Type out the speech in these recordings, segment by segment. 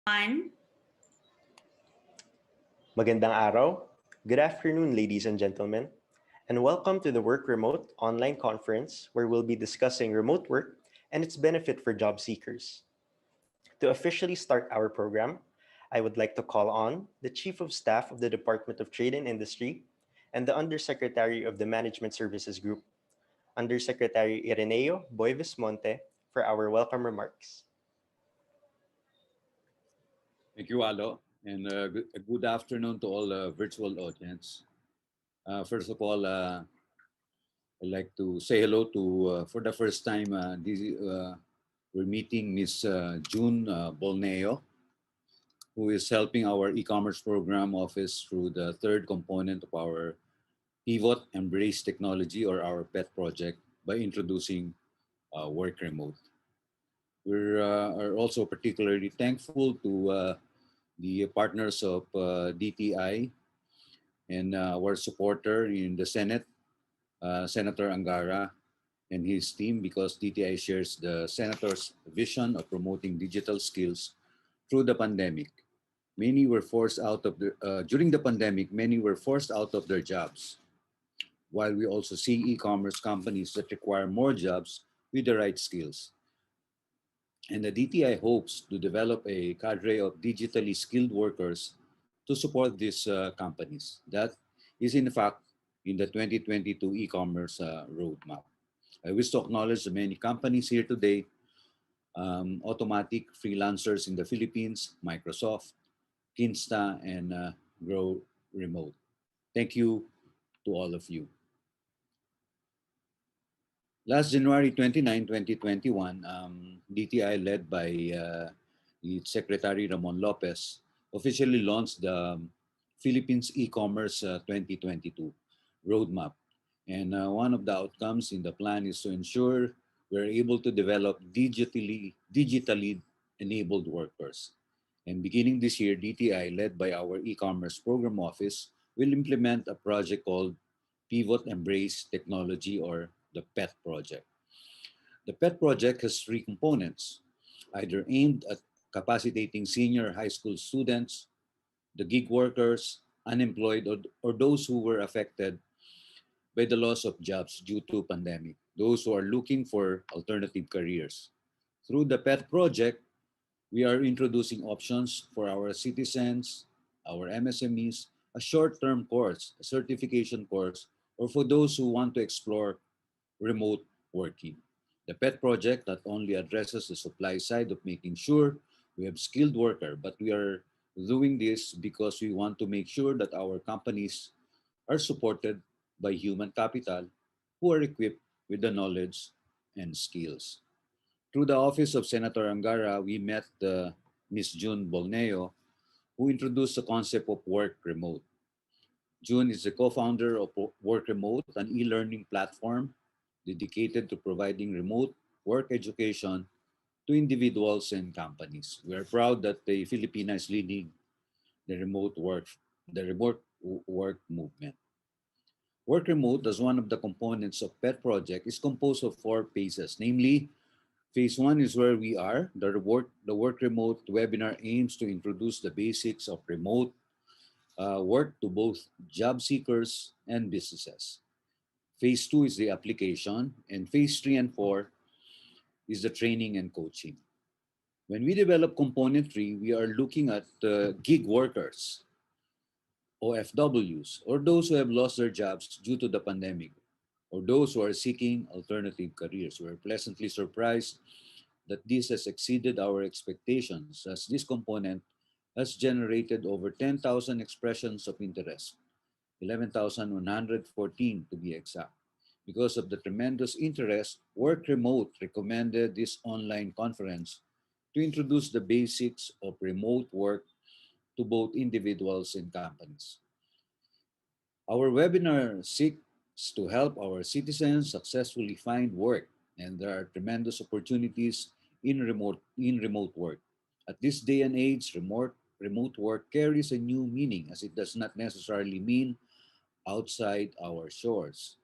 One. Magandang araw. Good afternoon, ladies and gentlemen, and welcome to the Work Remote online conference where we'll be discussing remote work and its benefit for job seekers. To officially start our program, I would like to call on the Chief of Staff of the Department of Trade and Industry and the Undersecretary of the Management Services Group, Undersecretary Ireneo V. Vizmonte, for our welcome remarks. Thank you, Alo, and good afternoon to all virtual audience. First of all, I'd like to say hello to, for the first time, we're meeting Miss June Bolneo, who is helping our e-commerce program office through the third component of our Pivot Embrace Technology or our PET project by introducing work remote. We are also particularly thankful to the partners of DTI and our supporter in the Senate, Senator Angara and his team, because DTI shares the Senator's vision of promoting digital skills through the pandemic. Many were forced out of during the pandemic, many were forced out of their jobs, while we also see e-commerce companies that require more jobs with the right skills. And the DTI hopes to develop a cadre of digitally skilled workers to support these companies. That is, in fact, in the 2022 e-commerce roadmap. I wish to acknowledge the many companies here today: Automattic, Freelancers in the Philippines, Microsoft, Kinsta, and Grow Remote. Thank you to all of you. Last January 29, 2021, DTI, led by its Secretary Ramon Lopez, officially launched the Philippines e-commerce 2022 roadmap. And one of the outcomes in the plan is to ensure we're able to develop digitally enabled workers. And beginning this year, DTI, led by our e-commerce program office, will implement a project called Pivot Embrace Technology, or the PET project. The PET project has three components, either aimed at capacitating senior high school students, the gig workers, unemployed, or those who were affected by the loss of jobs due to pandemic, those who are looking for alternative careers. Through the PET project, we are introducing options for our citizens, our MSMEs, a short-term course, a certification course, or for those who want to explore remote working. The PET project not only addresses the supply side of making sure we have skilled worker, but we are doing this because we want to make sure that our companies are supported by human capital who are equipped with the knowledge and skills. Through the office of Senator Angara, we met Ms. June Bolneo, who introduced the concept of work remote. June is the co-founder of Work Remote, an e-learning platform dedicated to providing remote work education to individuals and companies. We are proud that the Philippines is leading the remote work movement. Work Remote, as one of the components of PET project, is composed of four phases, namely, phase one is where we are. The Work Remote webinar aims to introduce the basics of remote work to both job seekers and businesses. Phase two is the application, and phase three and four is the training and coaching. When we develop component three, we are looking at gig workers, OFWs, or those who have lost their jobs due to the pandemic, or those who are seeking alternative careers. We're pleasantly surprised that this has exceeded our expectations, as this component has generated over 10,000 expressions of interest, 11,114 to be exact. Because of the tremendous interest, Work Remote recommended this online conference to introduce the basics of remote work to both individuals and companies. Our webinar seeks to help our citizens successfully find work, and there are tremendous opportunities in remote work. At this day and age, remote work carries a new meaning, as it does not necessarily mean outside our shores.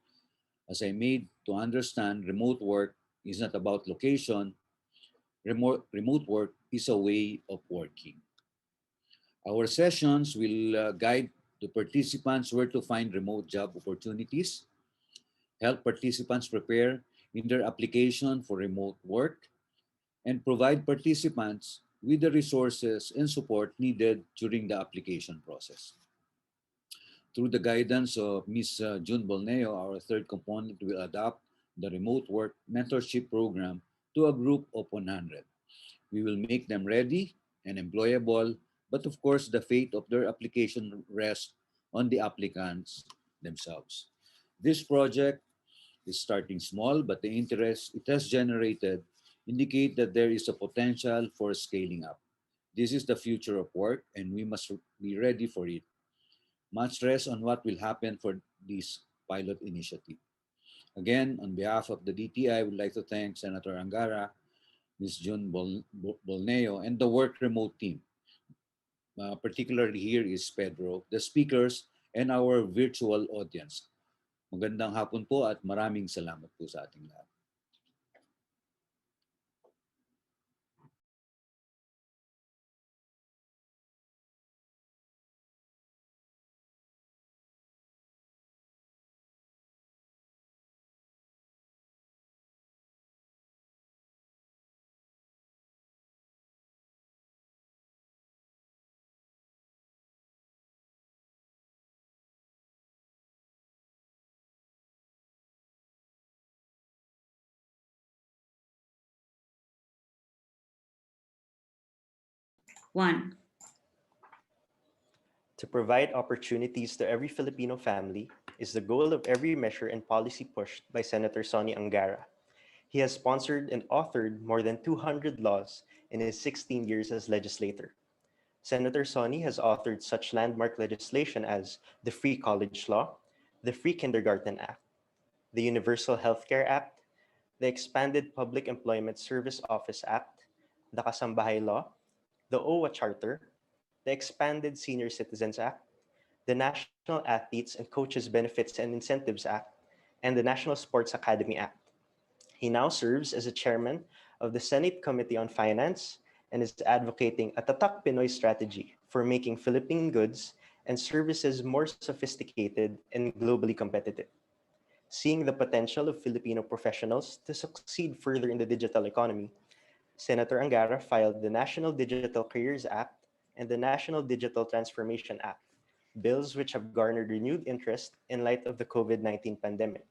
As I made to understand, remote work is not about location. Remote work is a way of working. Our sessions will guide the participants where to find remote job opportunities, help participants prepare in their application for remote work, and provide participants with the resources and support needed during the application process. Through the guidance of Ms. June Bolneo, our third component will adopt the remote work mentorship program to a group of 100. We will make them ready and employable, but of course, the fate of their application rests on the applicants themselves. This project is starting small, but the interest it has generated indicate that there is a potential for scaling up. This is the future of work, and we must be ready for it. Much stress on what will happen for this pilot initiative. Again, on behalf of the DTI, I would like to thank Senator Angara, Ms. June Bolneo, and the Work Remote team. Particularly here is Pedro, the speakers, and our virtual audience. Magandang hapon po at maraming salamat po sa ating lahat. One. To provide opportunities to every Filipino family is the goal of every measure and policy pushed by Senator Sonny Angara. He has sponsored and authored more than 200 laws in his 16 years as legislator. Senator Sonny has authored such landmark legislation as the Free College Law, the Free Kindergarten Act, the Universal Healthcare Act, the Expanded Public Employment Service Office Act, the Kasambahay Law, the OWA Charter, the Expanded Senior Citizens Act, the National Athletes and Coaches Benefits and Incentives Act, and the National Sports Academy Act. He now serves as a chairman of the Senate Committee on Finance and is advocating a Tatak Pinoy strategy for making Philippine goods and services more sophisticated and globally competitive. Seeing the potential of Filipino professionals to succeed further in the digital economy, Senator Angara filed the National Digital Careers Act and the National Digital Transformation Act, bills which have garnered renewed interest in light of the COVID-19 pandemic.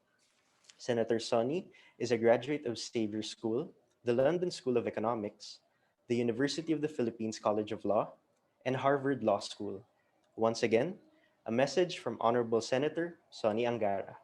Senator Sonny is a graduate of Xavier School, the London School of Economics, the University of the Philippines College of Law, and Harvard Law School. Once again, a message from Honorable Senator Sonny Angara.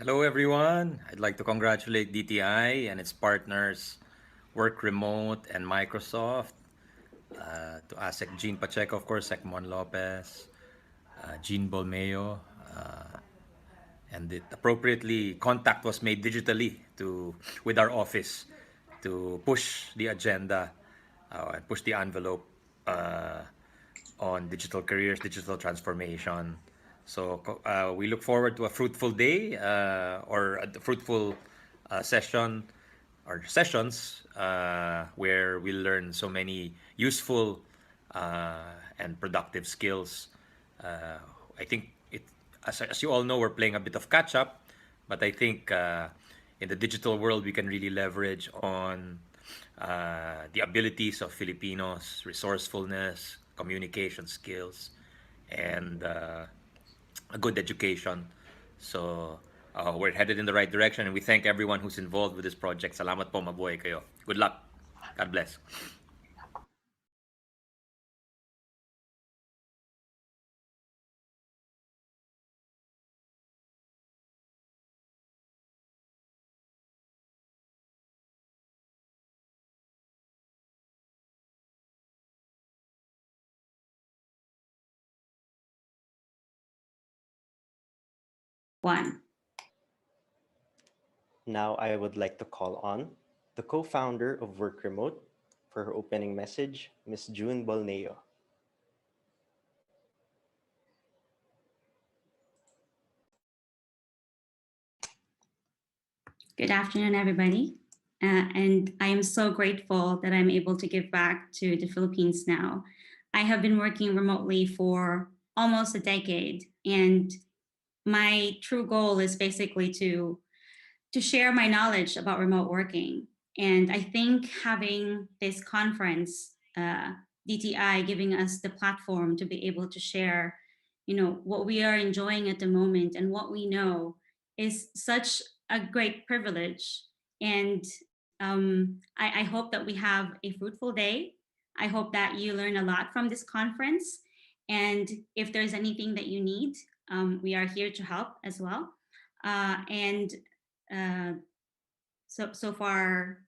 Hello, everyone. I'd like to congratulate DTI and its partners, WorkRemote and Microsoft, to ASEC Jean Pacheco, of course, Secmon Lopez, Jean Bolmeo, and it appropriately contact was made digitally to with our office to push the agenda and push the envelope uh, on digital careers, digital transformation. So we look forward to a fruitful day or a fruitful session or sessions where we learn so many useful and productive skills. Uh, I think as you all know, we're playing a bit of catch up, But I think in the digital world, we can really leverage on the abilities of Filipinos, resourcefulness, communication skills, and a good education. So we're headed in the right direction, and we thank everyone who's involved with this project. Salamat po, mabuhay kayo. Good luck. God bless. One. Now I would like to call on the co-founder of WorkRemote for her opening message, Ms. June Bolneo. Good afternoon, everybody. And I am so grateful that I'm able to give back to the Philippines now. I have been working remotely for almost a decade, and my true goal is basically to share my knowledge about remote working. And I think having this conference, DTI, giving us the platform to be able to share, what we are enjoying at the moment and what we know is such a great privilege. And I hope that we have a fruitful day. I hope that you learn a lot from this conference. And if there's anything that you need, we are here to help as well. And uh, so far,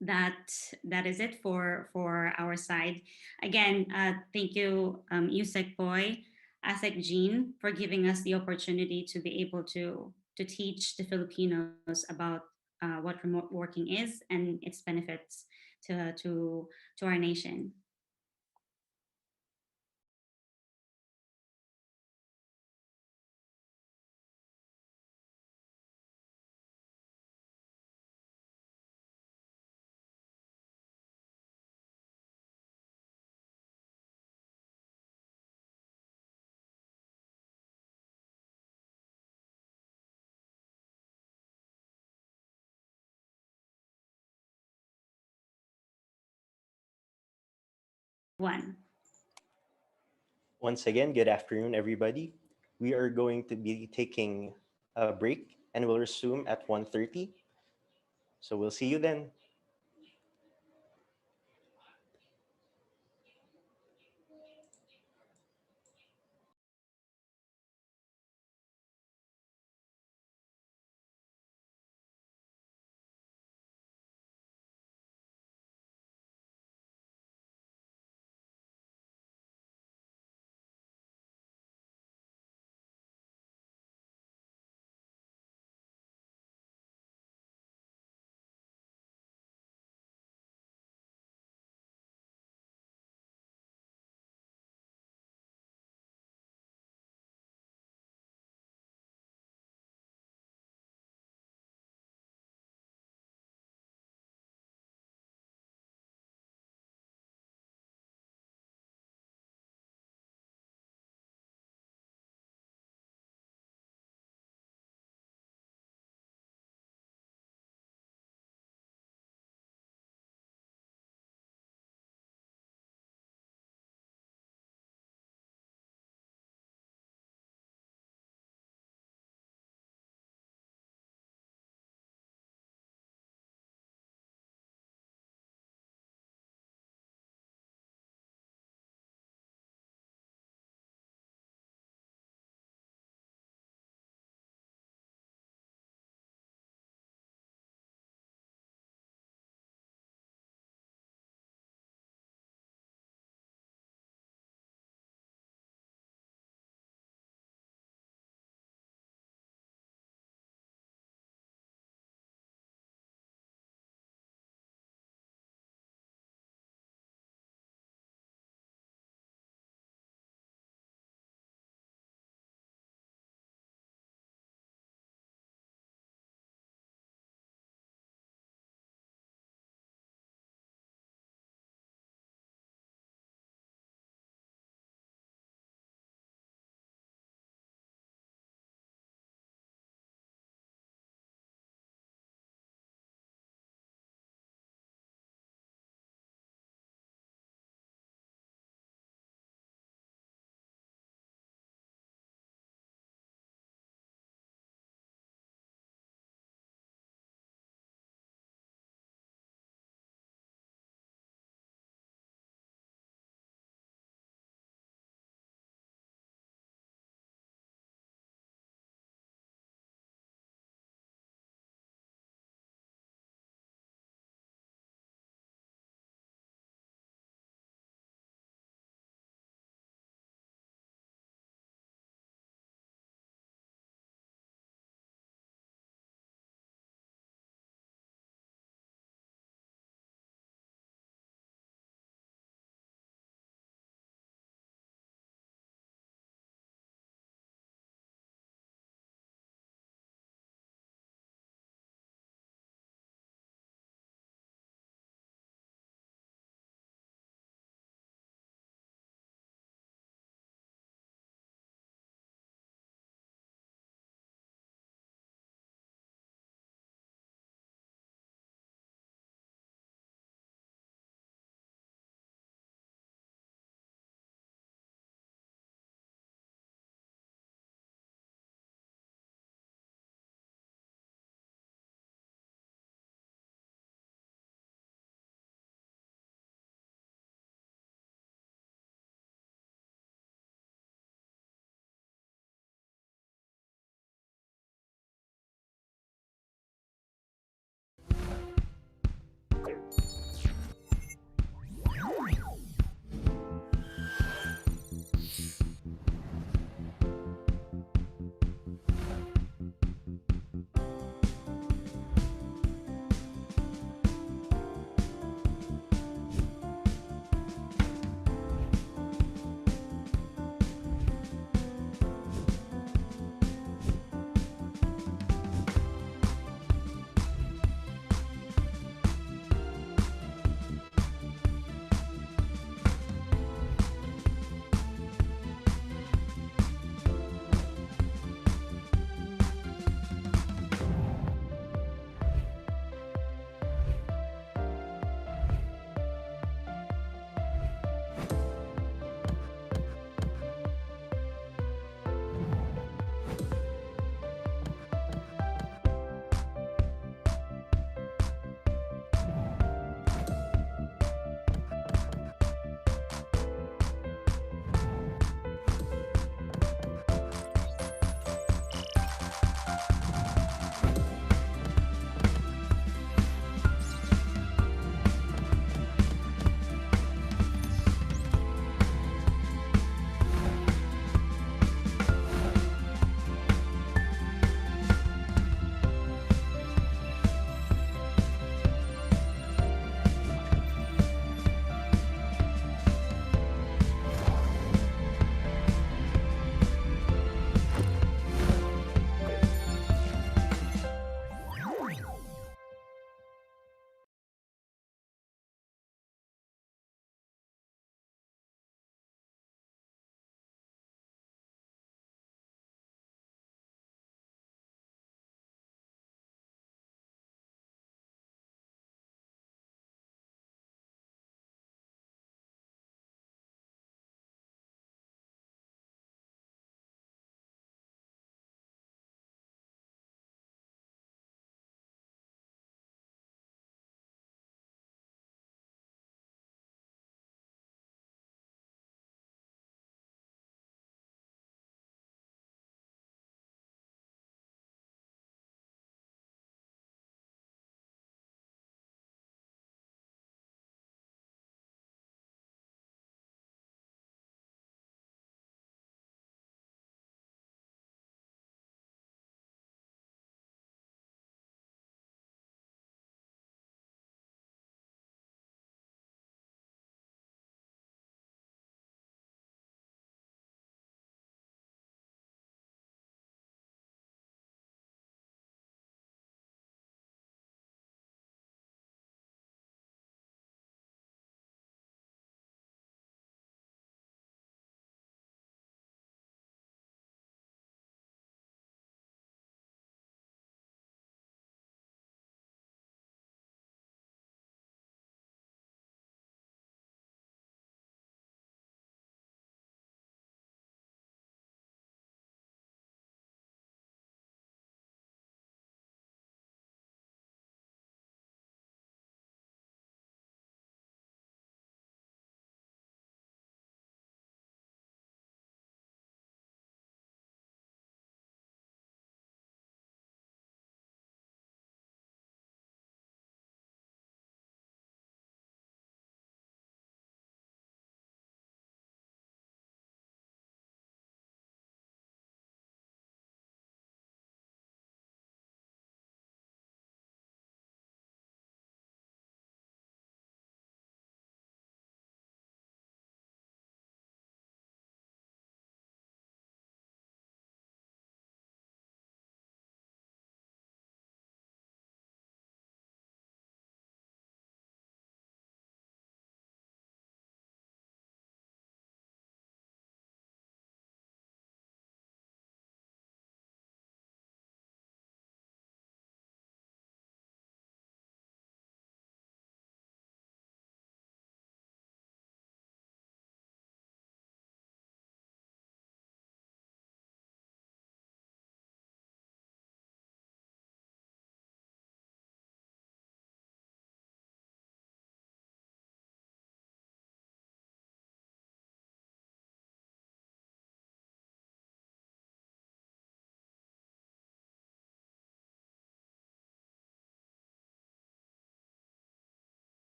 that is it for our side. Again, thank you, Usec Boy, Asek Jean, for giving us the opportunity to be able to teach the Filipinos about what remote working is and its benefits to our nation. One. Once again, good afternoon, everybody. We are going to be taking a break and we'll resume at 1:30. So we'll see you then.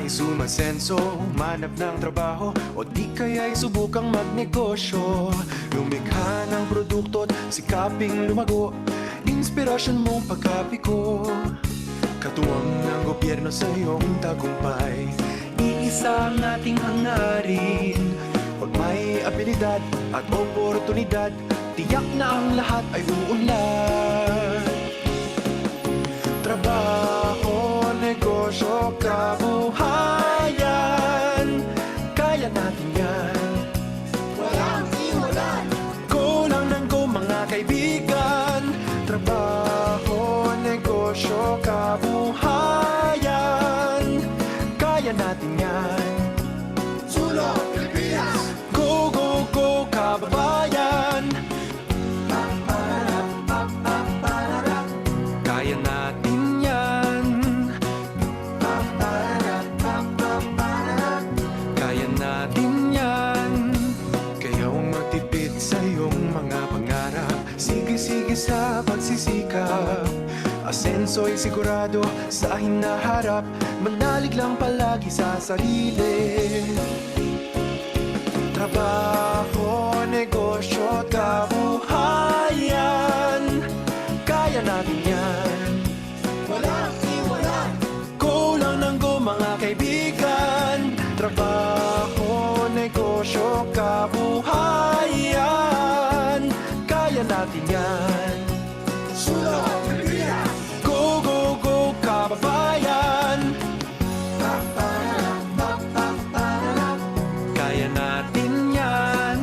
Nais umasenso, manap ng trabaho, o di kaya'y subukang magnegosyo. Lumikha ng produkto't sikaping lumago, inspirasyon mong pagkapiko. Katuwang ng gobyerno sa iyong tagumpay, iisa ang ating hangarin. Pag may abilidad at oportunidad, tiyak na ang lahat ay uunlad. Trabaho, negosyo, kabuhayan, kaya natin yan. Walang iwanan. Go lang ng go mga kaibigan. Trabaho, negosyo, kabuhayan, kaya natin yan. Sulong Pilipinas! Go, go, go, kababayan! Kaya natin yan. Kaya natin yan. Kaya huwag magtipid sa iyong mga pangarap. Sige-sige sa pagsisikap. Asenso'y sigurado sa hinaharap. Manalig lang palagi sa sarili. Trabaho, negosyo, kabuhayan, kaya natin yan. Walang iwanan. Go lang ng go mga kaibigan. Trabaho, negosyo, kabuhayan, kaya natin yan. Sulong Pilipinas! Go, go, go, kababayan! Kaya natin yan.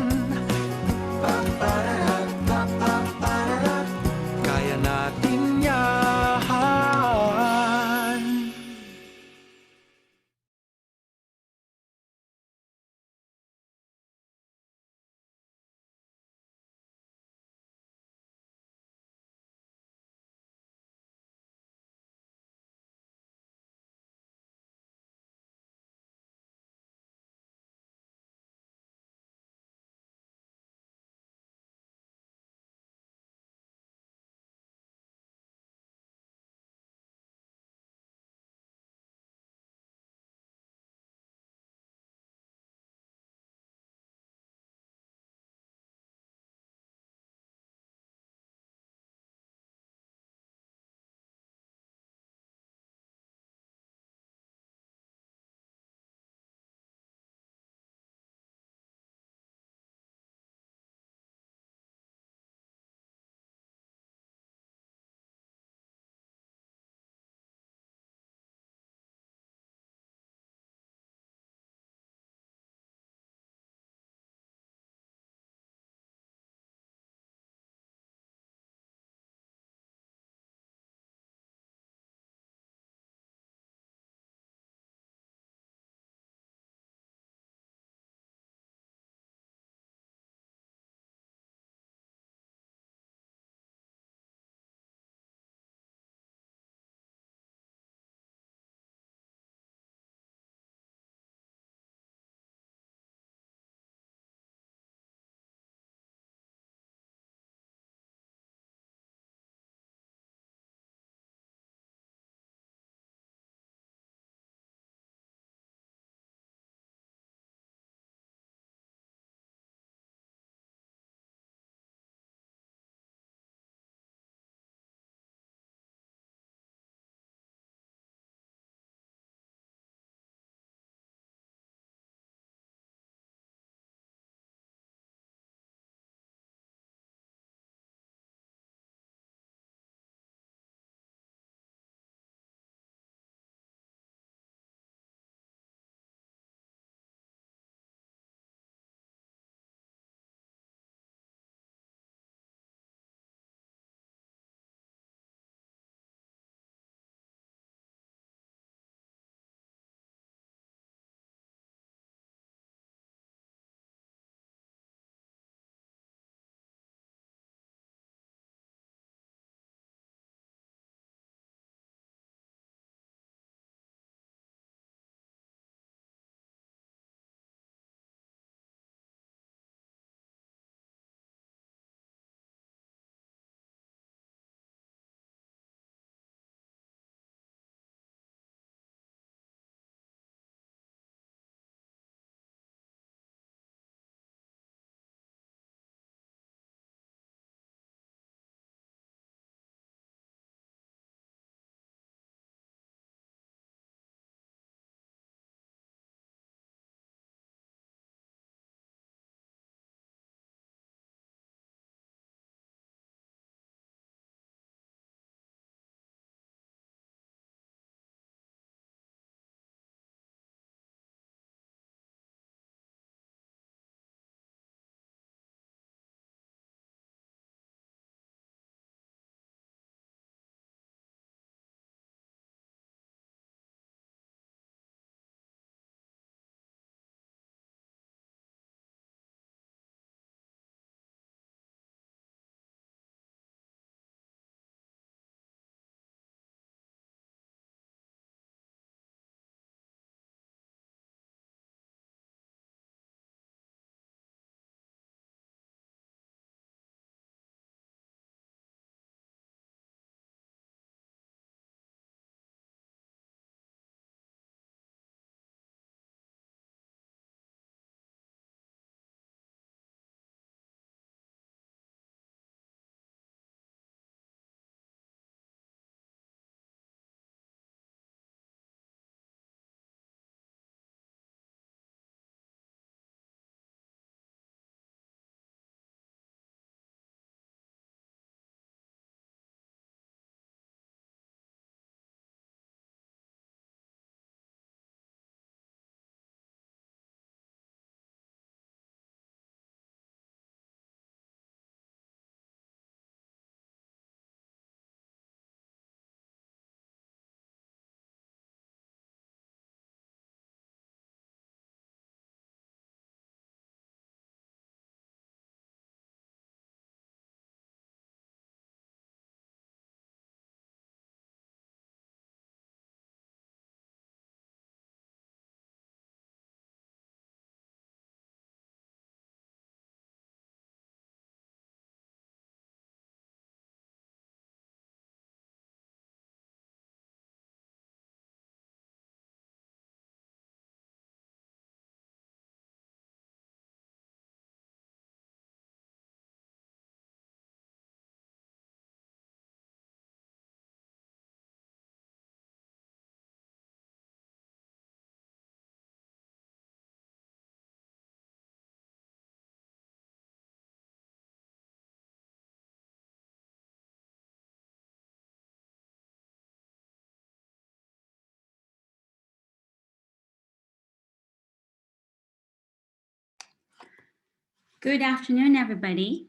Good afternoon, everybody.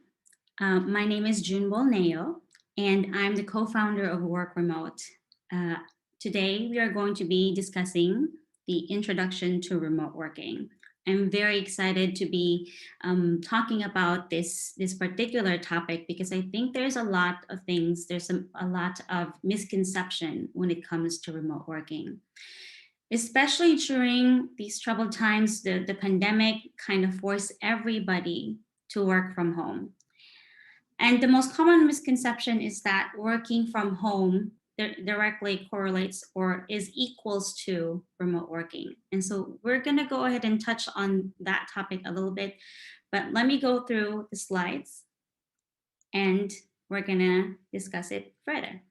My name is June Bolneo, and I'm the co-founder of WorkRemote. Today, we are going to be discussing the introduction to remote working. I'm very excited to be talking about this particular topic because I think there's a lot of things, there's a lot of misconception when it comes to remote working. Especially during these troubled times, the pandemic kind of forced everybody to work from home. And the most common misconception is that working from home directly correlates or is equals to remote working. And so we're going to go ahead and touch on that topic a little bit, but let me go through the slides and we're going to discuss it further.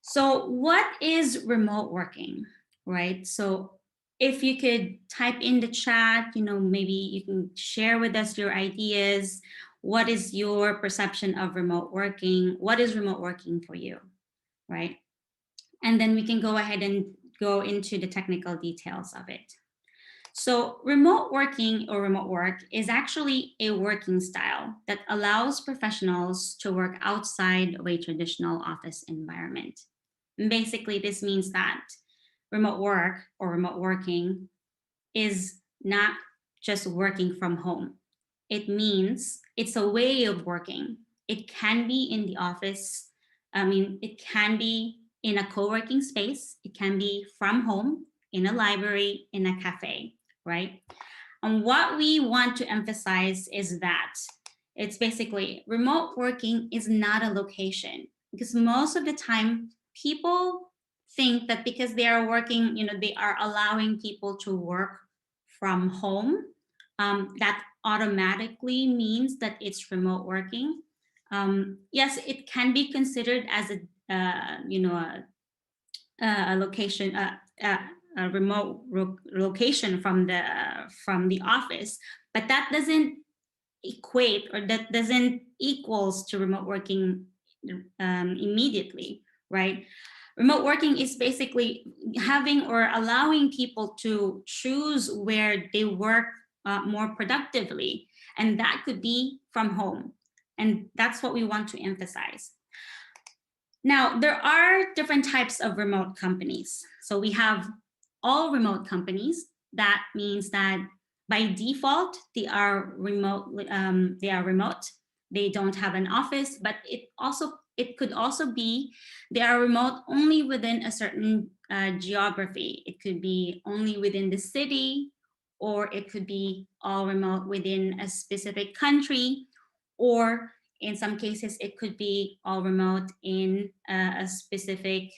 So what is remote working, right? So if you could type in the chat, maybe you can share with us your ideas. What is your perception of remote working? What is remote working for you, right? And then we can go ahead and go into the technical details of it. So remote working or remote work is actually a working style that allows professionals to work outside of a traditional office environment. And basically, this means that remote work or remote working is not just working from home. It means it's a way of working. It can be in the office. It can be in a co-working space. It can be from home, in a library, in a cafe, right? And what we want to emphasize is that it's basically remote working is not a location, because most of the time people think that because they are working, they are allowing people to work from home, that automatically means that it's remote working. Yes, it can be considered as a location, a remote location from the office, but that doesn't equate, or that doesn't equals to remote working immediately, right? Remote working is basically having or allowing people to choose where they work more productively, and that could be from home, and that's what we want to emphasize. Now, there are different types of remote companies. So we have all remote companies. That means that by default, they are remote. They don't have an office, but it could also be they are remote only within a certain geography. It could be only within the city, or it could be all remote within a specific country, or in some cases, it could be all remote in a specific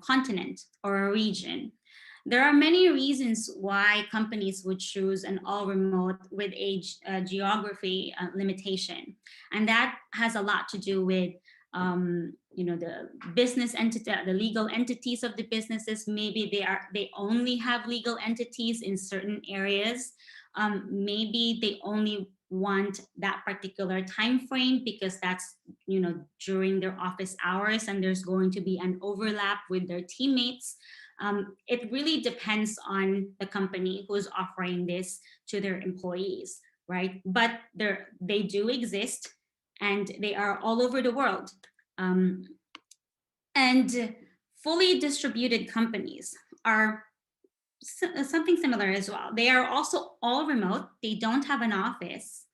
continent or a region. There are many reasons why companies would choose an all remote with a geography limitation. And that has a lot to do with the business entity, the legal entities of the businesses. Maybe they only have legal entities in certain areas. Maybe they only want that particular time frame because that's during their office hours, and there's going to be an overlap with their teammates. It really depends on the company who's offering this to their employees, right? But they do exist, and they are all over the world. And fully distributed companies are something similar as well. They are also all remote. They don't have an office,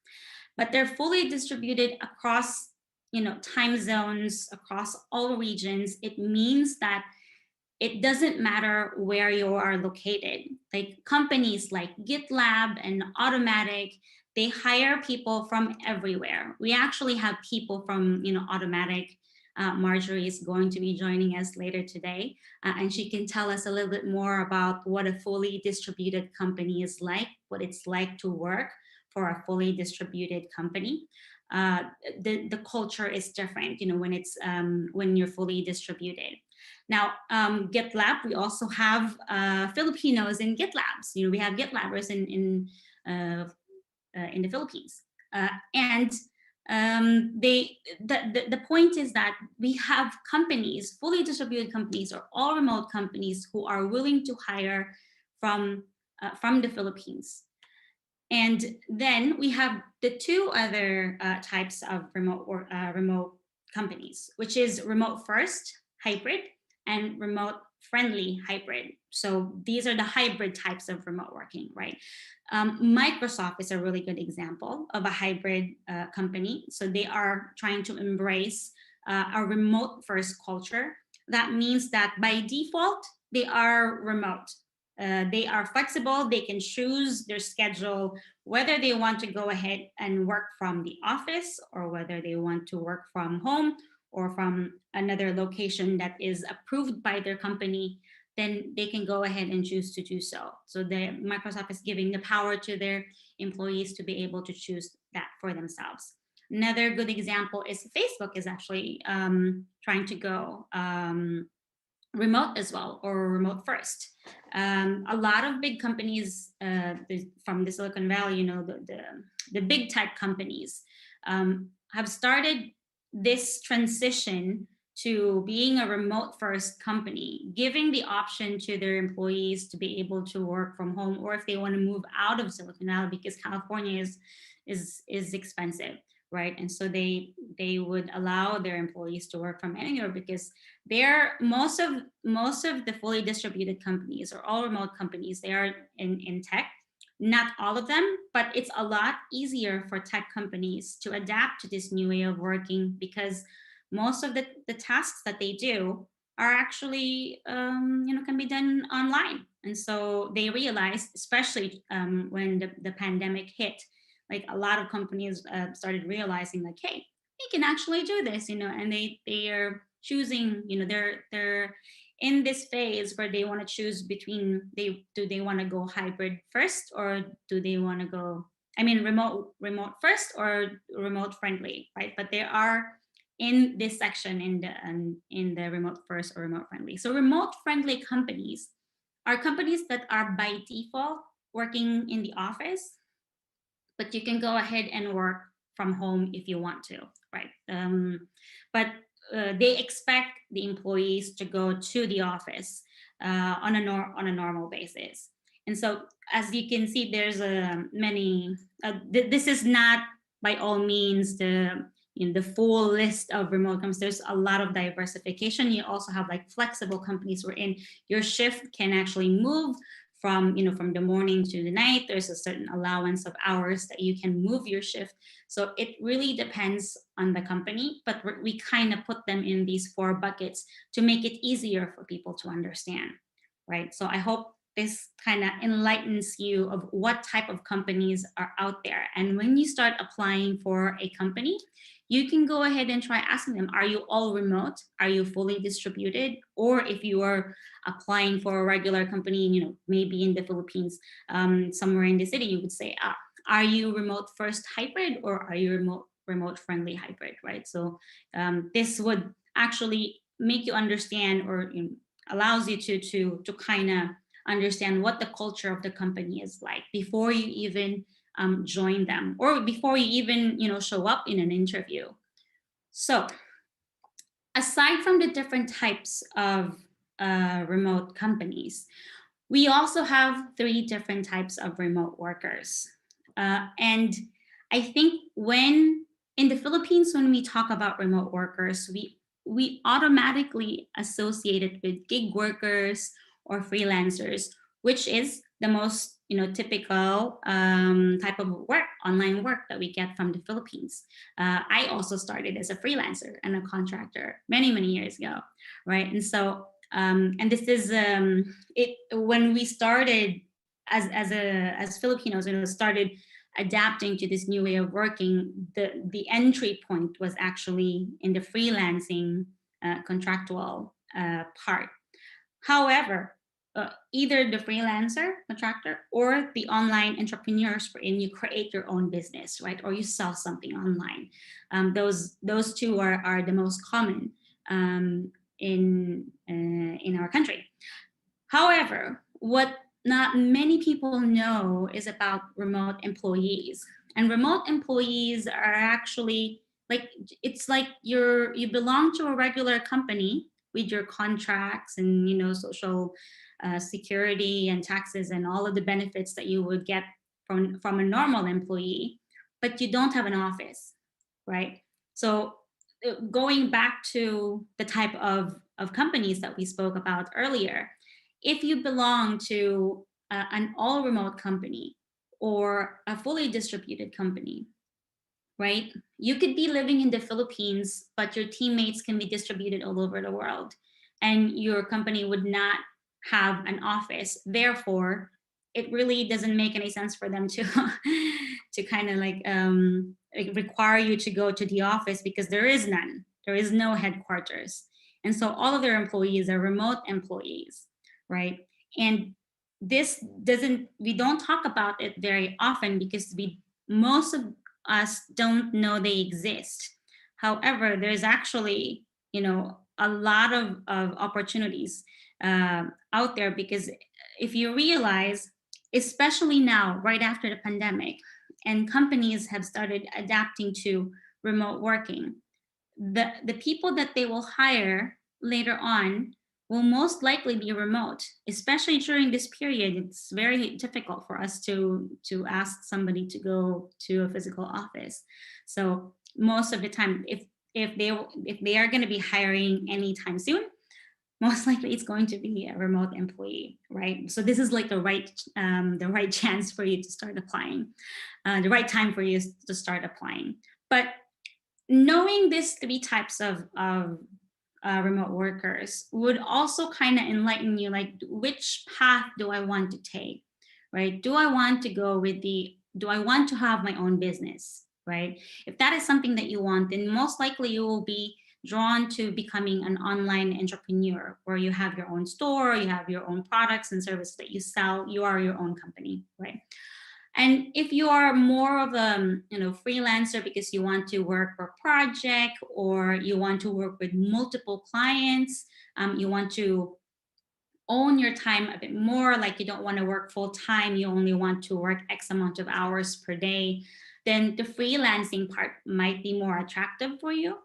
but they're fully distributed across time zones, across all regions. It means that it doesn't matter where you are located. Like companies like GitLab and Automattic, they hire people from everywhere. We actually have people from Automattic. Marjorie is going to be joining us later today, and she can tell us a little bit more about what a fully distributed company is like, what it's like to work for a fully distributed company. The culture is different, when you're fully distributed. Now, GitLab, we also have Filipinos in GitLabs. We have GitLabbers in the Philippines, and the point is that we have companies, fully distributed companies, or all remote companies who are willing to hire from the Philippines. And then we have the two other types of remote companies, which is remote first hybrid and remote friendly hybrid. So these are the hybrid types of remote working, right? Microsoft is a really good example of a hybrid company. So they are trying to embrace a remote first culture. That means that by default, they are remote. They are flexible. They can choose their schedule, whether they want to go ahead and work from the office or whether they want to work from home or from another location that is approved by their company, then they can go ahead and choose to do so. So Microsoft is giving the power to their employees to be able to choose that for themselves. Another good example is Facebook is actually trying to go remote as well, or remote first. A lot of big companies from the Silicon Valley, the big tech companies have started this transition to being a remote first company, giving the option to their employees to be able to work from home, or if they want to move out of Silicon Valley, because California is expensive, right? And so they would allow their employees to work from anywhere, because most of the fully distributed companies, or all remote companies, they are in tech. Not all of them, but it's a lot easier for tech companies to adapt to this new way of working, because most of the tasks that they do are actually can be done online. And so they realized, especially when the pandemic hit, like a lot of companies started realizing, like, hey, we can actually do this, and they are choosing, they're in this phase where they want to choose between do they want to go hybrid first, or do they want to go remote first or remote friendly, right? But they are in this section in the remote first or remote friendly. So remote friendly companies are companies that are by default working in the office, but you can go ahead and work from home if you want to, right? But they expect the employees to go to the office on a normal basis. And so, as you can see, there's many. This is not by all means the full list of remote companies. There's a lot of diversification. You also have like flexible companies wherein your shift can actually move from the morning to the night. There's a certain allowance of hours that you can move your shift. So it really depends on the company, but we kind of put them in these 4 buckets to make it easier for people to understand, right? So I hope this kind of enlightens you of what type of companies are out there. And when you start applying for a company, you can go ahead and try asking them, are you all remote? Are you fully distributed? Or if you are applying for a regular company, maybe in the Philippines, somewhere in the city, you would say, are you remote first hybrid, or are you remote friendly hybrid, right? So this would actually make you understand, or allows you to kind of understand what the culture of the company is like before you even join them, or before you even show up in an interview. So aside from the different types of remote companies, we also have 3 different types of remote workers. And I think when in the Philippines, when we talk about remote workers, we automatically associate it with gig workers or freelancers, which is the most typical type of work, online work that we get from the Philippines. I also started as a freelancer and a contractor many years ago, right? And so and this is it when we started as Filipinos, started adapting to this new way of working. The entry point was actually in the freelancing contractual part. However, either the freelancer contractor or the online entrepreneurs, wherein you create your own business, right, or you sell something online. Those two are the most common in our country. However, what not many people know is about remote employees. And remote employees are actually like, it's like you belong to a regular company with your contracts and social security and taxes and all of the benefits that you would get from a normal employee, but you don't have an office, right? So going back to the type of companies that we spoke about earlier, if you belong to an all remote company or a fully distributed company, right? You could be living in the Philippines, but your teammates can be distributed all over the world, and your company would not have an office. Therefore, it really doesn't make any sense for them to to kind of like require you to go to the office, because there is none. There is no headquarters, and so all of their employees are remote employees, right? And this doesn't, we don't talk about it very often because most of us don't know they exist. However, there's actually, a lot of opportunities out there, because if you realize, especially now, right after the pandemic, and companies have started adapting to remote working, the people that they will hire later on will most likely be remote. Especially during this period, it's very difficult for us to ask somebody to go to a physical office. So most of the time, if they are going to be hiring anytime soon, most likely it's going to be a remote employee, right? So this is like the right chance for you to start applying, the right time for you to start applying. But knowing these three types of remote workers would also kind of enlighten you, like, which path do I want to take, right? Do I want to have my own business, right? If that is something that you want, then most likely you will be drawn to becoming an online entrepreneur, where you have your own store, you have your own products and services that you sell, you are your own company, right? And if you are more of a freelancer, because you want to work for a project, or you want to work with multiple clients, you want to own your time a bit more, like you don't want to work full time, you only want to work X amount of hours per day, then the freelancing part might be more attractive for you.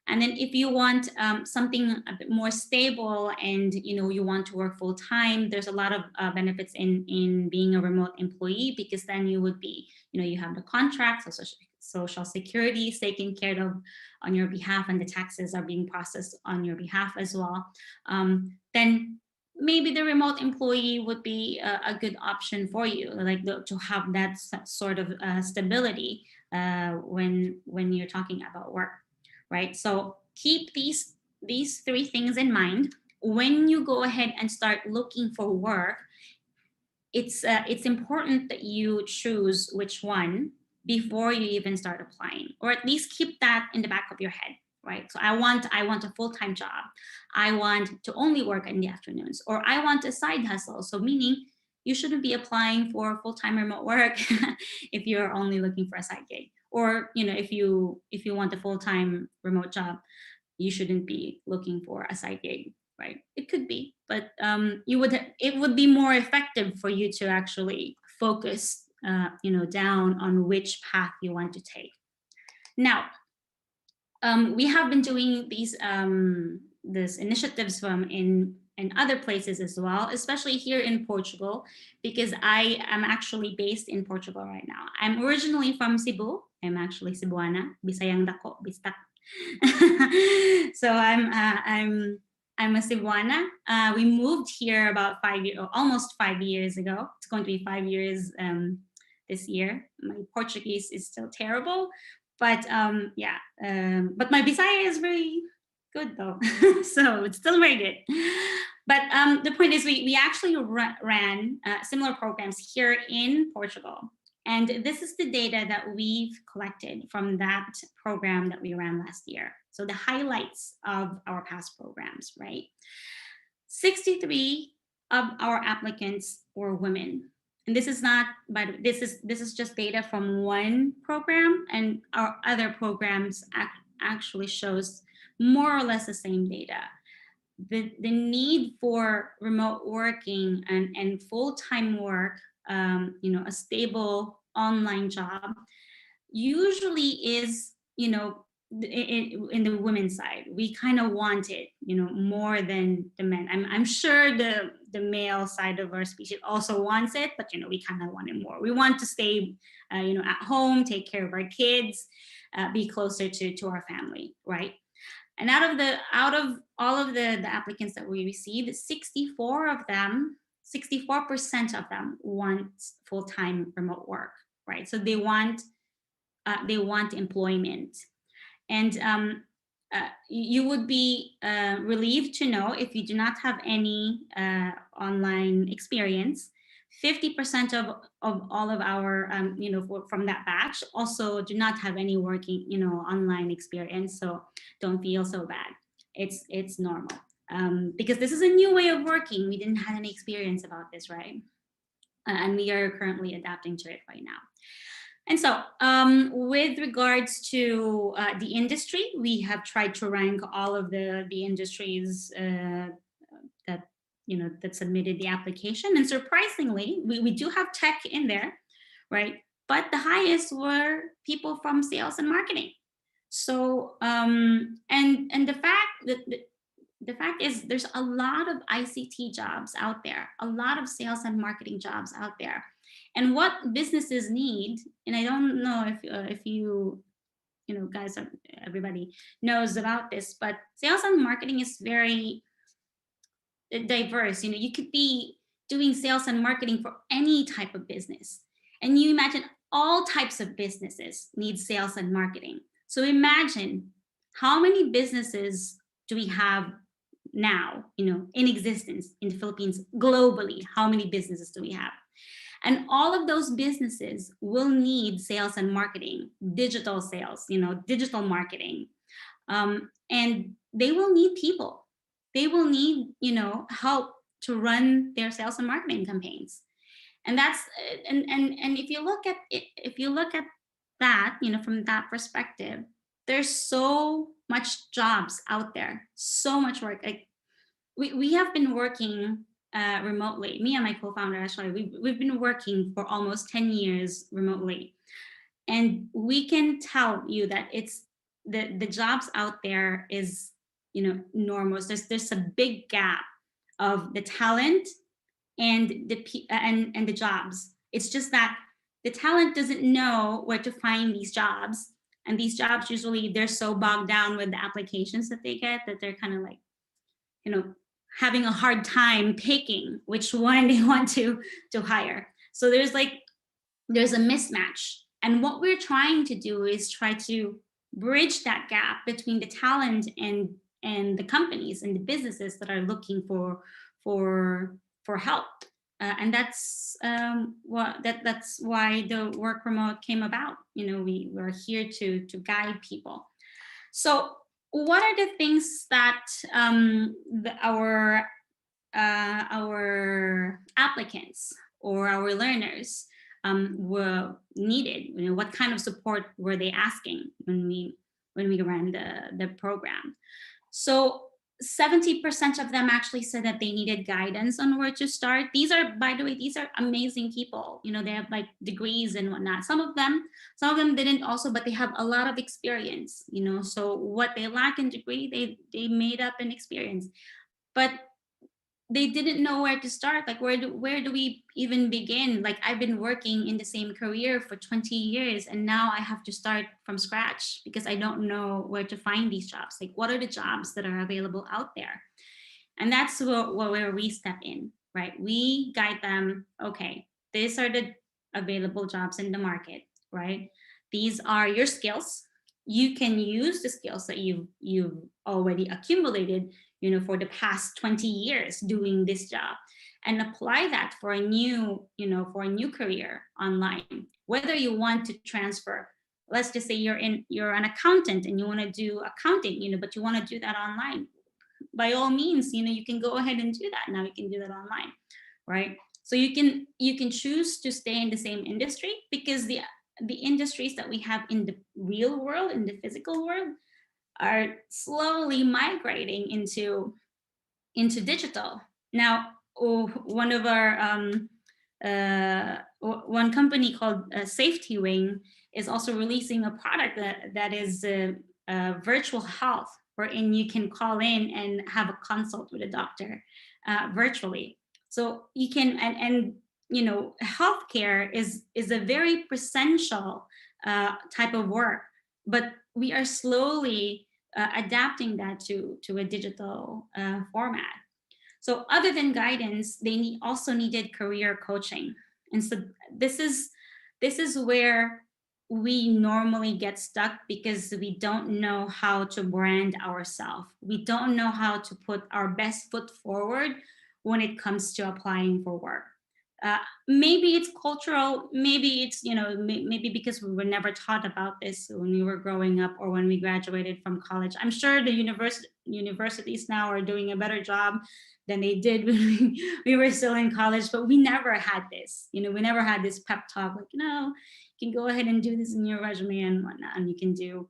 And then if you want something a bit more stable, and you want to work full time, there's a lot of benefits in being a remote employee, because then you would be, you have the contracts, so social security is taken care of on your behalf, and the taxes are being processed on your behalf as well. Then maybe the remote employee would be a good option for you, like to have that sort of stability when you're talking about work. Right, so keep these three things in mind when you go ahead and start looking for work. It's important that you choose which one before you even start applying, or at least keep that in the back of your head. Right, so I want a full-time job. I want to only work in the afternoons, or I want a side hustle. So meaning you shouldn't be applying for full-time remote work if you're only looking for a side gig. Or if you want a full-time remote job, you shouldn't be looking for a side gig, right? It could be, but it would be more effective for you to actually focus down on which path you want to take. Now, we have been doing these initiatives from in other places as well, especially here in Portugal, because I am actually based in Portugal right now. I'm originally from Cebu. I'm actually Cebuana, Bisayang Dako, Bistak. So I'm a Cebuana. We moved here about almost 5 years ago. It's going to be 5 years this year. My Portuguese is still terrible, but but my Bisaya is very good though. So it's still very good. But the point is, we actually ran similar programs here in Portugal. And this is the data that we've collected from that program that we ran last year. So the highlights of our past programs, right? 63 of our applicants were women. And this is not, but this is just data from one program, and our other programs actually shows more or less the same data. The need for remote working and full-time work, a stable online job, usually is, in the women's side, we kind of want it, more than the men. I'm sure the male side of our species also wants it, but we kind of want it more. We want to stay, at home, take care of our kids, be closer to our family, right? And out of all of the applicants that we received, 64% of them want full-time remote work, right? So they want employment. And you would be relieved to know, if you do not have any online experience, 50% of all of our, from that batch also do not have any working, online experience. So don't feel so bad. It's normal, because this is a new way of working. We didn't have any experience about this, right? And we are currently adapting to it right now. And so with regards to the industry, we have tried to rank all of the industries that submitted the application. And surprisingly, we do have tech in there, right? But the highest were people from sales and marketing. So and the fact is, there's a lot of ICT jobs out there, a lot of sales and marketing jobs out there. And what businesses need, and I don't know if you guys, everybody knows about this, but sales and marketing is very diverse. You could be doing sales and marketing for any type of business. And you imagine all types of businesses need sales and marketing. So imagine how many businesses do we have now, in existence in the Philippines, globally. How many businesses do we have? And all of those businesses will need sales and marketing, digital sales, digital marketing. And they will need people. They will need, help to run their sales and marketing campaigns. And that's, and if you look at it, that, from that perspective, there's so much jobs out there, so much work. Like we have been working remotely. Me and my co-founder, actually, we've been working for almost 10 years remotely. And we can tell you that it's the jobs out there is, enormous. There's a big gap of the talent and the jobs. It's just that the talent doesn't know where to find these jobs. And these jobs, usually they're so bogged down with the applications that they get that they're kind of like, having a hard time picking which one they want to hire. So there's a mismatch. And what we're trying to do is try to bridge that gap between the talent and the companies and the businesses that are looking for help. And that's that's why the Work Remote came about. We're here to guide people. So what are the things that our applicants or our learners were needed? What kind of support were they asking when we ran the program? So 70% of them actually said that they needed guidance on where to start. These are, by the way, amazing people. They have like degrees and whatnot. Some of them didn't also, but they have a lot of experience. So what they lack in degree, they made up in experience. But they didn't know where to start. Like, where do we even begin? Like, I've been working in the same career for 20 years, and now I have to start from scratch because I don't know where to find these jobs. Like, what are the jobs that are available out there? And that's where we step in, right? We guide them. Okay, these are the available jobs in the market, right? These are your skills. You can use the skills that you've already accumulated, for the past 20 years doing this job, and apply that for a new career online. Whether you want to transfer, let's just say you're an accountant and you want to do accounting, but you want to do that online. By all means, you can go ahead and do that. Now you can do that online, right? So you can choose to stay in the same industry, because the industries that we have in the real world, in the physical world, are slowly migrating into digital. Now, one of our one company called Safety Wing is also releasing a product that is virtual health, wherein you can call in and have a consult with a doctor virtually. So you can, and you know, healthcare is a very essential type of work, but we are slowly adapting that to a digital format. So other than guidance, they also needed career coaching. And so this is where we normally get stuck, because we don't know how to brand ourselves. We don't know how to put our best foot forward when it comes to applying for work. Maybe it's cultural, maybe it's, you know, maybe because we were never taught about this when we were growing up or when we graduated from college. I'm sure the universities now are doing a better job than they did when we were still in college, but we never had this. You know, we never had this pep talk like, you know, you can go ahead and do this in your resume and whatnot, and you can do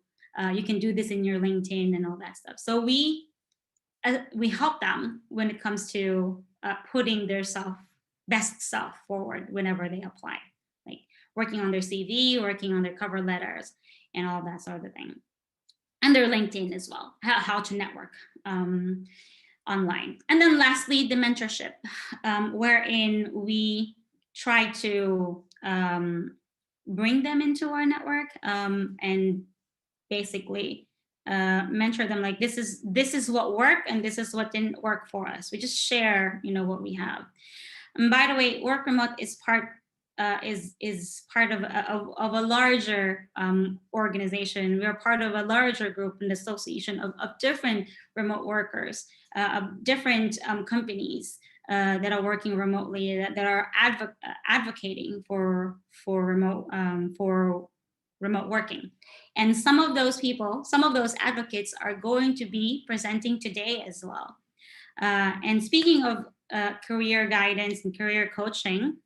this in your LinkedIn and all that stuff. So we help them when it comes to putting their best self forward whenever they apply, like working on their CV, working on their cover letters, and all that sort of thing, and their LinkedIn as well, how to network online. And then lastly, the mentorship, wherein we try to bring them into our network and basically mentor them, like this is what worked and this is what didn't work for us. We just share, you know, what we have. And by the way, WorkRemote is part of a larger organization. We are part of a larger group, an association of different remote workers, of different companies that are working remotely, that are advocating for remote working. And some of those people, some of those advocates are going to be presenting today as well. And speaking of career guidance and career coaching,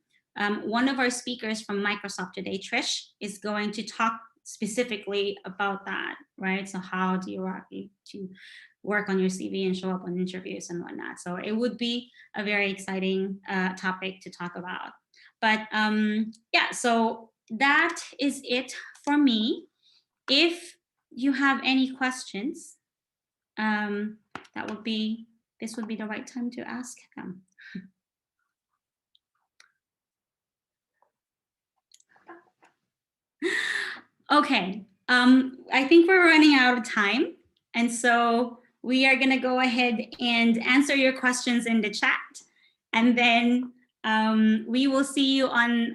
one of our speakers from Microsoft today, Trish, is going to talk specifically about that, right? So how do you work on your CV and show up on interviews and whatnot? So it would be a very exciting topic to talk about. But yeah, so that is it for me. If you have any questions, this would be the right time to ask them. Okay, I think we're running out of time. And so we are gonna go ahead and answer your questions in the chat. And then we will see you on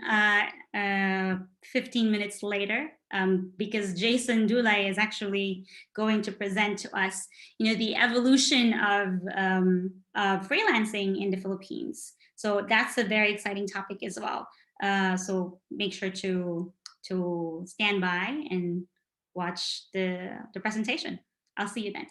15 minutes later, because Jason Dulay is actually going to present to us, you know, the evolution of freelancing in the Philippines. So that's a very exciting topic as well. So make sure to stand by and watch the presentation. I'll see you then.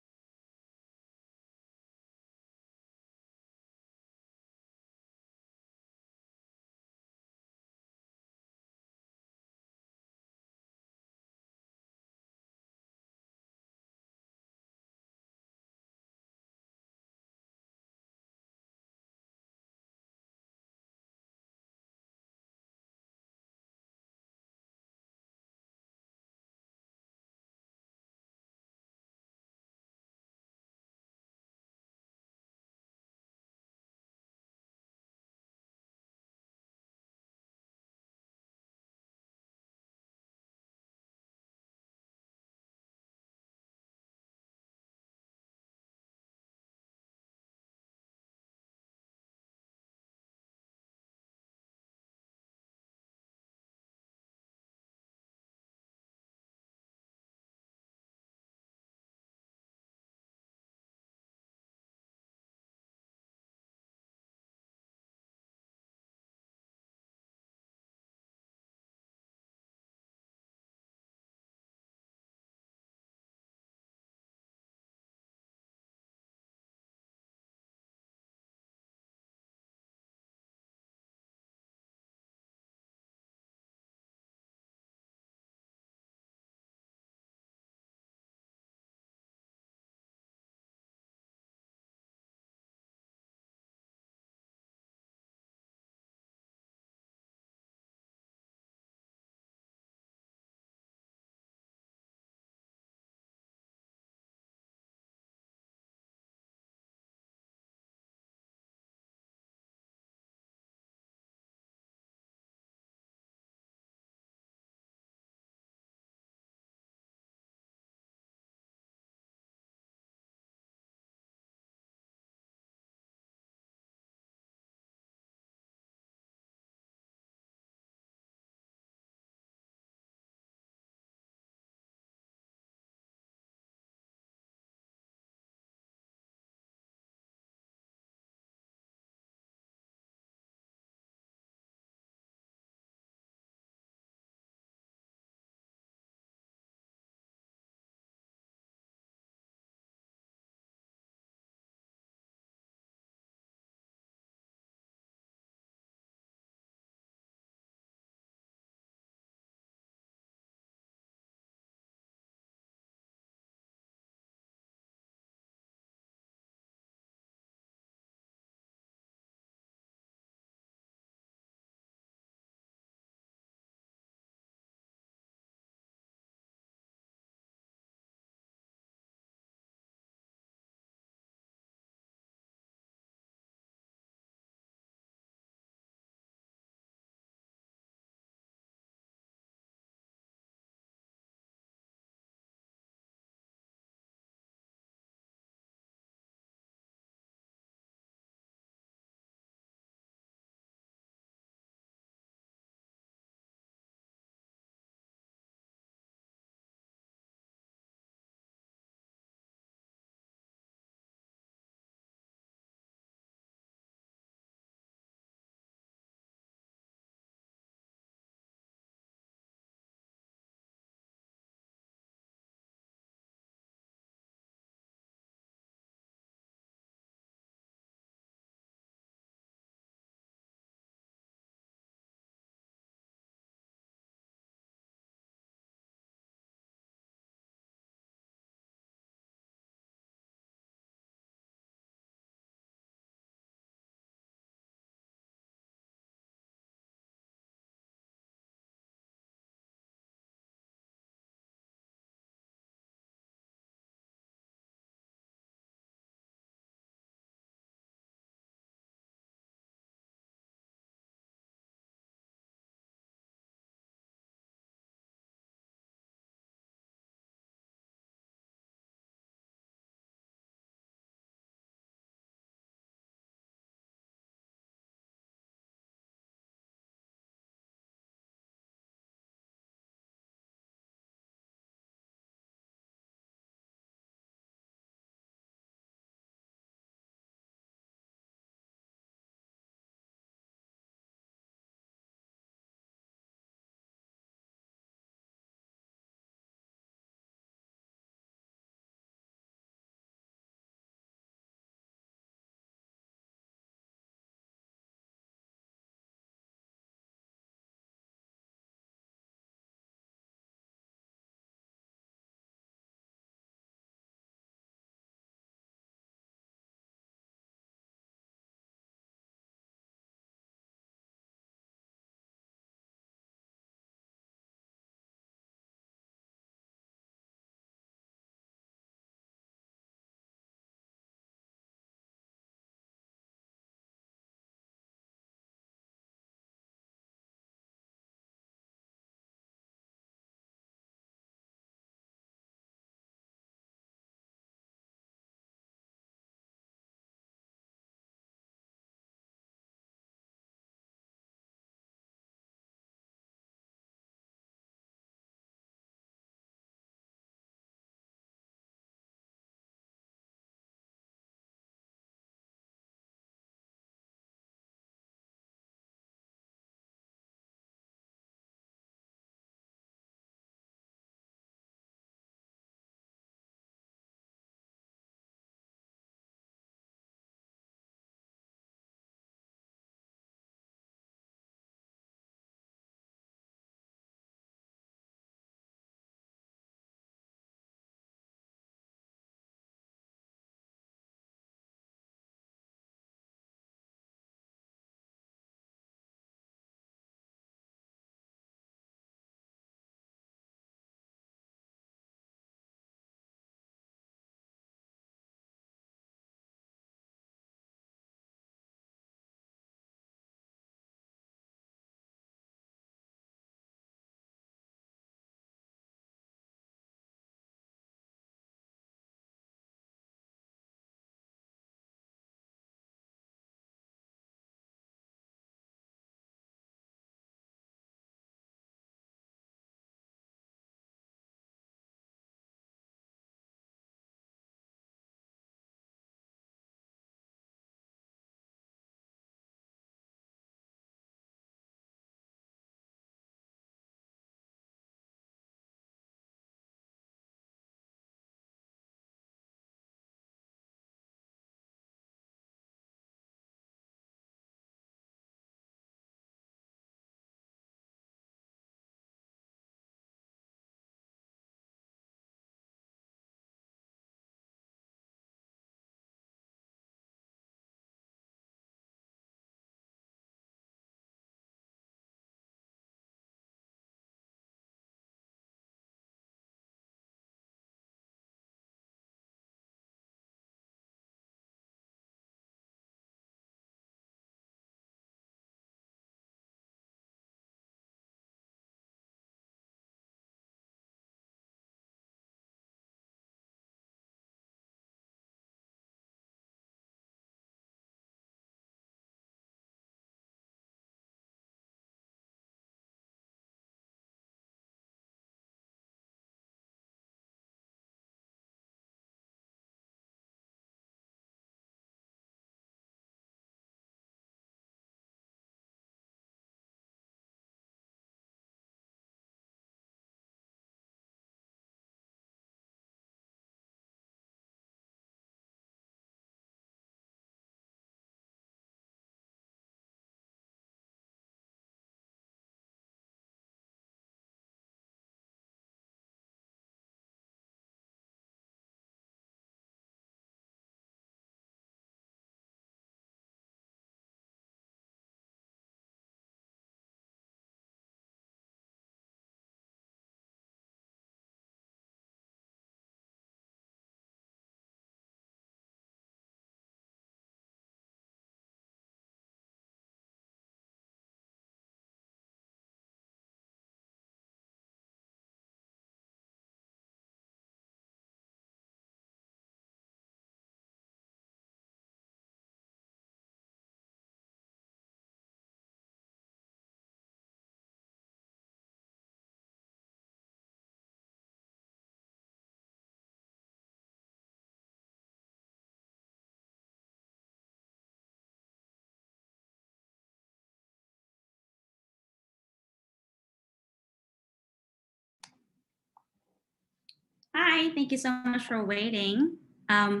Hi, thank you so much for waiting. I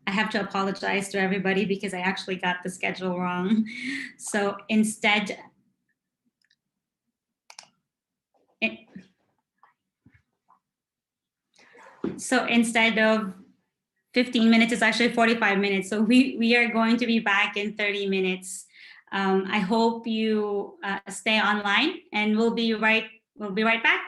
have to apologize to everybody because I actually got the schedule wrong. So instead, instead of 15 minutes, it's actually 45 minutes. So we are going to be back in 30 minutes. I hope you stay online, and we'll be right back.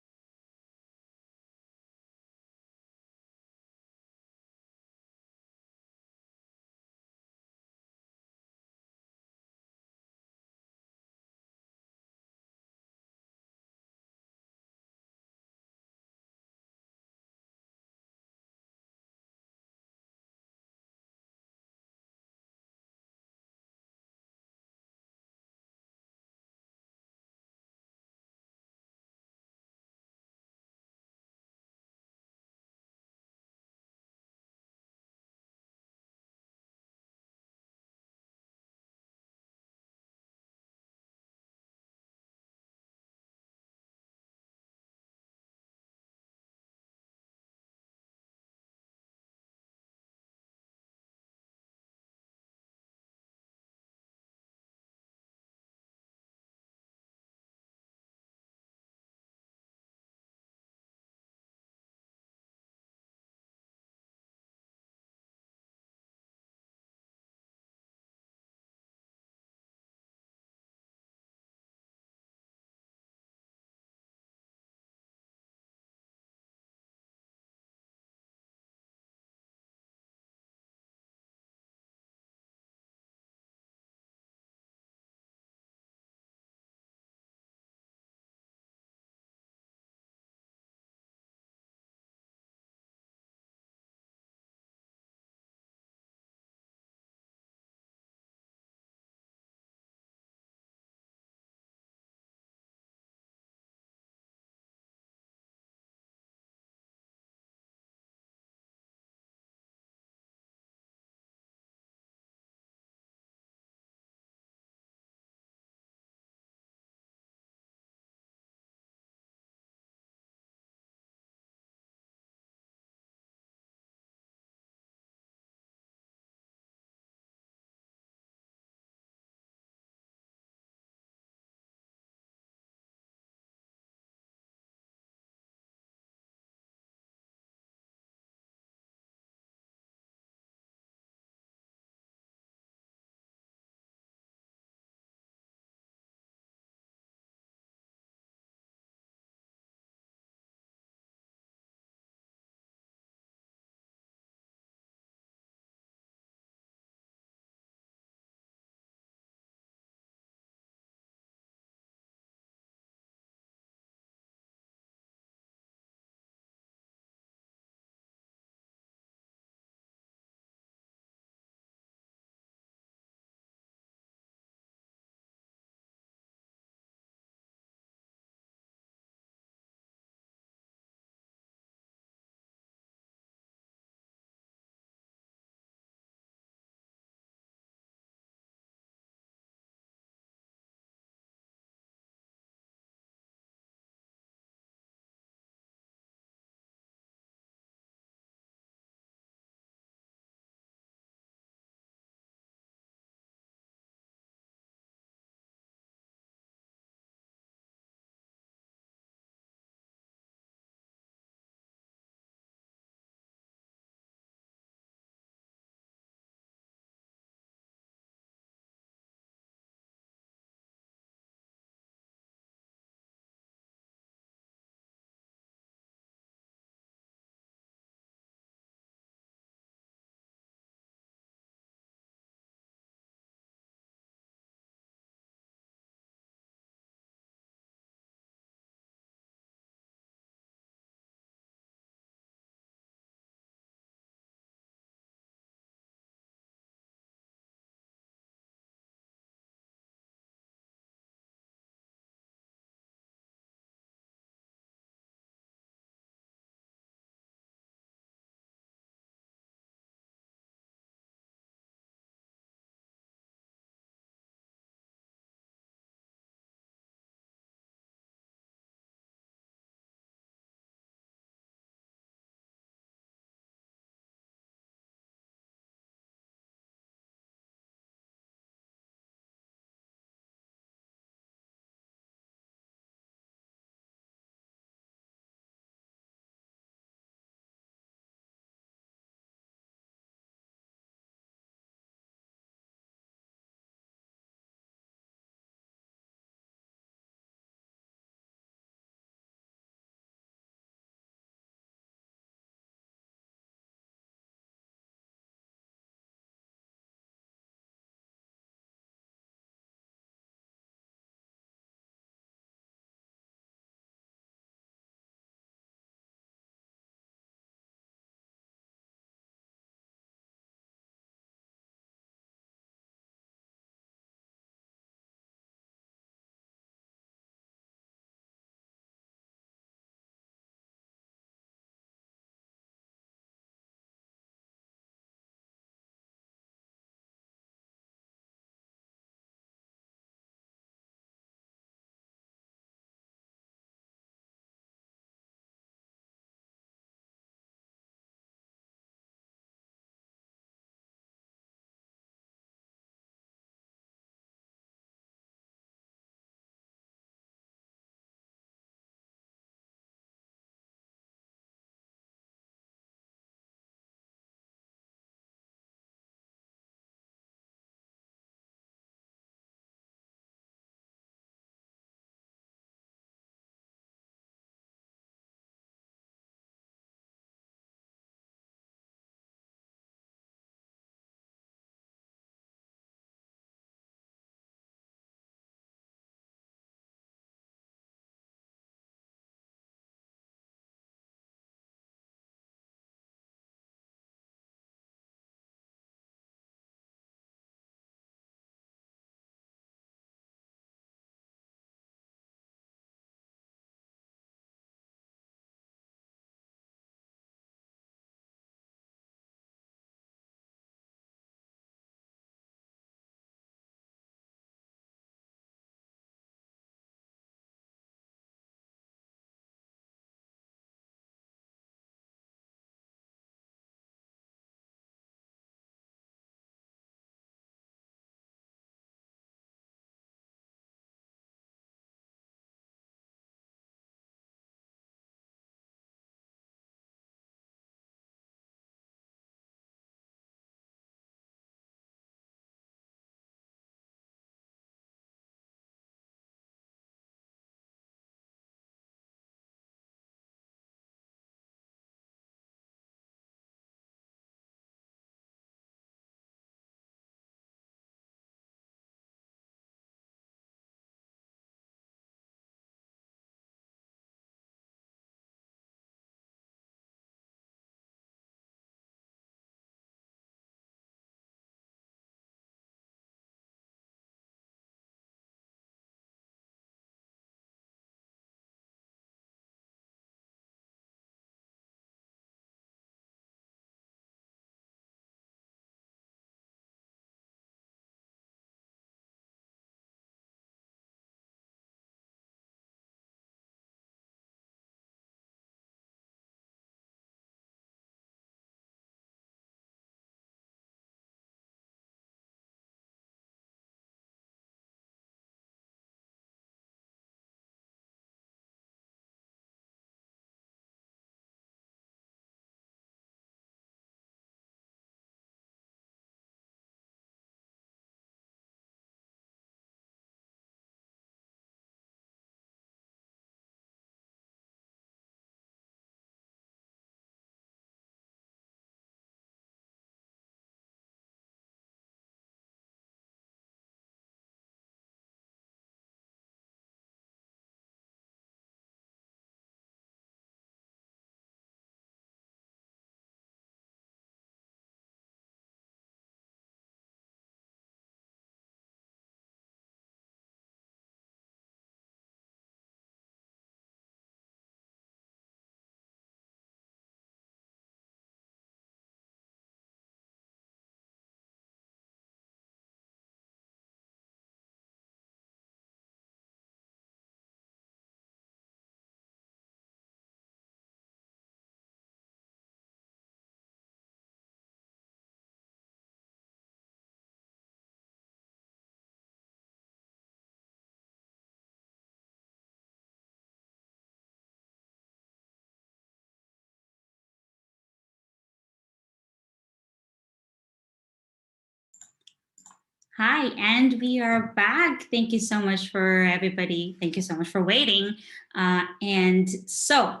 Hi, and we are back. Thank you so much for everybody. Thank you so much for waiting. And so,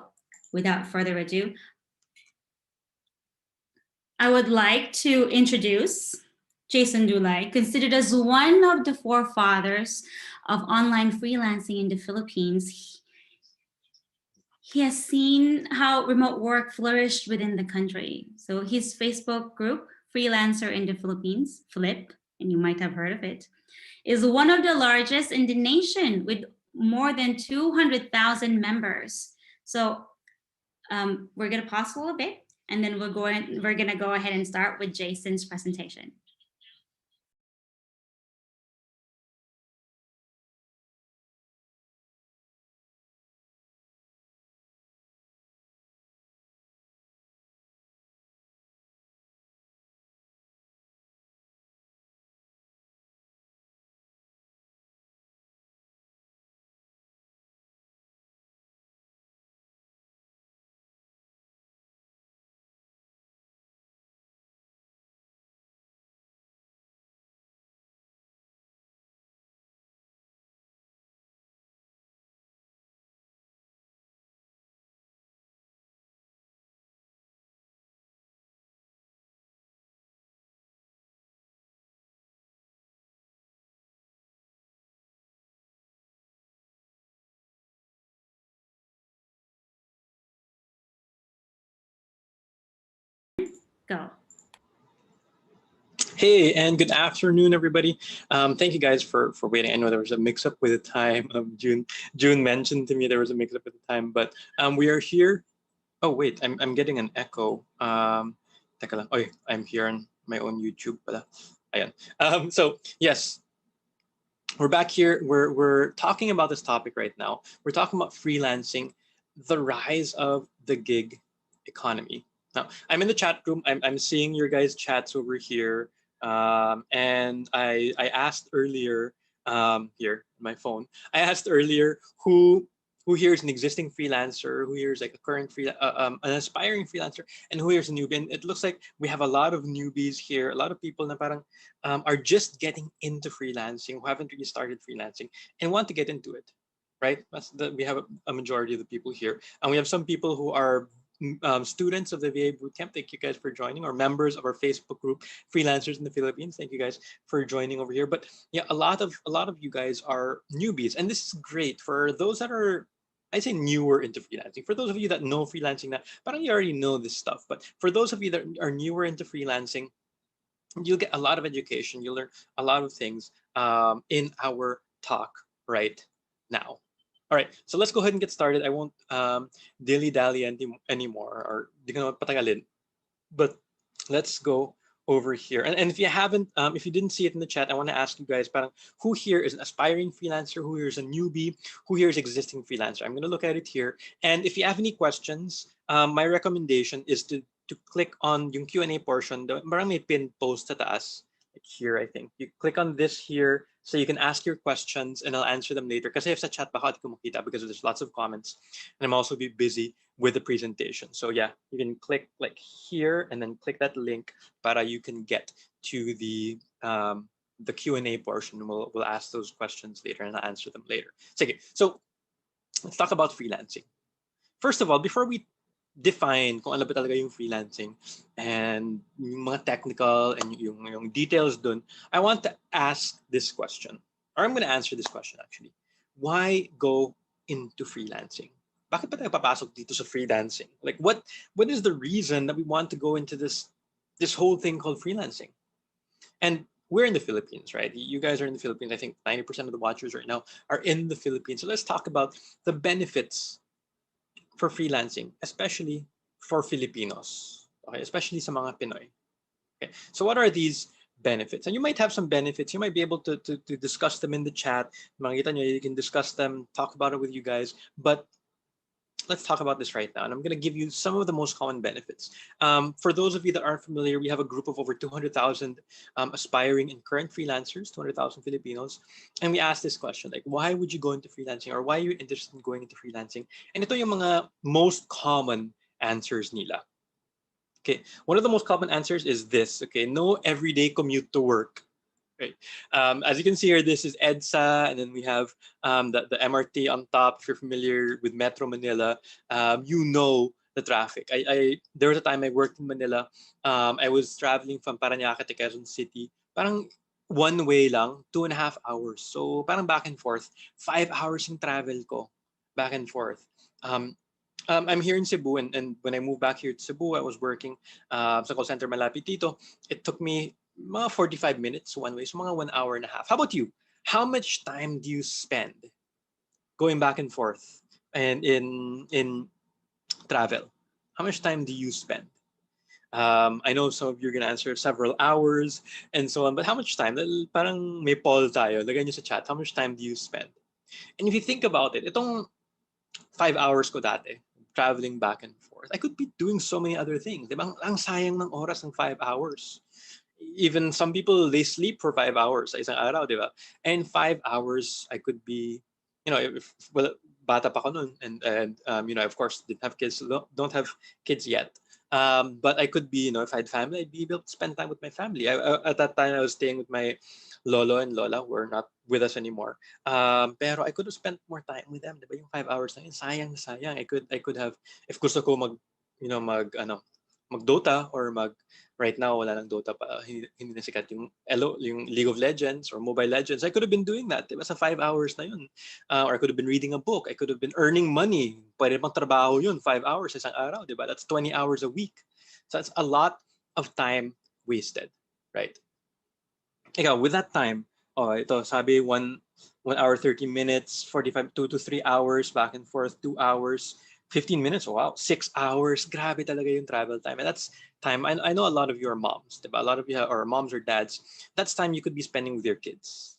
without further ado, I would like to introduce Jason Dulay, considered as one of the forefathers of online freelancing in the Philippines. He has seen how remote work flourished within the country. So his Facebook group, Freelancer in the Philippines, Flip, and you might have heard of it, is one of the largest in the nation with more than 200,000 members. So we're gonna pause a little bit, and then we're gonna go ahead and start with Jason's presentation. Go. Hey, and good afternoon, everybody. Thank you guys for waiting. I know there was a mix-up with the time. June mentioned to me there was a mix-up with the time, but we are here. Oh wait, I'm getting an echo. Teka lang. Oy, I'm here on my own YouTube pala. Ayan. So yes, we're back here. We're talking about this topic right now. We're talking about freelancing, the rise of the gig economy. Now, I'm in the chat room. I'm seeing your guys' chats over here. And I asked earlier, here, my phone, I asked earlier who here is an existing freelancer, who here is like a current an aspiring freelancer, and who here is a newbie. And it looks like we have a lot of newbies here, a lot of people na parang are just getting into freelancing, who haven't really started freelancing and want to get into it, right? We have a majority of the people here. And we have some people who are students of the VA Bootcamp. Thank you guys for joining, or members of our Facebook group, Freelancers in the Philippines. Thank you guys for joining over here. But yeah, a lot of you guys are newbies, and this is great for those that are, I say, newer into freelancing. For those of you that know freelancing now, but you already know this stuff. But for those of you that are newer into freelancing, you'll get a lot of education. You'll learn a lot of things in our talk right now. All right, so let's go ahead and get started. I won't dilly-dally anymore, or di ko naman patagalin. But let's go over here. And if you haven't, if you didn't see it in the chat, I want to ask you guys, parang, who here is an aspiring freelancer? Who here is a newbie? Who here is existing freelancer? I'm going to look at it here. And if you have any questions, my recommendation is to click on yung Q&A portion. Parang may pin post sa taas, like here, I think. You click on this here, so you can ask your questions and I'll answer them later. Kasi if sa chat baka di ko makita because there's lots of comments. And I'm also be busy with the presentation. So yeah, you can click like here and then click that link para you can get to the Q&A portion. We'll ask those questions later and I'll answer them later. So let's talk about freelancing. First of all, before we define kung ano ba talaga yung freelancing and yung mga technical and yung details dun, I want to ask this question, or I'm going to answer this question actually. Why go into freelancing? Bakit ba tayo papasok dito sa freelancing? Like what is the reason that we want to go into this whole thing called freelancing? And we're in the Philippines, right? You guys are in the Philippines. I think 90% of the watchers right now are in the Philippines. So let's talk about the benefits for freelancing, especially for Filipinos, okay? Especially sa mga Pinoy. Okay, so what are these benefits? And you might have some benefits. You might be able to discuss them in the chat. Makikita nyo, you can discuss them, talk about it with you guys. But let's talk about this right now. And I'm going to give you some of the most common benefits. For those of you that aren't familiar, we have a group of over 200,000 aspiring and current freelancers, 200,000 Filipinos. And we asked this question, like, why would you go into freelancing, or why are you interested in going into freelancing? And ito yung mga most common answers nila. Okay, one of the most common answers is this, okay, no everyday commute to work. Right. As you can see here, this is EDSA, and then we have the MRT on top. If you're familiar with Metro Manila, you know the traffic. There was a time I worked in Manila. I was traveling from Parañaque to Quezon City. Parang one way lang, 2.5 hours. So parang back and forth. 5 hours in travel ko, back and forth. I'm here in Cebu, and when I moved back here to Cebu, I was working sa call center malapit dito. It took me mga 45 minutes one way, so mga 1 hour and a half. How about you? How much time do you spend going back and forth and in travel? How much time do you spend? I know some of you are gonna answer several hours and so on, but how much time? Parang may poll tayo. Lagay niyo sa chat. How much time do you spend? And if you think about it, itong 5 hours ko dati, traveling back and forth, I could be doing so many other things. Diba? Ang sayang ng oras ng 5 hours. Even some people, they sleep for 5 hours sa isang araw, diba? And 5 hours, I could be, well, bata pa ko nun, and of course, didn't have kids, don't have kids yet. But I could be, if I had family, I'd be able to spend time with my family. At that time, I was staying with my lolo and lola, who are not with us anymore. Pero I could have spent more time with them, diba? Yung 5 hours na yun, sayang. I could have, if gusto ko mag-Dota or right now wala nang Dota pa, hindi na sikat yung League of Legends or Mobile Legends. I could have been doing that, diba, sa 5 hours na yun. Or I could have been reading a book. I could have been earning money. Pwede pang trabaho yun, 5 hours isang araw, diba? That's 20 hours a week. So that's a lot of time wasted, right? Ikaw, with that time, ito sabi 1 hour 30 minutes, 2 to 3 hours back and forth, 2 hours. 15 minutes, wow, 6 hours. Grabe talaga yung travel time. And that's time, I know a lot of you are moms, diba? A lot of you are moms or dads. That's time you could be spending with your kids.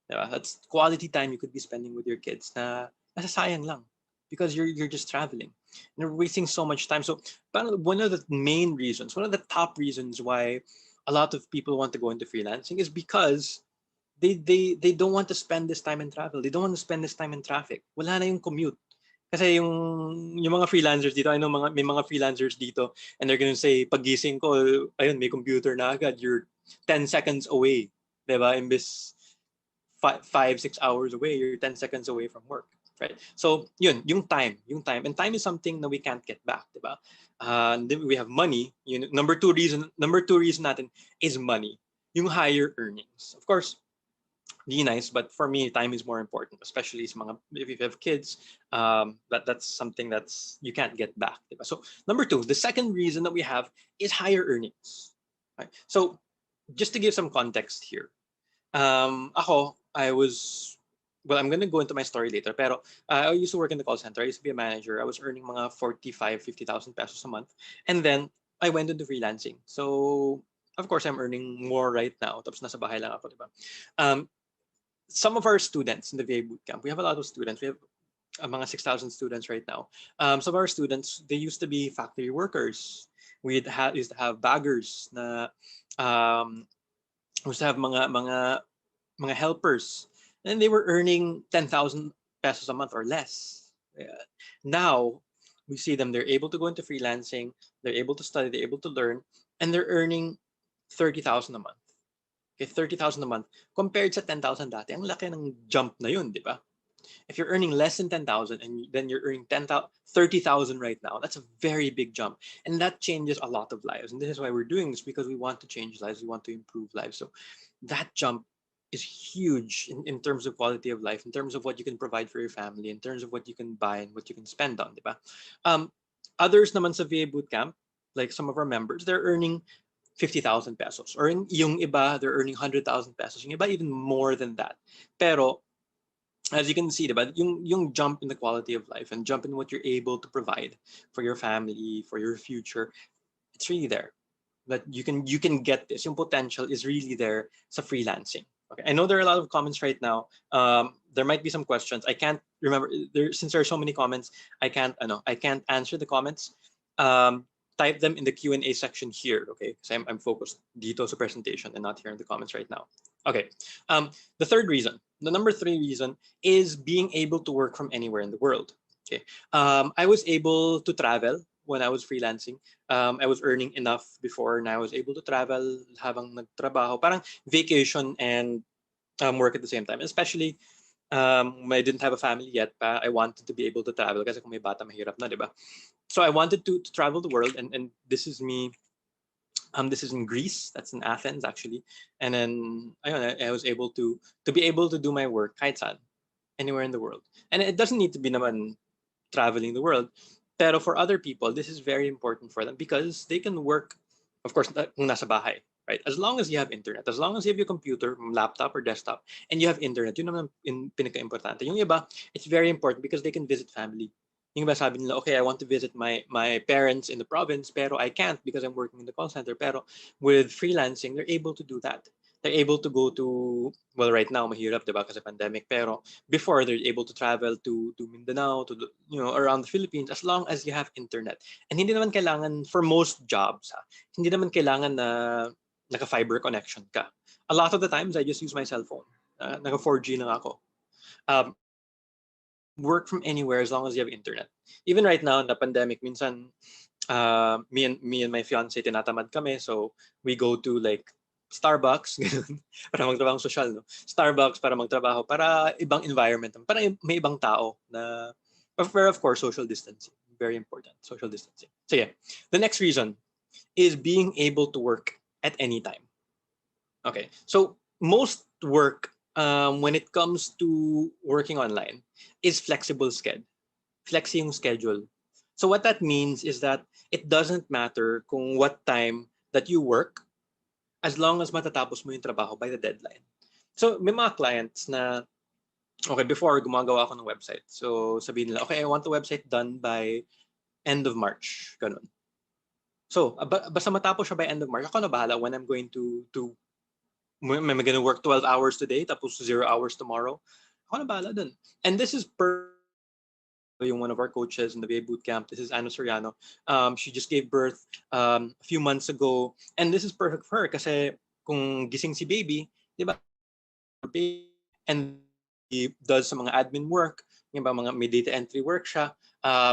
Diba? That's quality time you could be spending with your kids na nasasayang lang because you're just traveling. And you're wasting so much time. So one of the main reasons, one of the top reasons why a lot of people want to go into freelancing is because they don't want to spend this time in travel. They don't want to spend this time in traffic. Wala na yung commute. Kasi yung mga freelancers dito, I know may mga freelancers dito, and they're gonna say, pagising ko, ayun, may computer na agad, you're 10 seconds away, diba? Imbis 5-6 hours away, you're 10 seconds away from work, right? So yun, yung time, and time is something that we can't get back, diba? Then we have money. Number two reason natin is money, yung higher earnings. Of course, be nice, but for me, time is more important, especially if you have kids. That's something that's you can't get back. Diba? So number two, the second reason that we have is higher earnings. Right? So just to give some context here, I'm gonna go into my story later. Pero I used to work in the call center. I used to be a manager. I was earning mga 50,000 pesos a month, and then I went into freelancing. So of course, I'm earning more right now. Tapos nasa bahay lang ako, diba? Some of our students in the VA bootcamp, we have a lot of students. We have mga 6,000 students right now. Some of our students, they used to be factory workers. We used to have baggers. We used to have mga helpers, and they were earning 10,000 pesos a month or less. Now we see them; they're able to go into freelancing. They're able to study. They're able to learn, and they're earning 30,000 a month. 30,000 a month compared sa 10,000 dati, ang laki ng jump na yun, di ba? If you're earning less than 10,000 and then you're earning 30,000 right now, that's a very big jump. And that changes a lot of lives. And this is why we're doing this, because we want to change lives. We want to improve lives. So that jump is huge in terms of quality of life, in terms of what you can provide for your family, in terms of what you can buy and what you can spend on, di ba? Others naman sa VA Bootcamp, like some of our members, they're earning 50,000 pesos. Or yung iba, they're earning 100,000 pesos. Yung iba, even more than that. Pero, as you can see, diba, yung jump in the quality of life and jump in what you're able to provide for your family, for your future, it's really there. That you can get this. Yung potential is really there sa freelancing. Okay, I know there are a lot of comments right now. There might be some questions. I can't remember, since there are so many comments, I can't answer the comments. Type them in the Q&A section here, okay? Because I'm focused dito sa presentation and not here in the comments right now. Okay, the number three reason is being able to work from anywhere in the world. Okay, I was able to travel when I was freelancing. I was earning enough before and I was able to travel habang nagtrabaho. Parang vacation and work at the same time. Especially I didn't have a family yet, but I wanted to be able to travel kasi kung may bata mahirap na, di ba? So I wanted to travel the world, and this is me. This is in Greece. That's in Athens, actually. And then I was able to be able to do my work kahit saan, anywhere in the world. And it doesn't need to be naman traveling the world. Pero for other people, this is very important for them because they can work, of course, kung nasa bahay, right? As long as you have internet, as long as you have your computer, laptop or desktop, and you have internet, yun naman pinaka-importante. Yung iba, it's very important because they can visit family. Yung iba sabi nila, okay, I want to visit my parents in the province, pero I can't because I'm working in the call center. Pero with freelancing, they're able to do that. They're able to go to, well, right now, mahirap, diba, kasi pandemic. Pero before, they're able to travel to Mindanao, to around the Philippines, as long as you have internet. And hindi naman kailangan, for most jobs, hindi naman kailangan na naka-fiber connection ka. A lot of the times, I just use my cell phone. Naka 4G lang ako. Work from anywhere as long as you have internet. Even right now in the pandemic, minsan me and my fiance tinatamad kami, so we go to like Starbucks para magtrabaho social, no? Starbucks para magtrabaho para ibang environment, para may ibang tao na, of course, social distancing, very important, social distancing. So yeah, the next reason is being able to work at any time. Okay, so most work when it comes to working online is flexible schedule. So what that means is that it doesn't matter kung what time that you work as long as matatapos mo yung trabaho by the deadline. So may mga clients na, okay, before gumagawa ako ng website. So sabihin nila, okay, I want the website done by end of March. Ganun. So basta matapos siya by end of March, ako na bahala when I'm going to am I going to work 12 hours today tapos 0 hours tomorrow? Ako na bahala dun. And this is one of our coaches in the VA bootcamp. This is Ana Soriano. She just gave birth a few months ago, and this is perfect for her kasi kung gising si baby, di ba? And he does some mga admin work, yung ba, mga may data entry work siya.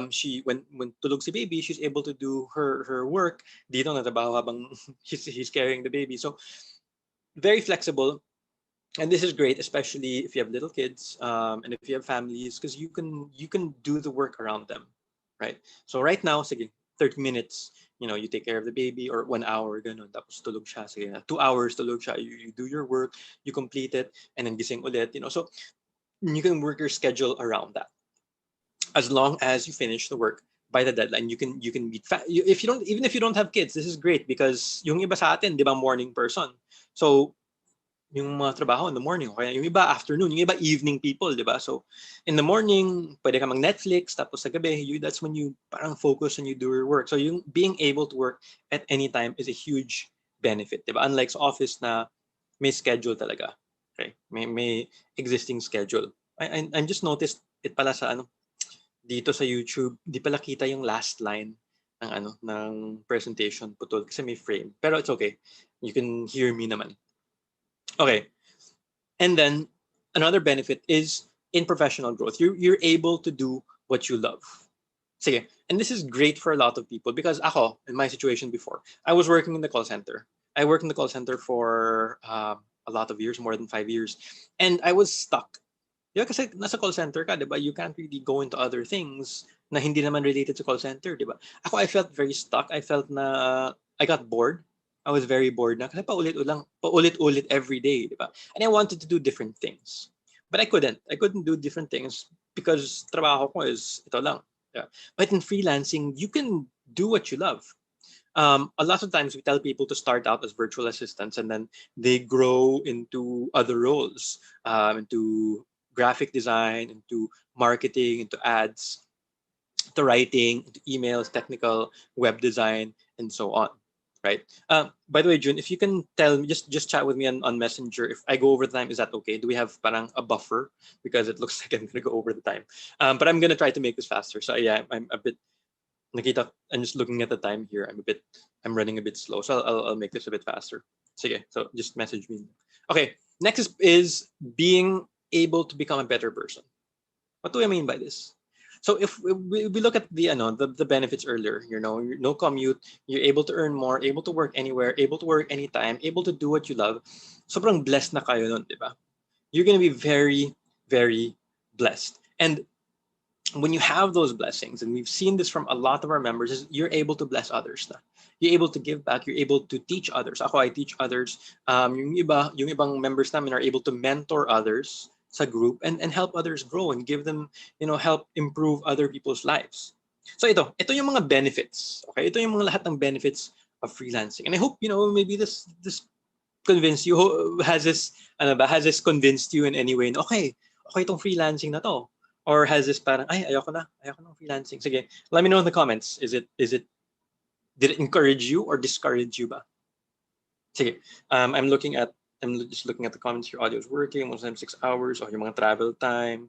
She when tulog si baby, she's able to do her work dito na trabaho habang he's carrying the baby. So very flexible. And this is great, especially if you have little kids and if you have families, because you can do the work around them, right? So right now, sige, 30 minutes, you take care of the baby, or 1 hour, ganun, tapos tulog siya, sige, 2 hours tulog siya, you do your work, you complete it, and then gising ulit, so you can work your schedule around that. As long as you finish the work by the deadline, you can meet. Even if you don't have kids, this is great because yung iba sa atin, di ba, morning person. So yung mga trabaho in the morning, okay? Yung iba afternoon, yung iba evening people, di ba? So in the morning, pwede ka mag-Netflix, tapos sa gabi, that's when you parang focus and you do your work. So yung being able to work at any time is a huge benefit, di ba? Unlike sa office na may schedule talaga, okay? May existing schedule. I just noticed it pala sa dito sa YouTube, di pala kita yung last line ng presentation, putol kasi may frame. Pero it's okay. You can hear me naman. Okay, and then another benefit is in professional growth. You're able to do what you love. Sige, and this is great for a lot of people because ako, in my situation before, I was working in the call center. I worked in the call center for a lot of years, more than 5 years, and I was stuck. Yeah, kasi nasa call center ka, diba? You can't really go into other things na hindi naman related to call center, diba? Ako, I felt very stuck. I felt na I got bored. I was very bored na kasi paulit-ulit every day, diba? And I wanted to do different things. But I couldn't do different things because trabaho ko is ito lang. Yeah. But in freelancing, you can do what you love. A lot of times we tell people to start out as virtual assistants and then they grow into other roles, into graphic design, into marketing, into ads, to writing, into emails, technical, web design, and so on. Right. By the way, June, if you can tell me, just chat with me on Messenger. If I go over the time, is that okay? Do we have parang a buffer? Because it looks like I'm gonna go over the time. But I'm gonna try to make this faster. So yeah, I'm a bit. Nakita, I'm just looking at the time here. I'm running a bit slow. So I'll make this a bit faster. Sige, so just message me. Okay. Next is being able to become a better person. What do I mean by this? So if we look at the benefits earlier, no commute, you're able to earn more, able to work anywhere, able to work anytime, able to do what you love. Sobrang blessed na kayo nun, di ba? You're going to be very, very blessed. And when you have those blessings, and we've seen this from a lot of our members, is you're able to bless others na. You're able to give back, you're able to teach others. Ako, I teach others. Yung ibang members namin are able to mentor others sa group and help others grow and give them, help improve other people's lives. So ito yung mga benefits. Okay, ito yung mga lahat ng benefits of freelancing. And I hope, maybe this convinced you, has this convinced you in any way, okay itong freelancing na to. Or has this parang, ay, ayoko na ng freelancing. Sige, let me know in the comments. Did it encourage you or discourage you ba? Sige, I'm just looking at the comments. Your audio is working, most of the time 6 hours, or yung mga travel time.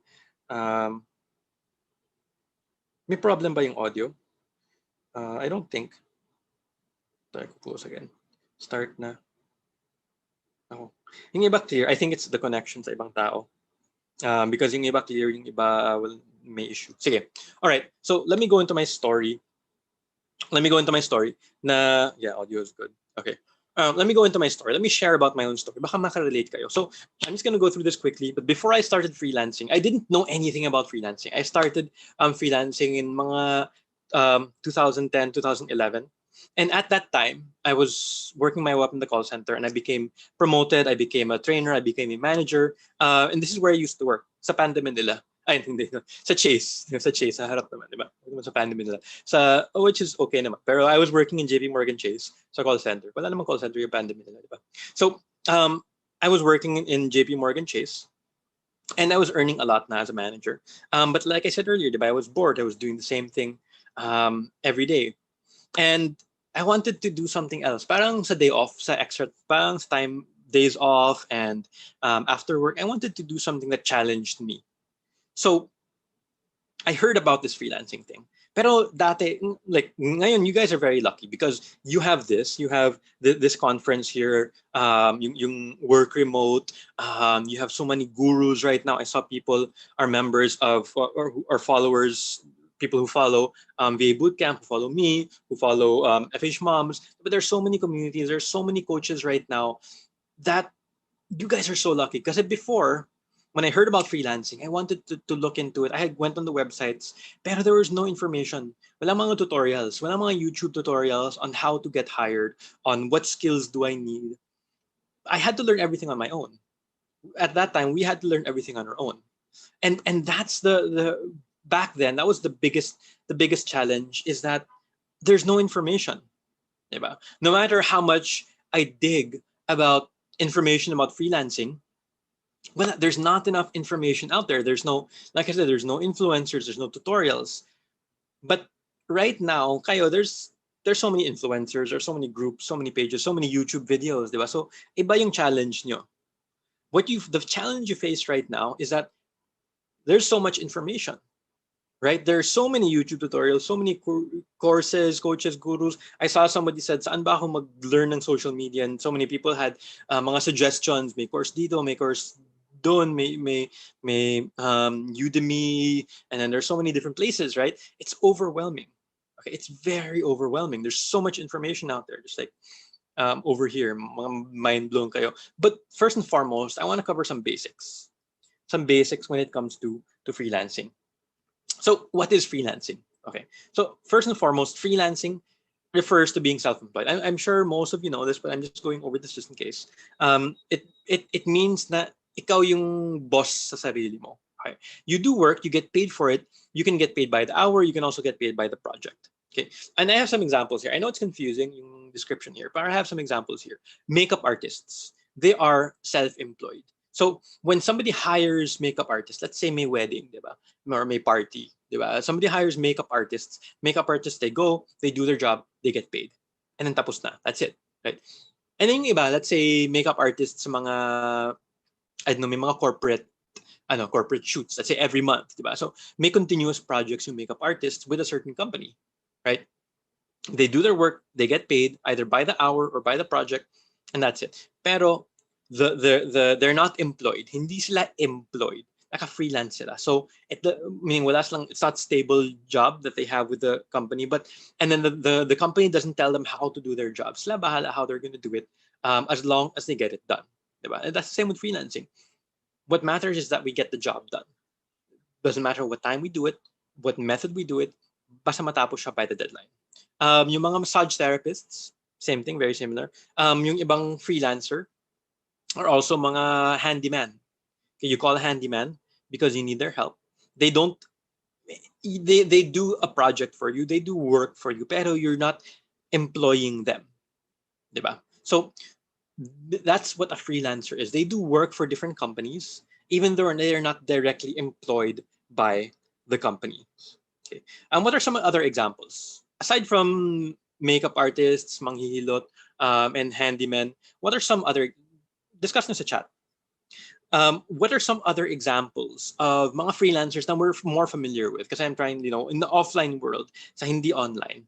May problem ba yung audio? I don't think. Try ko close again. Start na. Oh. Yung iba clear. I think it's the connection sa ibang tao. Because yung iba clear, yung iba may issue. Sige. All right. So let me go into my story. Na audio is good. Okay. Let me go into my story. Let me share about my own story. Baka makarelate kayo. So I'm just going to go through this quickly. But before I started freelancing, I didn't know anything about freelancing. I started freelancing in mga 2010, 2011. And at that time, I was working my way up in the call center, and I became promoted. I became a trainer. I became a manager. And this is where I used to work. Sa Panda Manila. Ay, hindi. Sa Chase. Sa Chase. Sa harap naman, di ba? Sa Panda Manila. Which is okay naman. Pero I was working in JP Morgan Chase sa call center. Wala namang call center yung Panda Manila, di ba? So, I was working in JP Morgan Chase. And I was earning a lot na as a manager. But like I said earlier, di ba? I was bored. I was doing the same thing every day. And I wanted to do something else. Parang sa day off, sa extra, parang sa days off, and after work, I wanted to do something that challenged me. So I heard about this freelancing thing. Pero dati, like ngayon, you guys are very lucky because you have this conference here, yung WorkRemote. You have so many gurus right now. I saw people are members of or followers. People who follow VA Bootcamp, who follow me, who follow FH Moms. But there's so many communities, there's so many coaches right now that you guys are so lucky. Because before, when I heard about freelancing, I wanted to look into it. I went on the websites, pero there was no information. Wala mga tutorials, wala mga YouTube tutorials on how to get hired, on what skills do I need. I had to learn everything on my own. At that time, we had to learn everything on our own. And that's the back then, that was the biggest challenge, is that there's no information. Diba? No matter how much I dig about information about freelancing, well, there's not enough information out there. There's no, like I said, there's no influencers, there's no tutorials. But right now, kayo, there's so many influencers, there's so many groups, so many pages, so many YouTube videos, diba? So iba yung challenge nyo. The challenge you face right now is that there's so much information. Right? There's so many YouTube tutorials, so many courses, coaches, gurus. I saw somebody said, saan ba ako mag-learn ng social media? And so many people had mga suggestions. May course dito, may course doon, may Udemy, and then there's so many different places, right? It's overwhelming. Okay, it's very overwhelming. There's so much information out there, just like over here, mind blown kayo. But first and foremost, I want to cover some basics when it comes to freelancing. So what is freelancing? Okay, so first and foremost, freelancing refers to being self-employed. I'm sure most of you know this, but I'm just going over this just in case. It means na ikaw yung boss sa sarili mo. Okay, you do work, you get paid for it. You can get paid by the hour. You can also get paid by the project. Okay, and I have some examples here. I know it's confusing yung description here, but I have some examples here. Makeup artists, they are self-employed. So when somebody hires makeup artists, let's say may wedding, diba? Or may party, diba? Somebody hires makeup artists, they go, they do their job, they get paid. And then tapos na, that's it, right? And then yung iba, let's say makeup artists sa mga, I don't know, may mga corporate shoots, let's say every month, diba? So may continuous projects yung makeup artists with a certain company, right? They do their work, they get paid either by the hour or by the project, and that's it. Pero they're not employed. Hindi sila employed. naka-freelance sila. So meaning wala silang, it's not stable job that they have with the company, and then the company doesn't tell them how to do their job. Sila bahala how they're going to do it, as long as they get it done. Diba? And that's the same with freelancing. What matters is that we get the job done. Doesn't matter what time we do it, what method we do it, basta matapos siya by the deadline. Yung mga massage therapists, same thing, very similar. Yung ibang freelancer are also mga handyman. Okay, you call a handyman because you need their help. They don't, they do a project for you, they do work for you, pero you're not employing them. Diba? So that's what a freelancer is. They do work for different companies, even though they're not directly employed by the company. Okay. What are some other examples? Aside from makeup artists, manghihilot, and handymen, what are some other, discuss na sa chat. What are some other examples of mga freelancers that we're more familiar with? Because I'm trying, in the offline world, sa hindi online,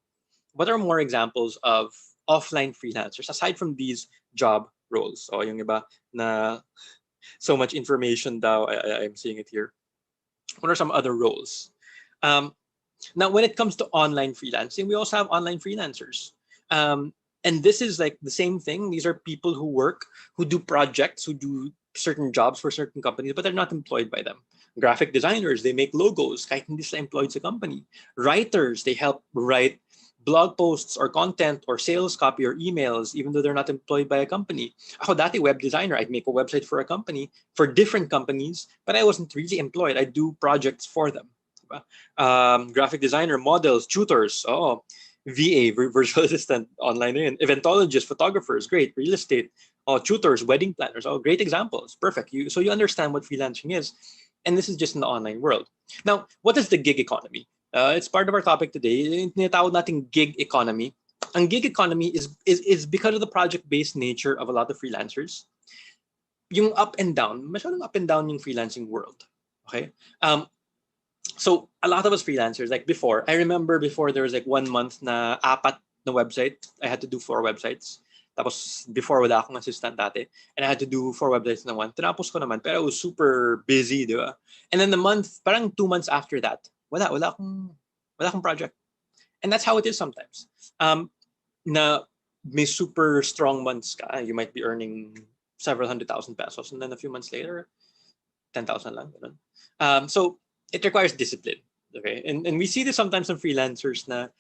what are more examples of offline freelancers aside from these job roles? So yung iba na so much information daw, I'm seeing it here. What are some other roles? Now, when it comes to online freelancing, we also have online freelancers. And this is like the same thing. These are people who do projects, who do certain jobs for certain companies, but they're not employed by them. Graphic designers, they make logos, kahit hindi sila employed sa company. Writers, they help write blog posts or content or sales copy or emails, even though they're not employed by a company. Ako dati, web designer, I'd make a website for a company, for different companies, but I wasn't really employed. I do projects for them. Graphic designer, models, tutors, VA, virtual assistant, online na yun. Eventologists, photographers, great. Real estate, tutors, wedding planners, great examples. Perfect. So you understand what freelancing is. And this is just in the online world. Now, what is the gig economy? It's part of our topic today. Tinatawag nating gig economy. Ang gig economy is because of the project-based nature of a lot of freelancers. Yung up and down, masyadong up and down yung freelancing world. Okay? So a lot of us freelancers, like before, I remember before there was like 1 month na 4 na website. I had to do 4 websites. Tapos before wala akong assistant dati, and I had to do 4 websites na one. Tinapos ko naman, pero I was super busy, di ba? And then the month, parang 2 months after that, wala akong project. And that's how it is sometimes. Na may super strong months ka, you might be earning several 100,000 pesos, and then a few months later, 10,000 lang. So it requires discipline. Okay, and we see this sometimes in freelancers na,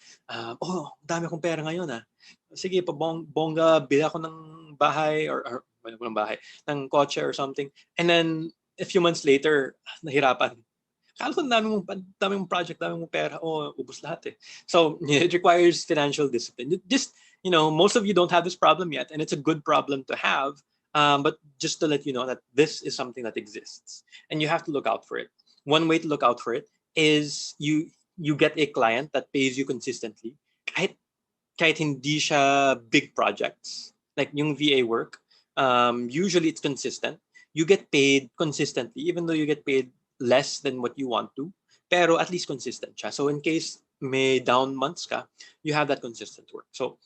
dami akong pera ngayon sige, bongga, bili ako ng bahay or ng bahay, ng kotse or something. And then a few months later, nahirapan. Kala ko dami mong project, dami mong pera, ubos lahat eh. So it requires financial discipline. Just, most of you don't have this problem yet, and it's a good problem to have. But just to let you know that this is something that exists, and you have to look out for it. One way to look out for it is you get a client that pays you consistently, kahit hindi siya big projects. Like yung VA work, usually it's consistent. You get paid consistently, even though you get paid less than what you want to, pero at least consistent siya. So in case may down months ka, you have that consistent work. So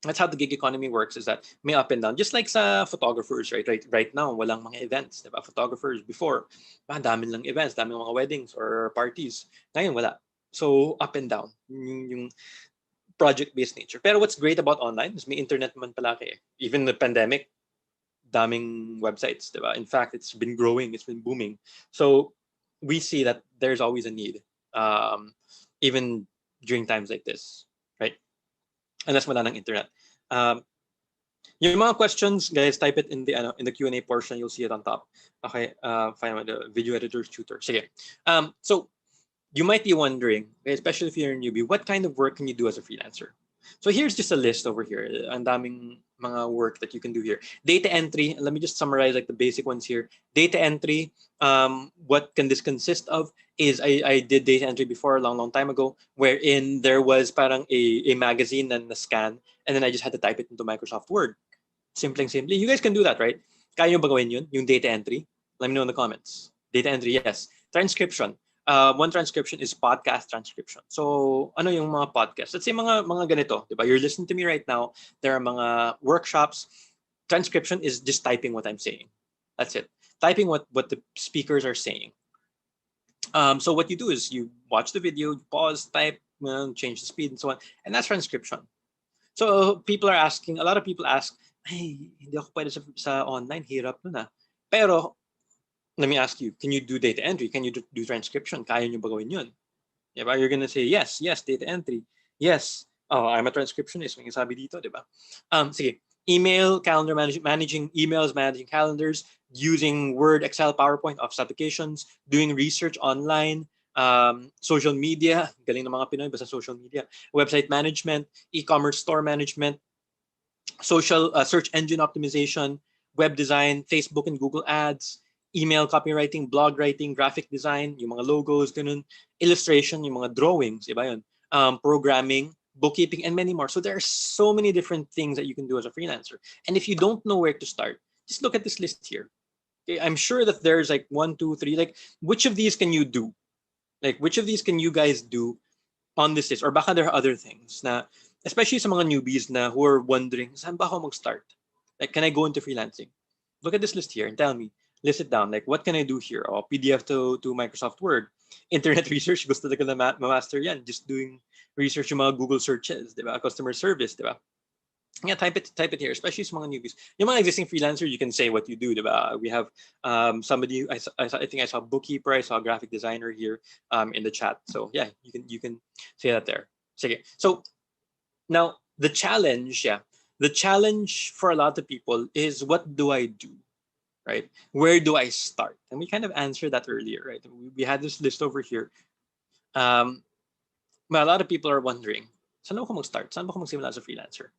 that's how the gig economy works, is that may up and down. Just like sa photographers, right now, walang mga events. Diba? Photographers before, dami lang events, dami mga weddings or parties. Ngayon, wala. So up and down, yung project-based nature. Pero what's great about online is may internet man palaki. Even the pandemic, daming websites. Diba? In fact, it's been growing, it's been booming. So we see that there's always a need, even during times like this, right? Unless wala ng internet. Yung mga questions, guys, type it in the Q&A portion. You'll see it on top. Okay, find the video editor's tutor. Sige. So you might be wondering, especially if you're a newbie, what kind of work can you do as a freelancer? So here's just a list over here. Ang daming mga work that you can do here. Data entry. Let me just summarize like the basic ones here. Data entry. What can this consist of? Is I did data entry before a long time ago, wherein there was parang a magazine and a scan, and then I just had to type it into Microsoft Word. Simply. You guys can do that, right? Kaya nyo ba gawin yun? Yung data entry? Let me know in the comments. Data entry, yes. Transcription. One transcription is podcast transcription. So, ano yung mga podcasts? Let's say mga ganito, diba? You're listening to me right now. There are mga workshops. Transcription is just typing what I'm saying. That's it. typing what the speakers are saying. So what you do is you watch the video, you pause, type, change the speed and so on, and that's transcription. So people are asking, a lot of people ask, hey, hindi ako pwede sa online, hirap nun ah. Pero let me ask you, can you do data entry? Can you do transcription? Kaya nyo ba gawin yun? Diba? You're gonna say, yes, data entry. Yes, oh, I'm a transcriptionist. May sabi dito, diba? Sige, email, calendar managing emails, managing calendars, using Word, Excel, PowerPoint, Office applications, doing research online, social media, galing ng mga Pinoy basta social media, website management, e-commerce store management, social search engine optimization, web design, Facebook and Google ads, email copywriting, blog writing, graphic design, yung mga logos, ganun, illustration, yung mga drawings, iba yun, programming, bookkeeping, and many more. So there are so many different things that you can do as a freelancer. And if you don't know where to start, just look at this list here. Okay, I'm sure that there's like 1, 2, 3, like which of these can you do? Like which of these can you guys do on this list? Or baka there are other things na, especially sa mga newbies na who are wondering, saan ba ako mag-start? Like, can I go into freelancing? Look at this list here and tell me, list it down. Like, what can I do here? Oh, PDF to Microsoft Word. Internet research, gusto talaga na ma-master yan. Just doing research yung mga Google searches, di ba? Customer service, di ba? Yeah, type it here, especially sa mga newbies. Yung mga existing freelancer, you can say what you do, di ba? We have somebody, I think I saw a bookkeeper, I saw a graphic designer here in the chat. So yeah, you can say that there. Sige. So now the challenge for a lot of people is, what do I do? Right? Where do I start? And we kind of answered that earlier, right? We had this list over here. But a lot of people are wondering, saan ako mag-start? Saan ba ako magsimula as a freelancer?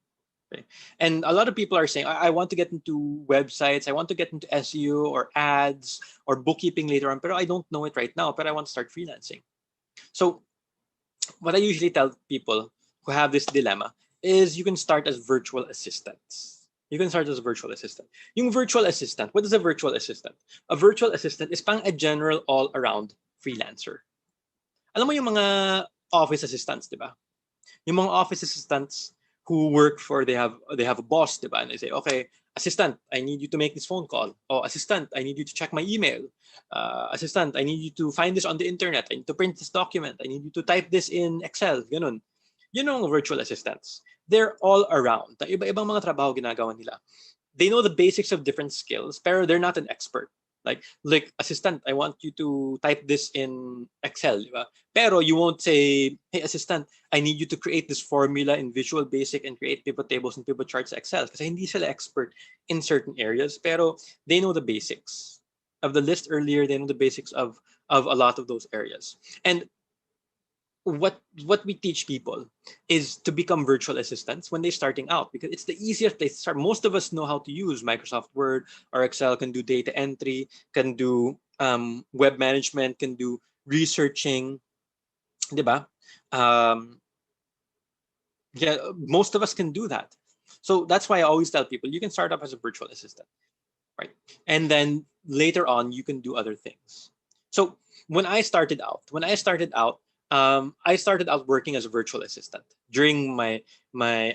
Okay. And a lot of people are saying, I want to get into websites, I want to get into SEO or ads or bookkeeping later on, but I don't know it right now, but I want to start freelancing. So what I usually tell people who have this dilemma is, you can start as virtual assistants. You can start as a virtual assistant. Yung virtual assistant, what is a virtual assistant? A virtual assistant is pang a general all-around freelancer. Alam mo yung mga office assistants, di ba? Yung mga office assistants who work for, they have a boss, di ba? And they say, okay, assistant, I need you to make this phone call. Oh, assistant, I need you to check my email. Assistant, I need you to find this on the internet. I need to print this document. I need you to type this in Excel. Ganun. Yun yung virtual assistants. They're all around. Iba-ibang mga trabaho ginagawa nila. They know the basics of different skills, pero they're not an expert. Like assistant, I want you to type this in Excel, diba? Pero you won't say, hey assistant, I need you to create this formula in Visual Basic and create pivot tables and pivot charts in Excel. Kasi hindi sila expert in certain areas, pero they know the basics of the list earlier. They know the basics of a lot of those areas. And what we teach people is to become virtual assistants when they're starting out, because it's the easiest place to start. Most of us know how to use Microsoft Word or Excel, can do data entry, can do web management, can do researching, diba? Yeah, most of us can do that. So that's why I always tell people, you can start up as a virtual assistant, right? And then later on, you can do other things. So when I started out, I started out working as a virtual assistant during my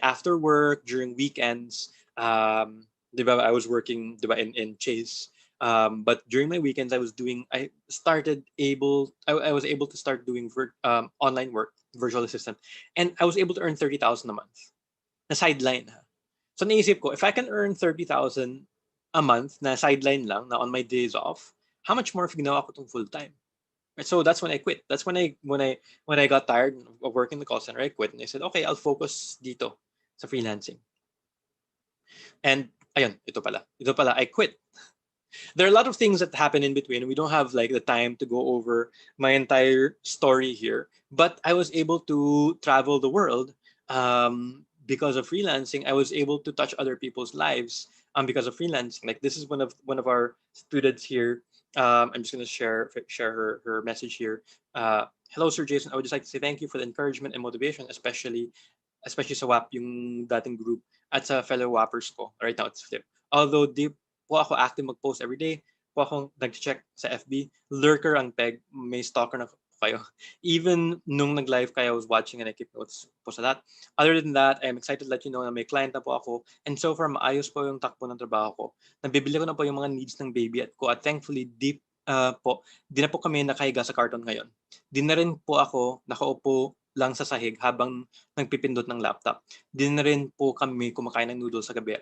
after work, during weekends. I was working in Chase, but during my weekends, I was able to start doing online work, virtual assistant, and I was able to earn 30,000 a month. Na sideline. So naisip ko, if I can earn 30,000 a month na sideline lang, na on my days off, how much more if ginawa ko itong full time? So that's when I quit. That's when I got tired of working in the call center, I quit. And I said, okay, I'll focus dito sa freelancing. And ayun, ito pala, I quit. There are a lot of things that happen in between. We don't have like the time to go over my entire story here, but I was able to travel the world because of freelancing. I was able to touch other people's lives because of freelancing. Like this is one of our students here. I'm just going to share her message here. Hello, Sir Jason. I would just like to say thank you for the encouragement and motivation, especially sa WAP, yung dating group, at sa fellow WAPers ko. Right now, it's Flip. Although di po ako active mag-post every day, po akong nag-check sa FB, lurker ang peg, may stalker na kayo. Even nung nag-live kayo, I was watching and I keep notes po sa that. Other than that, I'm excited to let you know na may client na po ako. And so far, maayos po yung takbo ng trabaho ko. Nabibili ko na po yung mga needs ng baby at ko. At thankfully, di na po kami nakahiga sa carton ngayon. Di na rin po ako nakaupo lang sa sahig habang nagpipindot ng laptop. Di na rin po kami kumakain ng noodles sa gabi.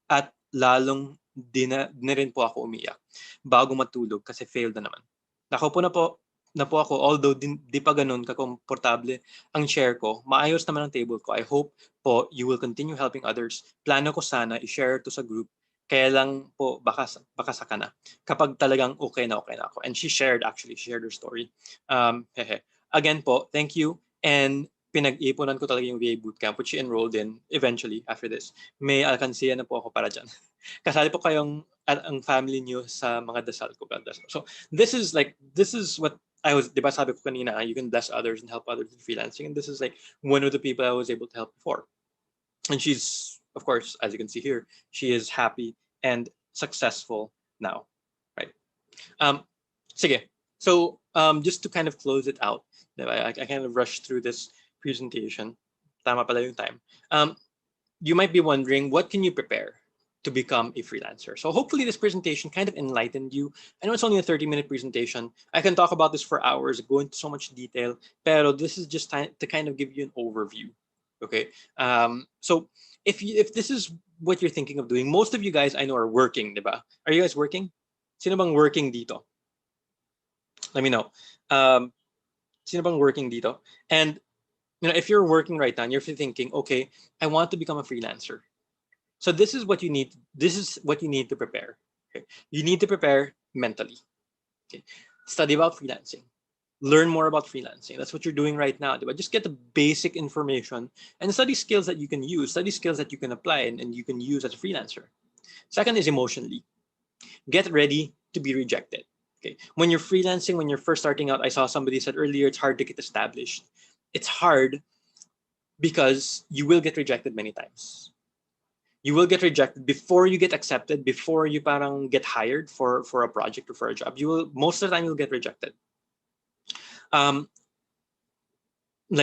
At lalong di na rin po ako umiyak bago matulog kasi failed na naman. Nakaupo na po ako, although di pa ganun kakomportable ang chair ko. Maayos naman ang table ko. I hope po you will continue helping others. Plano ko sana i-share to sa group. Kaya lang po baka saka na kapag talagang okay na ako. And she shared her story. Again po, thank you. And pinag-ipunan ko talaga yung VA bootcamp which she enrolled in eventually after this. May alkansiya na po ako para dyan. Kasali po kayong ang family niyo sa mga dasal ko. So this is what I was, di ba sabi ko kanina, you can bless others and help others with freelancing. And this is like one of the people I was able to help before. And she's, of course, as you can see here, she is happy and successful now, right? Sige. So just to kind of close it out, I kind of rushed through this presentation. Tama pala yung time. You might be wondering, what can you prepare to become a freelancer? So hopefully this presentation kind of enlightened you. I know it's only a 30-minute presentation. I can talk about this for hours, go into so much detail, pero this is just to kind of give you an overview. Okay. So if this is what you're thinking of doing, most of you guys I know are working, diba? Are you guys working? Sino bang working dito? Let me know. Sino bang working dito? And if you're working right now and you're thinking, okay, I want to become a freelancer. So this is what you need. This is what you need to prepare. Okay? You need to prepare mentally. Okay? Study about freelancing. Learn more about freelancing. That's what you're doing right now. But just get the basic information and study skills that you can use, study skills that you can apply and you can use as a freelancer. Second is emotionally. Get ready to be rejected. Okay? When you're freelancing, when you're first starting out, I saw somebody said earlier, it's hard to get established. It's hard because you will get rejected many times. You will get rejected before you get accepted, before you parang get hired for a project or for a job. You will, most of the time, you'll get rejected. Like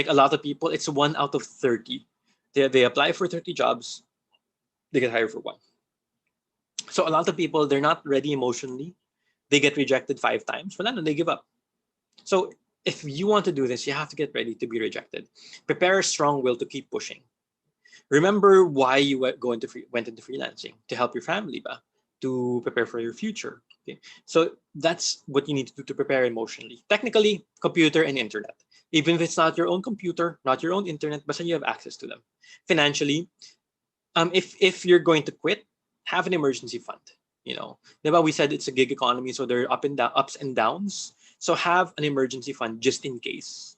a lot of people, it's 1 out of 30. They apply for 30 jobs, they get hired for 1. So a lot of people, they're not ready emotionally. They get rejected 5 times. Well, then they give up. So if you want to do this, you have to get ready to be rejected. Prepare a strong will to keep pushing. Remember why you went into freelancing, to help your family, to prepare for your future. Okay? So that's what you need to do to prepare emotionally. Technically, computer and internet. Even if it's not your own computer, not your own internet, but you have access to them. Financially, if you're going to quit, have an emergency fund. We said it's a gig economy, so there are ups and downs. So have an emergency fund just in case,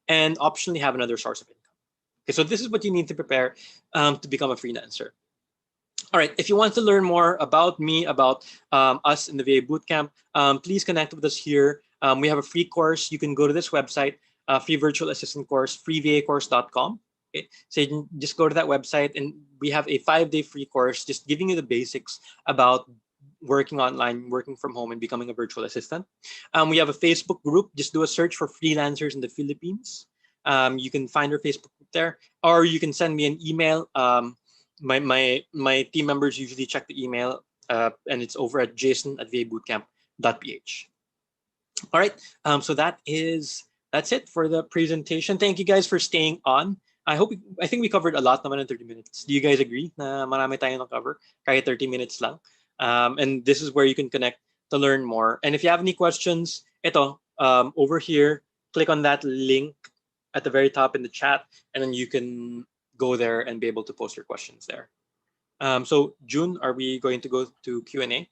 and optionally have another source of income. Okay, so this is what you need to prepare to become a freelancer. All right, if you want to learn more about me, about us in the VA Bootcamp, please connect with us here. We have a free course. You can go to this website, free virtual assistant course, freevacourse.com. Okay, so you can just go to that website, and we have a 5-day free course just giving you the basics about working online, working from home, and becoming a virtual assistant. We have a Facebook group. Just do a search for freelancers in the Philippines. You can find our Facebook group there, or you can send me an email. My team members usually check the email, and it's over at jason@vabootcamp.ph. All right, so that's it for the presentation. Thank you guys for staying on. I think we covered a lot naman in 30 minutes. Do you guys agree na marami tayong cover kahit 30 minutes lang? And this is where you can connect to learn more. And if you have any questions, over here, click on that link at the very top in the chat, and then you can go there and be able to post your questions there. So June, are we going to go to Q&A?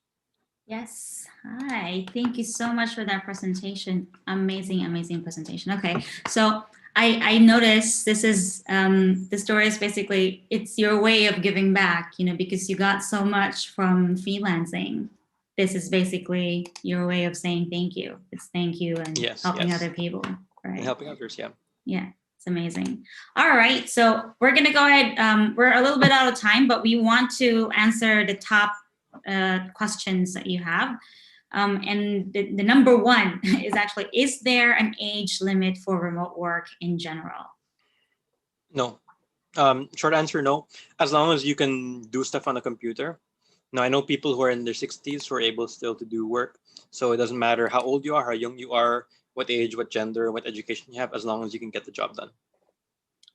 Yes. Hi. Thank you so much for that presentation. Amazing, amazing presentation. Okay. So I noticed this is the story is basically, it's your way of giving back, because you got so much from freelancing. This is basically your way of saying thank you. It's thank you and helping other people. Right. And helping others, yeah. Yeah. It's amazing. All right. So we're going to go ahead. We're a little bit out of time, but we want to answer the top questions that you have. And the number one is actually, is there an age limit for remote work in general? No. Short answer, no. As long as you can do stuff on a computer. Now, I know people who are in their 60s who are able still to do work. So it doesn't matter how old you are, how young you are, what age, what gender, what education you have, as long as you can get the job done.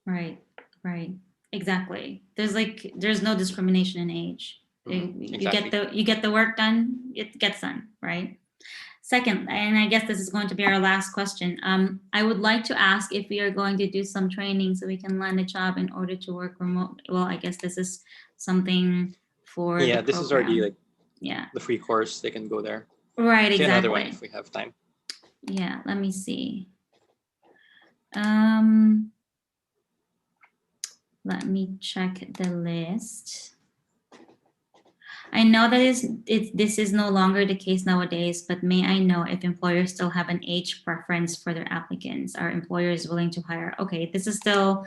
Right, right. Exactly. There's no discrimination in age. Exactly. You get the work done, it gets done, right? Second, and I guess this is going to be our last question. I would like to ask if we are going to do some training so we can land a job in order to work remote. Well, I guess this is something for Yeah, the this is already program. like Yeah. the free course. They can go there. Right, See another one exactly. if we have time. Yeah, let me see. Let me check the list. I know that this is no longer the case nowadays, but may I know if employers still have an age preference for their applicants? Are employers willing to hire? Okay, this is still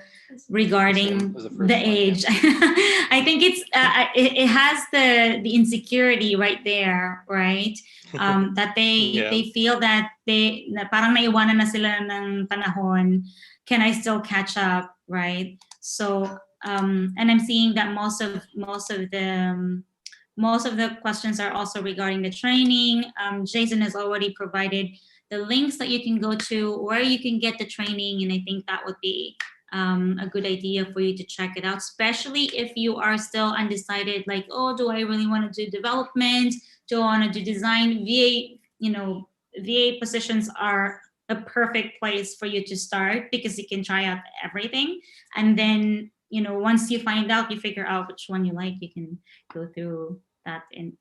regarding Was the first the one, age. yeah. I think it has the insecurity right there, right? That Yeah. they feel that na parang naiwanan na sila ng panahon. Can I still catch up, right? So and I'm seeing that most of the questions are also regarding the training. Jason has already provided the links that you can go to where you can get the training, and I think that would be a good idea for you to check it out, especially if you are still undecided, like, oh, do I really want to do development? Do I want to do design? VA positions are a perfect place for you to start because you can try out everything, and then once you find out, you figure out which one you like, you can go through that and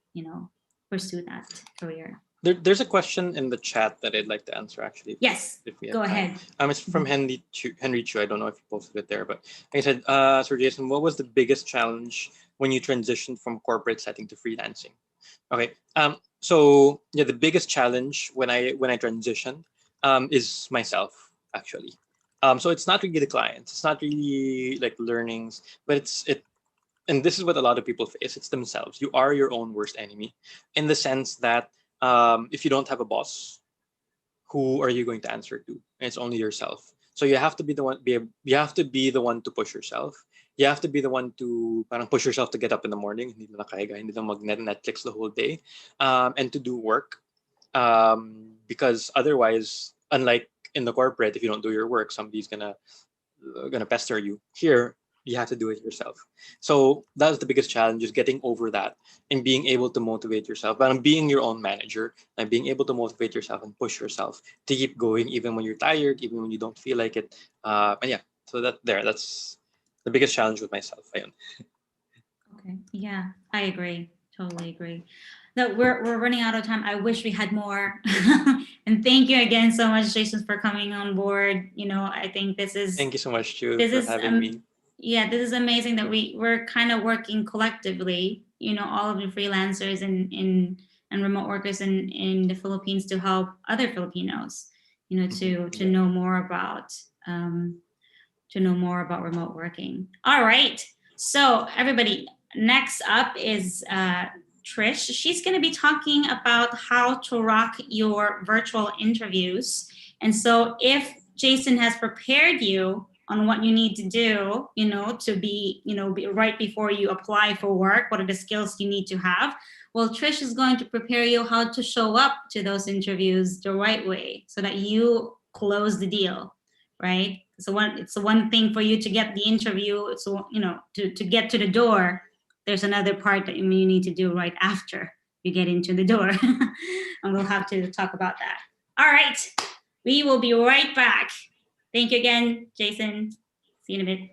pursue that career. There's a question in the chat that I'd like to answer actually. Yes, if we have go time. ahead. It's from Henry Chu. I don't know if you posted it there, but I said, Sir Jason, what was the biggest challenge when you transitioned from corporate setting to freelancing? Okay. So yeah, the biggest challenge when I transitioned is myself actually. So it's not really the clients, it's not really like learnings, but and this is what a lot of people face. It's themselves. You are your own worst enemy, in the sense that if you don't have a boss, who are you going to answer to? And it's only yourself. So you have to be the one. You have to be the one to push yourself. You have to be the one to parang push yourself to get up in the morning. Hindi na nakahiga, hindi na mag-Netflix the whole day, and to do work. Because otherwise, unlike in the corporate, if you don't do your work, somebody's gonna pester you. Here, you have to do it yourself. So that's the biggest challenge, is getting over that and being able to motivate yourself. But being your own manager and being able to motivate yourself and push yourself to keep going even when you're tired, even when you don't feel like it. And yeah, so that's the biggest challenge with myself. Ayun. Okay. Yeah, I agree. Totally agree. No, we're running out of time. I wish we had more. And thank you again so much, Jason, for coming on board. I think this is Thank you so much, Jude, for having me. Yeah, this is amazing that we're kind of working collectively, all of the freelancers and remote workers in the Philippines to help other Filipinos, to know more about remote working. All right. So everybody, next up is Trish. She's going to be talking about how to rock your virtual interviews. And so if Jason has prepared you on what you need to do, to be right before you apply for work, what are the skills you need to have? Well, Trish is going to prepare you how to show up to those interviews the right way so that you close the deal, right? It's one thing for you to get the interview. So, to get to the door, there's another part that you need to do right after you get into the door. And we'll have to talk about that. All right. We will be right back. Thank you again, Jason. See you in a bit.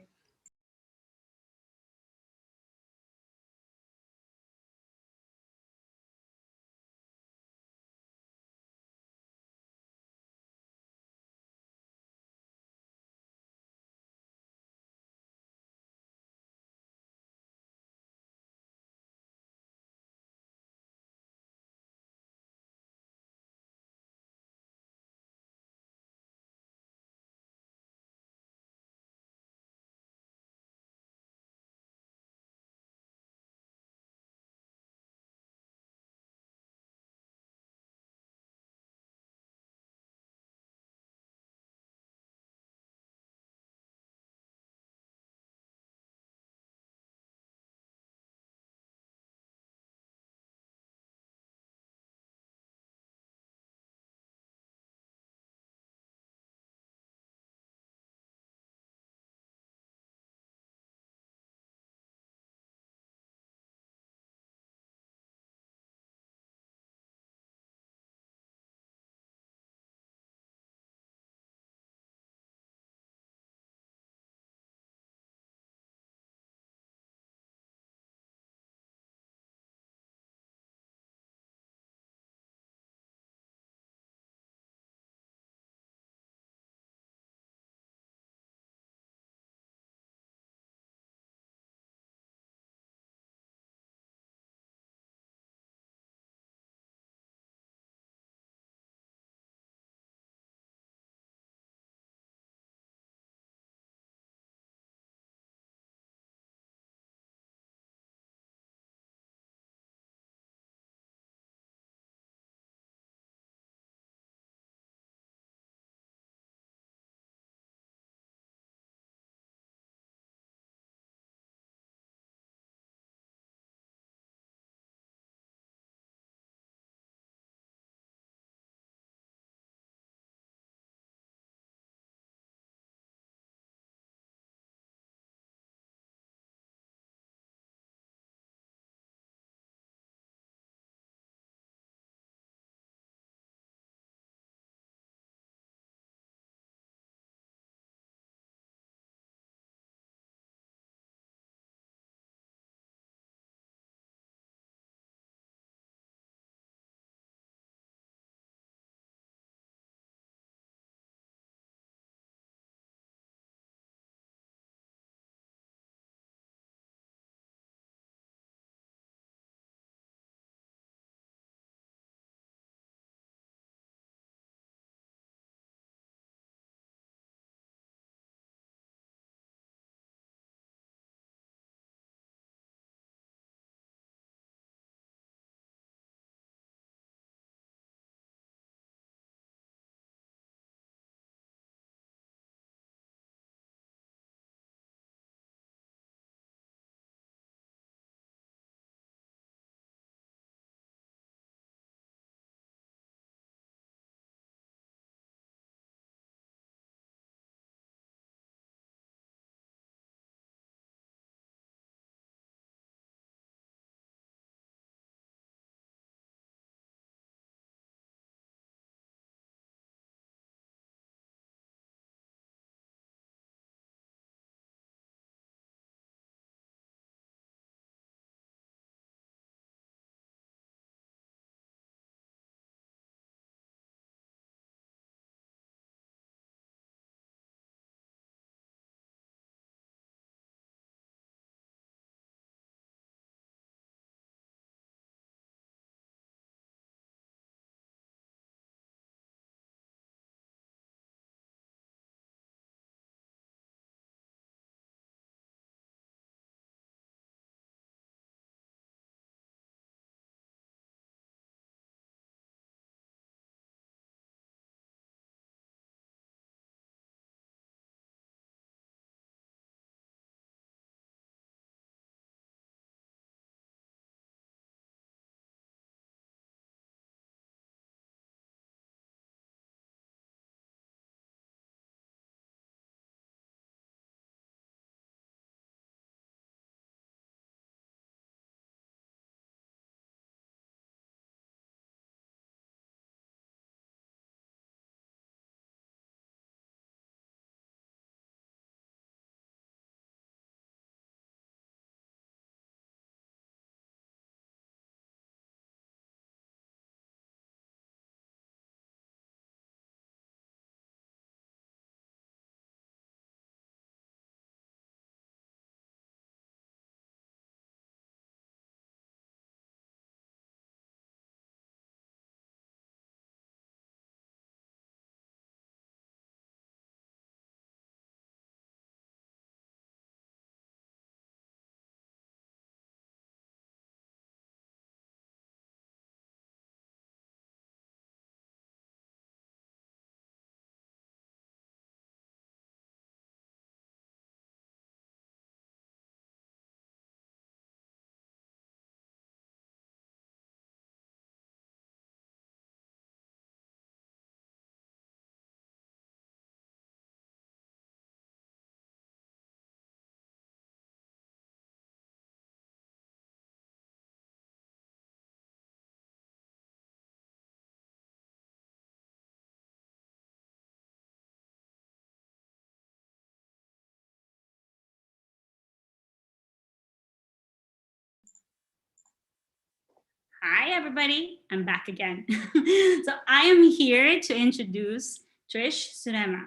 Hi, everybody. I'm back again. So I am here to introduce Trish Surema.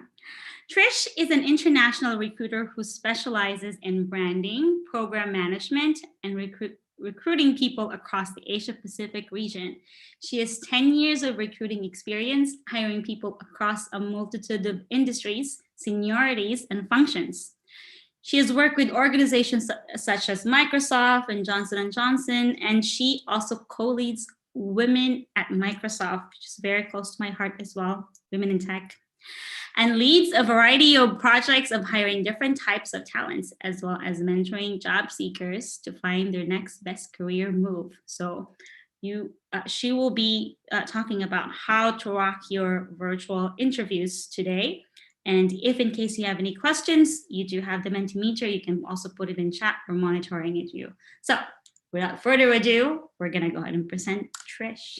Trish is an international recruiter who specializes in branding, program management, and recruiting people across the Asia Pacific region. She has 10 years of recruiting experience, hiring people across a multitude of industries, seniorities, and functions. She has worked with organizations such as Microsoft and Johnson & Johnson, and she also co-leads Women at Microsoft, which is very close to my heart as well, Women in Tech, and leads a variety of projects of hiring different types of talents, as well as mentoring job seekers to find their next best career move. So she will be talking about how to rock your virtual interviews today. And if in case you have any questions, you do have the Mentimeter, you can also put it in chat. We're monitoring it you. So without further ado, we're gonna go ahead and present Trish.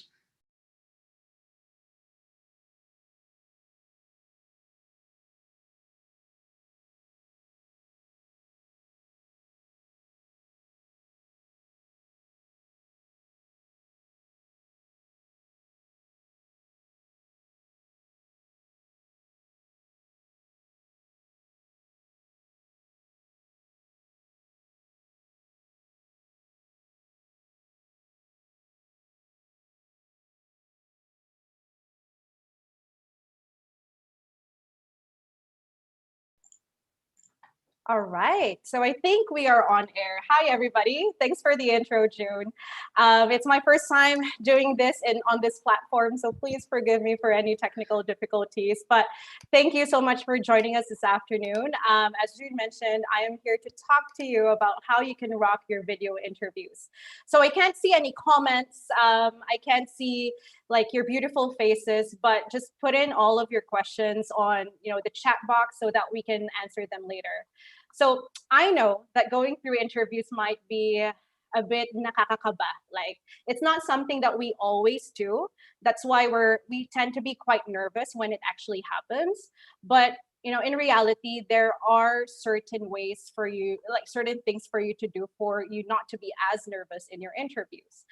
All right, so I think we are on air. Hi, everybody. Thanks for the intro, June. It's my first time doing this on this platform, so please forgive me for any technical difficulties. But thank you so much for joining us this afternoon. As June mentioned, I am here to talk to you about how you can rock your video interviews. So I can't see any comments. I can't see like your beautiful faces, but just put in all of your questions on the chat box so that we can answer them later. So I know that going through interviews might be a bit nakakakaba. Like it's not something that we always do. That's why we tend to be quite nervous when it actually happens. But in reality, there are certain ways for you, like certain things for you to do for you not to be as nervous in your interviews.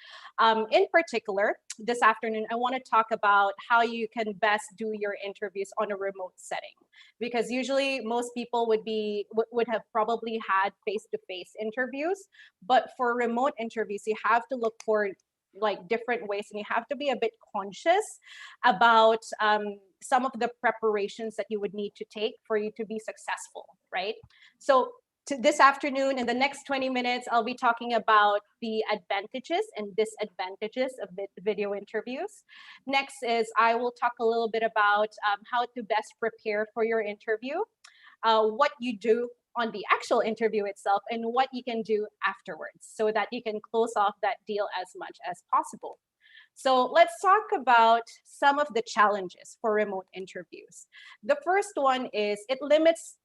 In particular, this afternoon, I want to talk about how you can best do your interviews on a remote setting, because usually most people would have probably had face-to-face interviews, but for remote interviews, you have to look for like different ways, and you have to be a bit conscious about some of the preparations that you would need to take for you to be successful, right? So this afternoon, in the next 20 minutes, I'll be talking about the advantages and disadvantages of video interviews. Next is I will talk a little bit about how to best prepare for your interview, what you do on the actual interview itself, and what you can do afterwards so that you can close off that deal as much as possible. So let's talk about some of the challenges for remote interviews. The first one is it limits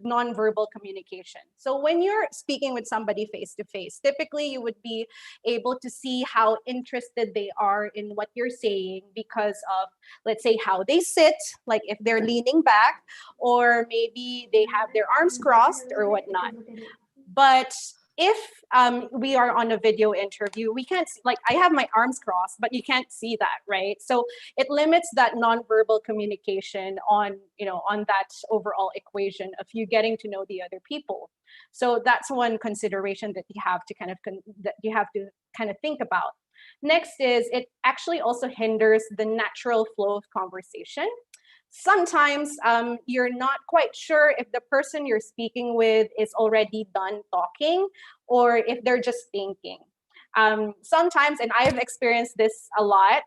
nonverbal communication. So when you're speaking with somebody face to face, typically you would be able to see how interested they are in what you're saying because of, let's say, how they sit, like if they're leaning back, or maybe they have their arms crossed or whatnot. But if we are on a video interview, we can't like I have my arms crossed, but you can't see that, right? So it limits that nonverbal communication on on that overall equation of you getting to know the other people. So that's one consideration that you have to kind of think about. Next is it actually also hinders the natural flow of conversation. Sometimes you're not quite sure if the person you're speaking with is already done talking or if they're just thinking. Sometimes, and I've experienced this a lot,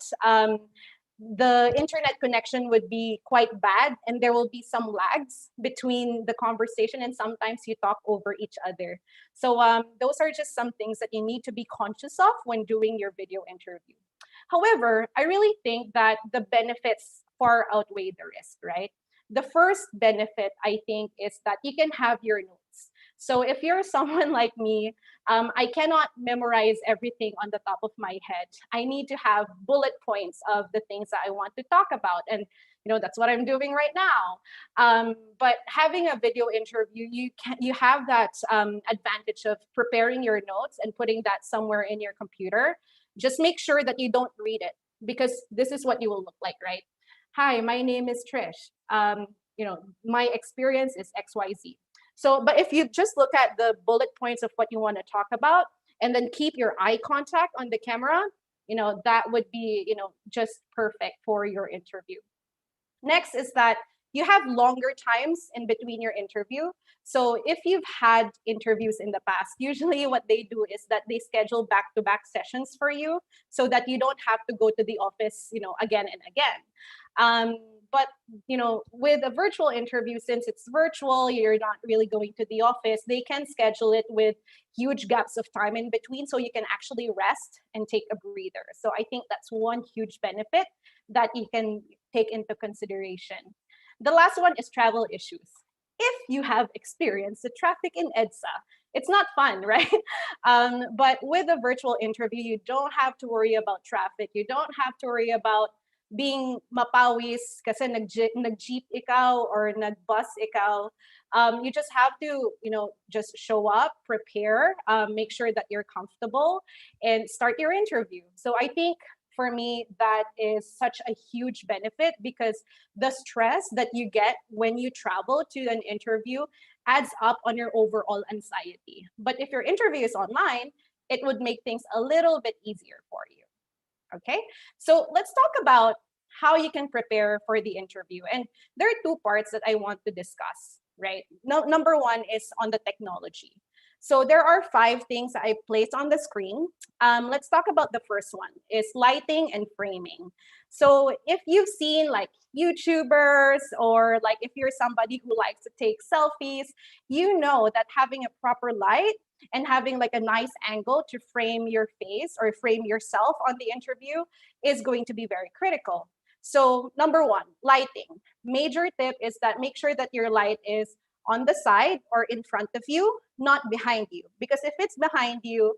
the internet connection would be quite bad and there will be some lags between the conversation, and sometimes you talk over each other. So those are just some things that you need to be conscious of when doing your video interview. However, I really think that the benefits far outweigh the risk, right? The first benefit, I think, is that you can have your notes. So if you're someone like me, I cannot memorize everything on the top of my head. I need to have bullet points of the things that I want to talk about. And that's what I'm doing right now. But having a video interview, you have that advantage of preparing your notes and putting that somewhere in your computer. just make sure that you don't read it, because this is what you will look like, right? Hi, my name is Trish. My experience is XYZ. So, but if you just look at the bullet points of what you want to talk about, and then keep your eye contact on the camera, that would be, just perfect for your interview. Next is that you have longer times in between your interview. So if you've had interviews in the past, usually what they do is that they schedule back-to-back sessions for you so that you don't have to go to the office, again and again. But with a virtual interview, since it's virtual, you're not really going to the office, they can schedule it with huge gaps of time in between, so you can actually rest and take a breather. So I think that's one huge benefit that you can take into consideration. The last one is travel issues. If you have experienced the traffic in EDSA, it's not fun, right? But with a virtual interview, you don't have to worry about traffic. You don't have to worry about being mapawis kasi nag-jeep ikaw or nag-bus ikaw. You just have to, just show up, prepare, make sure that you're comfortable, and start your interview. So I think for me, that is such a huge benefit, because the stress that you get when you travel to an interview adds up on your overall anxiety. But if your interview is online, it would make things a little bit easier for you. Okay, so let's talk about how you can prepare for the interview. And there are two parts that I want to discuss, right? Number one is on the technology. So there are 5 things that I placed on the screen. Let's talk about the first one, is lighting and framing. So if you've seen like YouTubers, or like if you're somebody who likes to take selfies, you know that having a proper light and having like a nice angle to frame your face or frame yourself on the interview is going to be very critical. So number one, lighting. Major tip is that make sure that your light is on the side or in front of you, not behind you. Because if it's behind you,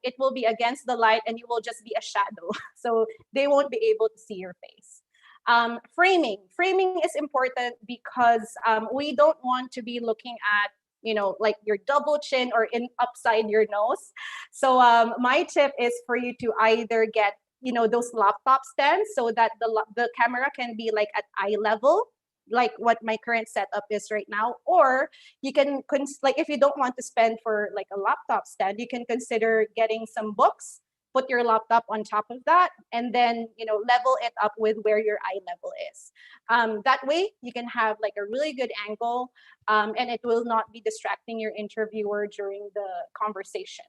it will be against the light and you will just be a shadow. So they won't be able to see your face. Framing is important because we don't want to be looking at, like your double chin or upside your nose. So my tip is for you to either get, those laptop stands so that the camera can be like at eye level, like what my current setup is right now. Or you can, like if you don't want to spend for like a laptop stand, you can consider getting some books, put your laptop on top of that, and then level it up with where your eye level is. That way you can have like a really good angle, and it will not be distracting your interviewer during the conversation.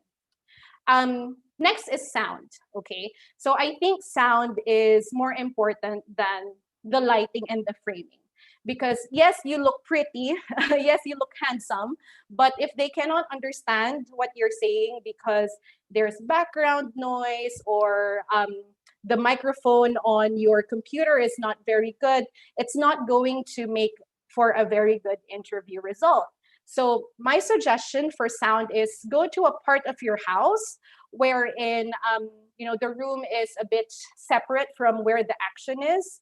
Next is sound. Okay, so I think sound is more important than the lighting and the framing. Because yes, you look pretty, yes, you look handsome, but if they cannot understand what you're saying because there's background noise, or the microphone on your computer is not very good, it's not going to make for a very good interview result. So my suggestion for sound is go to a part of your house wherein the room is a bit separate from where the action is.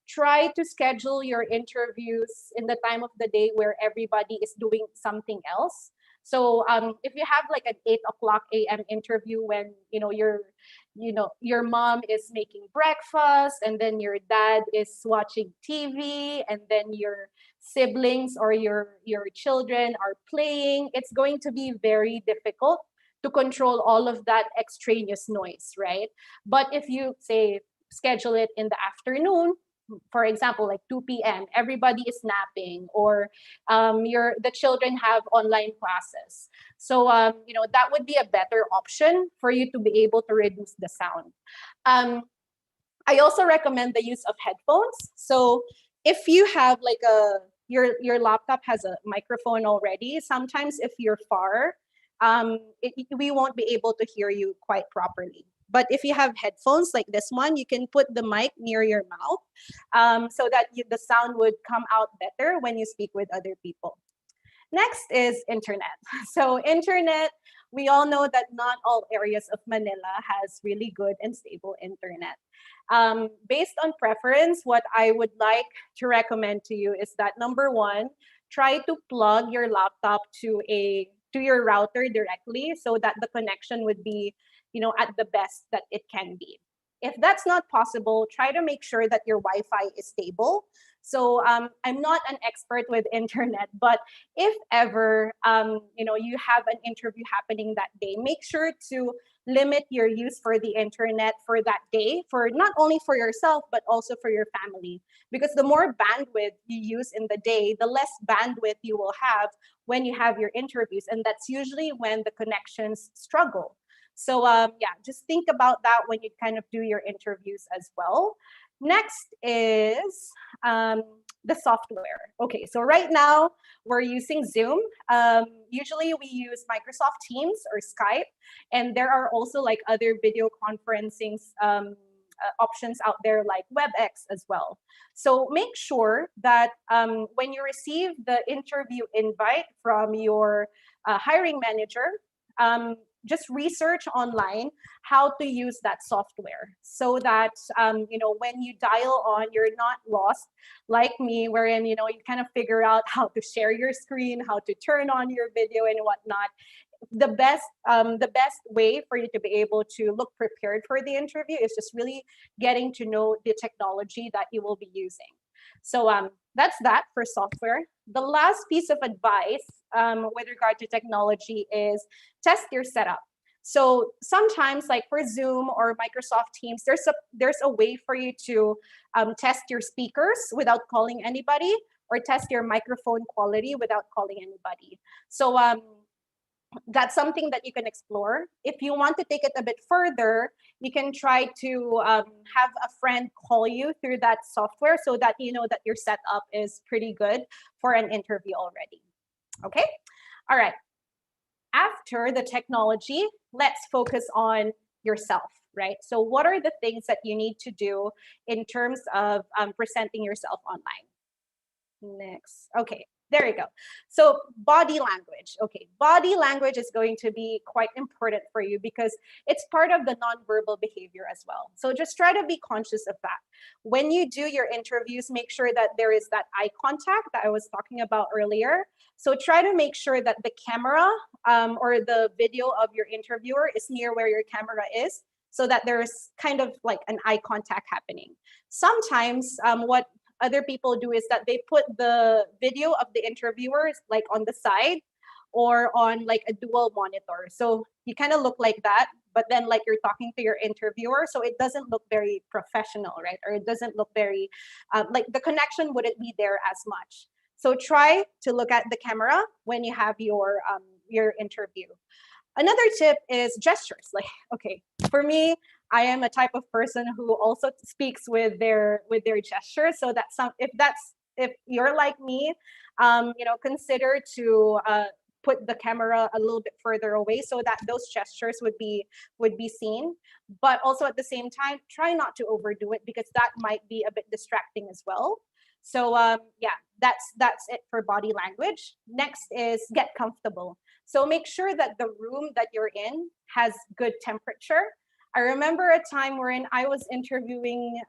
Try to schedule your interviews in the time of the day where everybody is doing something else. So if you have like an 8:00 a.m. interview when your mom is making breakfast, and then your dad is watching TV, and then your siblings or your children are playing, it's going to be very difficult to control all of that extraneous noise, right? But if you say schedule it in the afternoon, for example, like 2 p.m., everybody is napping, or the children have online classes. So, that would be a better option for you to be able to reduce the sound. I also recommend the use of headphones. So if you have like your laptop has a microphone already, sometimes if you're far, we won't be able to hear you quite properly. But if you have headphones like this one, you can put the mic near your mouth, so that the sound would come out better when you speak with other people. Next is internet. So internet, we all know that not all areas of Manila has really good and stable internet. Based on preference, what I would like to recommend to you is that number one, try to plug your laptop to your router directly so that the connection would be at the best that it can be. If that's not possible, try to make sure that your Wi-Fi is stable. So I'm not an expert with internet, but if ever you have an interview happening that day, make sure to limit your use for the internet for that day, for not only for yourself but also for your family. Because the more bandwidth you use in the day, the less bandwidth you will have when you have your interviews, and that's usually when the connections struggle. So just think about that when you kind of do your interviews as well. Next is the software. Okay, so right now we're using Zoom. Usually we use Microsoft Teams or Skype, and there are also like other video conferencing options out there like WebEx as well. So make sure that when you receive the interview invite from your hiring manager, just research online how to use that software so that when you dial on, you're not lost like me, wherein you kind of figure out how to share your screen, how to turn on your video and whatnot. The best way for you to be able to look prepared for the interview is just really getting to know the technology that you will be using. So that's that for software. The last piece of advice with regard to technology is test your setup. So sometimes, like for Zoom or Microsoft Teams, there's a way for you to test your speakers without calling anybody, or test your microphone quality without calling anybody. So that's something that you can explore. If you want to take it a bit further, you can try to have a friend call you through that software so that you know that your setup is pretty good for an interview already. Okay, all right. After the technology, let's focus on yourself, right? So what are the things that you need to do in terms of presenting yourself online? Next, okay. There you go. So body language. Okay, body language is going to be quite important for you because it's part of the nonverbal behavior as well. So just try to be conscious of that. When you do your interviews, make sure that there is that eye contact that I was talking about earlier. So try to make sure that the camera or the video of your interviewer is near where your camera is, so that there's kind of like an eye contact happening. Sometimes what other people do is that they put the video of the interviewers like on the side or on like a dual monitor. So you kind of look like that, but then like you're talking to your interviewer. So it doesn't look very professional, right? Or it doesn't look very, like the connection wouldn't be there as much. So try to look at the camera when you have your interview. Another tip is gestures. Like, okay, for me, I am a type of person who also speaks with their gestures. So that if you're like me, consider to put the camera a little bit further away so that those gestures would be seen. But also at the same time, try not to overdo it because that might be a bit distracting as well. So that's it for body language. Next is get comfortable. So make sure that the room that you're in has good temperature. I remember a time wherein I was interviewing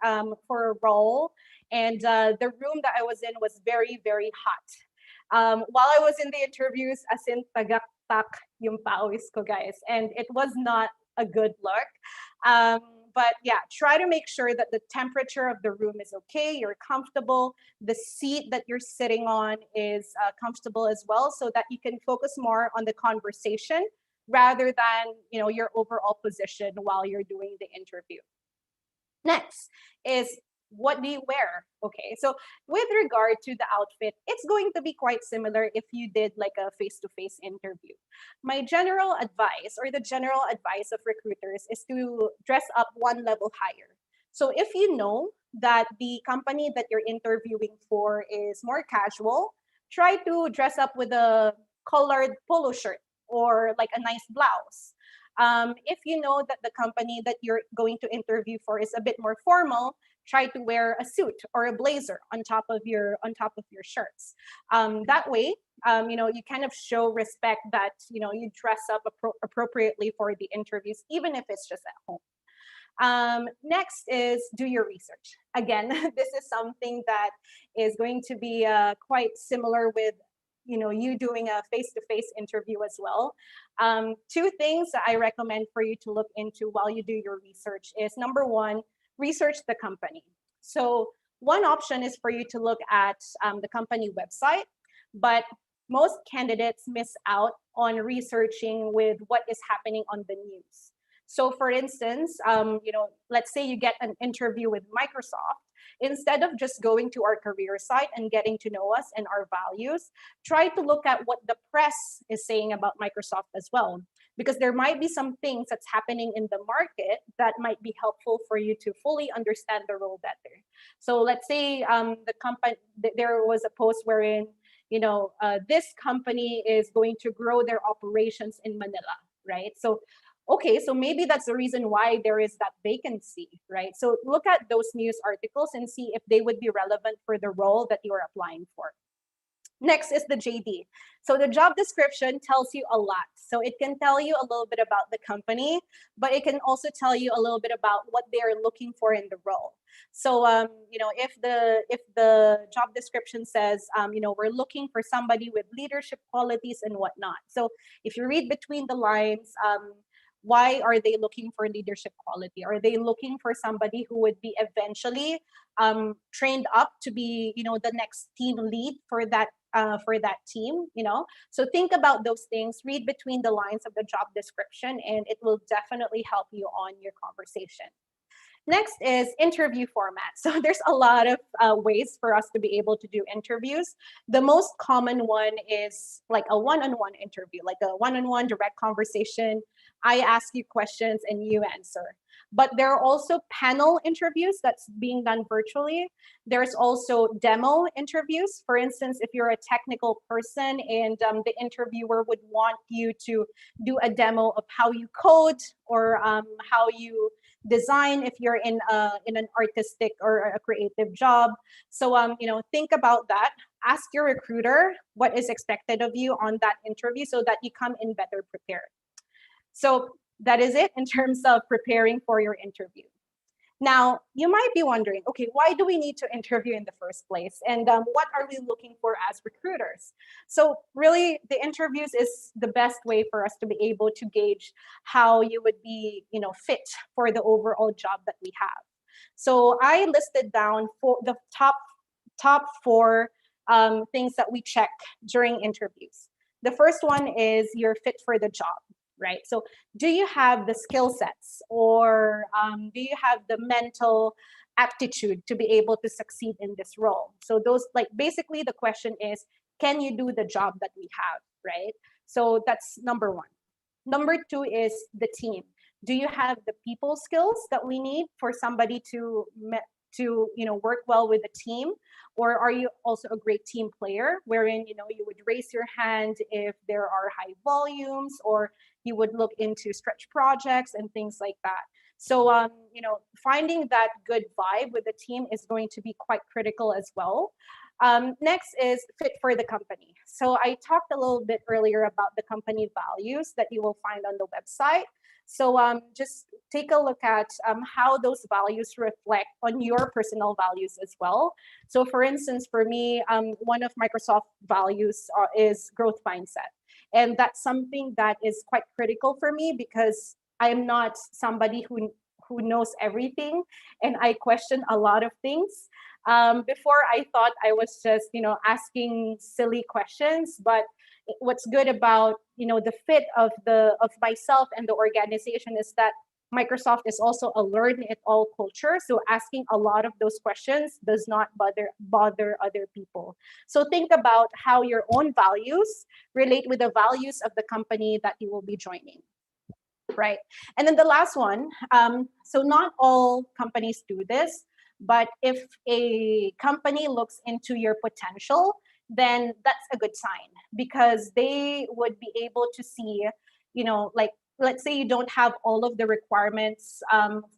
for a role, and the room that I was in was very, very hot. While I was in the interviews, as in tagaktak yung pawis ko, guys, and it was not a good look. But yeah, try to make sure that the temperature of the room is okay, you're comfortable, the seat that you're sitting on is comfortable as well, so that you can focus more on the conversation rather than your overall position while you're doing the interview. Next is, what do you wear? Okay, so with regard to the outfit, it's going to be quite similar if you did like a face-to-face interview. My general advice, or the general advice of recruiters, is to dress up one level higher. So if you know that the company that you're interviewing for is more casual, try to dress up with a colored polo shirt or like a nice blouse. If you know that the company that you're going to interview for is a bit more formal, try to wear a suit or a blazer on top of your shirts. That way, you kind of show respect that you dress up appropriately for the interviews, even if it's just at home. Next is do your research. Again, this is something that is going to be quite similar with you doing a face-to-face interview as well. Two things that I recommend for you to look into while you do your research is, number one, research the company. So one option is for you to look at the company website, but most candidates miss out on researching with what is happening on the news. So for instance, let's say you get an interview with Microsoft. Instead of just going to our career site and getting to know us and our values, try to look at what the press is saying about Microsoft as well, because there might be some things that's happening in the market that might be helpful for you to fully understand the role better. So let's say the company, there was a post wherein, this company is going to grow their operations in Manila, right? So okay, so maybe that's the reason why there is that vacancy, right? So look at those news articles and see if they would be relevant for the role that you are applying for. Next is the JD. So the job description tells you a lot. So it can tell you a little bit about the company, but it can also tell you a little bit about what they're looking for in the role. So if the job description says we're looking for somebody with leadership qualities and whatnot. So if you read between the lines, why are they looking for leadership quality? Are they looking for somebody who would be eventually trained up to be, the next team lead for that team? So think about those things. Read between the lines of the job description, and it will definitely help you on your conversation. Next is interview format. So there's a lot of ways for us to be able to do interviews. The most common one is like a one-on-one interview, like a one-on-one direct conversation. I ask you questions and you answer. But there are also panel interviews that's being done virtually. There's also demo interviews. For instance, if you're a technical person and the interviewer would want you to do a demo of how you code or how you design if you're in an artistic or a creative job. So think about that. Ask your recruiter what is expected of you on that interview so that you come in better prepared. So that is it in terms of preparing for your interview. Now, you might be wondering, okay, why do we need to interview in the first place? And what are we looking for as recruiters? So really, the interviews is the best way for us to be able to gauge how you would be, fit for the overall job that we have. So I listed down for the top four things that we check during interviews. The first one is you're fit for the job. Right? So do you have the skill sets, or do you have the mental aptitude to be able to succeed in this role? So those, basically the question is, can you do the job that we have, right? So that's number one. Number two is the team. Do you have the people skills that we need for somebody to work well with a team? Or are you also a great team player wherein, you would raise your hand if there are high volumes, or you would look into stretch projects and things like that. So, finding that good vibe with the team is going to be quite critical as well. Next is fit for the company. So I talked a little bit earlier about the company values that you will find on the website. So just take a look at how those values reflect on your personal values as well. So for instance, for me, one of Microsoft values is growth mindset. And that's something that is quite critical for me because I am not somebody who knows everything, and I question a lot of things. Before I thought I was just, asking silly questions, but what's good about, the fit of myself and the organization is that Microsoft is also a learn it all culture. So asking a lot of those questions does not bother other people. So think about how your own values relate with the values of the company that you will be joining. Right. And then the last one, so not all companies do this, but if a company looks into your potential, then that's a good sign because they would be able to see, let's say you don't have all of the requirements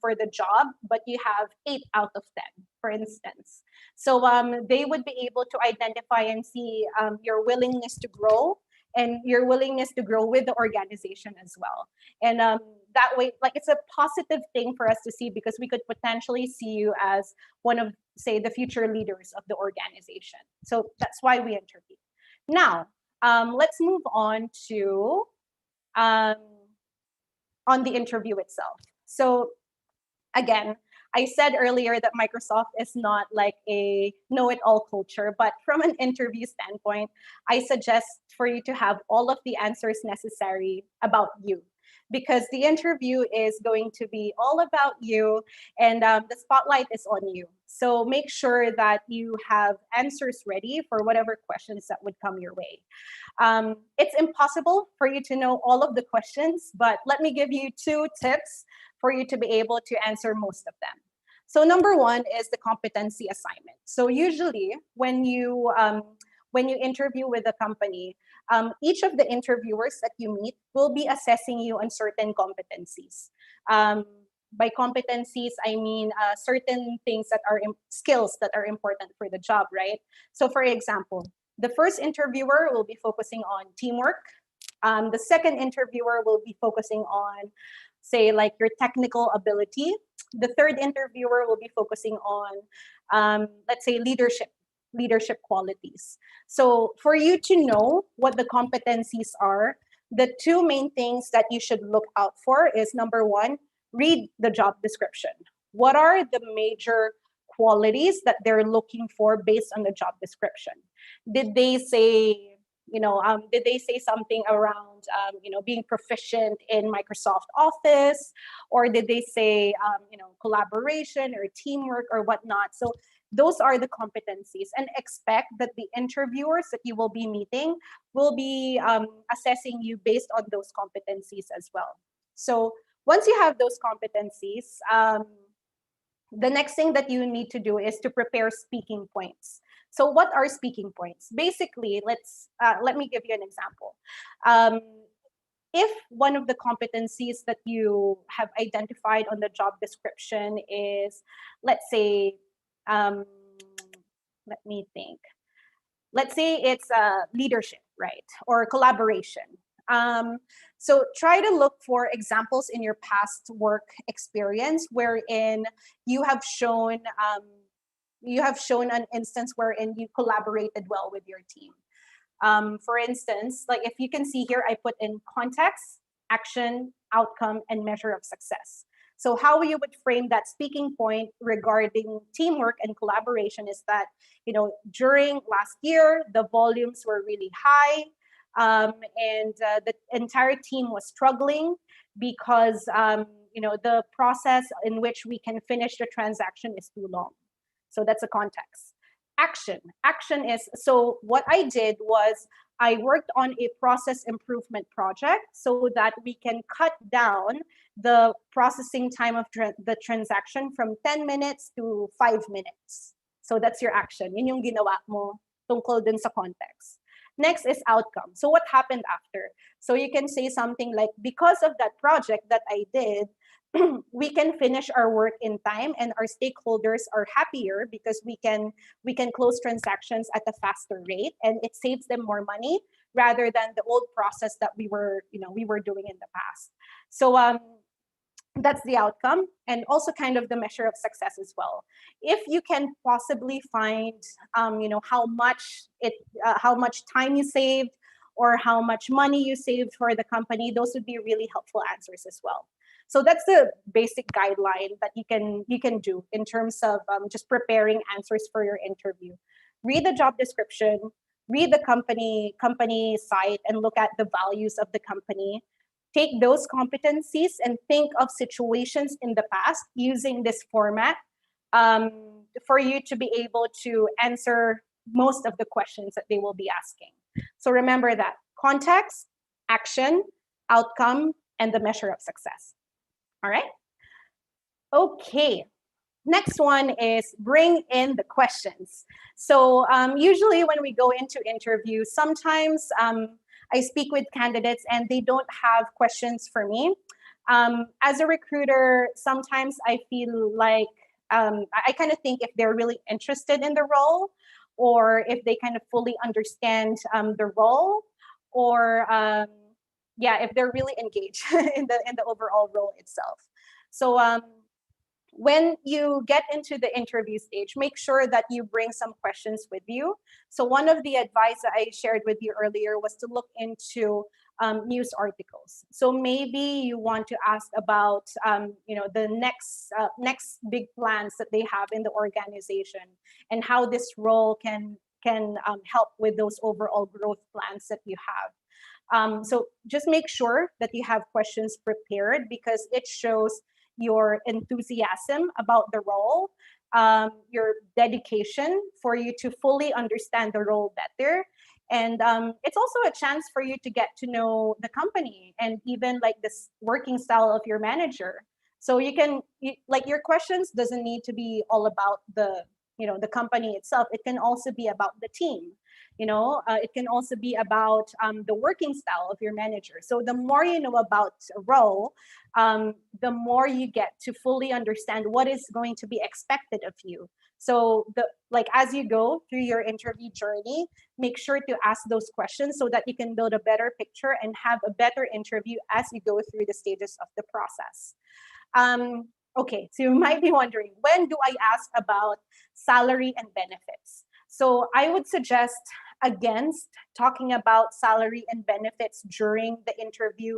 for the job, but you have 8 out of 10, for instance. So they would be able to identify and see your willingness to grow and your willingness to grow with the organization as well. And that way, it's a positive thing for us to see because we could potentially see you as one of, say, the future leaders of the organization. So that's why we interview. Now, let's move on to on the interview itself. So again, I said earlier that Microsoft is not like a know-it-all culture, but from an interview standpoint, I suggest for you to have all of the answers necessary about you, because the interview is going to be all about you, and the spotlight is on you. So make sure that you have answers ready for whatever questions that would come your way. It's impossible for you to know all of the questions, but let me give you 2 tips for you to be able to answer most of them. So number 1 is the competency assignment. So usually when you interview with a company, each of the interviewers that you meet will be assessing you on certain competencies. By competencies, I mean certain things that are skills that are important for the job, right? So for example, the first interviewer will be focusing on teamwork. The second interviewer will be focusing on, say, like your technical ability. The third interviewer will be focusing on, let's say, leadership qualities. So for you to know what the competencies are, the 2 main things that you should look out for is number 1, read the job description. What are the major qualities that they're looking for based on the job description? Did they say, did they say something around, being proficient in Microsoft Office, or did they say, collaboration or teamwork or whatnot? So those are the competencies, and expect that the interviewers that you will be meeting will be assessing you based on those competencies as well. So once you have those competencies, the next thing that you need to do is to prepare speaking points. So what are speaking points? Basically, let me give you an example. If one of the competencies that you have identified on the job description is, let's say, let me think. Let's say it's leadership, right? Or collaboration. So try to look for examples in your past work experience wherein you have shown an instance wherein you collaborated well with your team. For instance, like if you can see here, I put in context, action, outcome, and measure of success. So how you would frame that speaking point regarding teamwork and collaboration is that, during last year, the volumes were really high, and the entire team was struggling because, the process in which we can finish the transaction is too long. So that's a context. Action is, so what I did was I worked on a process improvement project so that we can cut down the processing time of the transaction from 10 minutes to 5 minutes. So that's your action. Yun yung ginawa mo tungkol dun sa context. Next is outcome. So what happened after? So you can say something like, because of that project that I did, we can finish our work in time and our stakeholders are happier because we can close transactions at a faster rate, and it saves them more money rather than the old process that we were doing in the past. So that's the outcome, and also kind of the measure of success as well. If you can possibly find how much time you saved or how much money you saved for the company, those would be really helpful answers as well. So that's the basic guideline that you can do in terms of just preparing answers for your interview. Read the job description, read the company site, and look at the values of the company. Take those competencies and think of situations in the past using this format for you to be able to answer most of the questions that they will be asking. So remember that: context, action, outcome, and the measure of success. All right. Okay. Next one is bring in the questions. So usually when we go into interviews, sometimes I speak with candidates and they don't have questions for me. As a recruiter, sometimes I feel like I kind of think if they're really interested in the role, or if they kind of fully understand the role, or if they're really engaged in the overall role itself. So when you get into the interview stage, make sure that you bring some questions with you. So one of the advice that I shared with you earlier was to look into news articles. So maybe you want to ask about the next big plans that they have in the organization and how this role can help with those overall growth plans that you have. So just make sure that you have questions prepared, because it shows your enthusiasm about the role, your dedication for you to fully understand the role better. And it's also a chance for you to get to know the company and even like this working style of your manager. So your questions doesn't need to be all about the company itself. It can also be about the team. It can also be about the working style of your manager. So the more you know about a role, the more you get to fully understand what is going to be expected of you. So as you go through your interview journey, make sure to ask those questions so that you can build a better picture and have a better interview as you go through the stages of the process. Okay, so you might be wondering, when do I ask about salary and benefits? So I would suggest against talking about salary and benefits during the interview.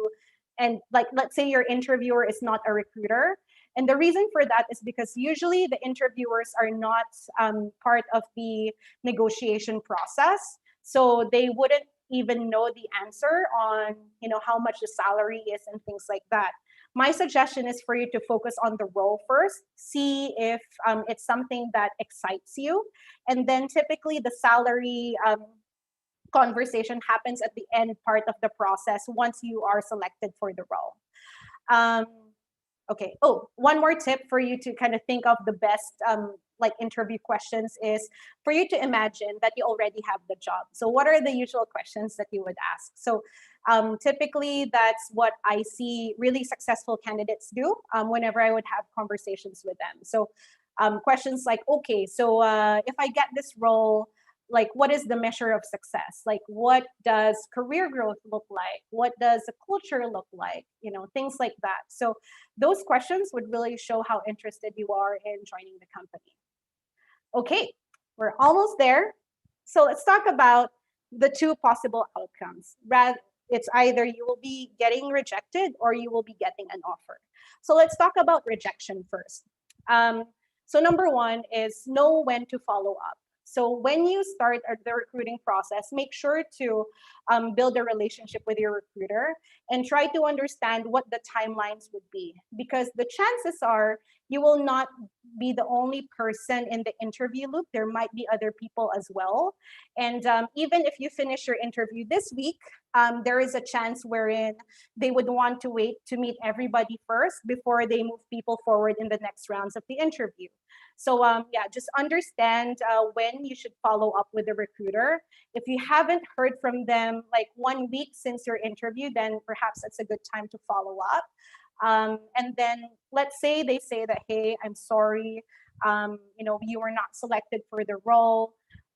And let's say your interviewer is not a recruiter. And the reason for that is because usually the interviewers are not part of the negotiation process. So they wouldn't even know the answer on, how much the salary is and things like that. My suggestion is for you to focus on the role first, see if it's something that excites you. And then typically the salary conversation happens at the end part of the process once you are selected for the role. Okay. Oh, one more tip for you to kind of think of the best interview questions is for you to imagine that you already have the job. So what are the usual questions that you would ask? So typically that's what I see really successful candidates do whenever I would have conversations with them. So questions like, okay, so if I get this role, what is the measure of success? What does career growth look like? What does the culture look like? Things like that. So those questions would really show how interested you are in joining the company. Okay, we're almost there. So let's talk about the two possible outcomes. It's either you will be getting rejected or you will be getting an offer. So let's talk about rejection first. So number one is know when to follow up. So when you start the recruiting process, make sure to build a relationship with your recruiter and try to understand what the timelines would be, because the chances are you will not be the only person in the interview loop. There might be other people as well. And even if you finish your interview this week, there is a chance wherein they would want to wait to meet everybody first before they move people forward in the next rounds of the interview. So just understand when you should follow up with the recruiter. If you haven't heard from them 1 week since your interview, then perhaps that's a good time to follow up. And then let's say they say that, hey, I'm sorry, you were not selected for the role.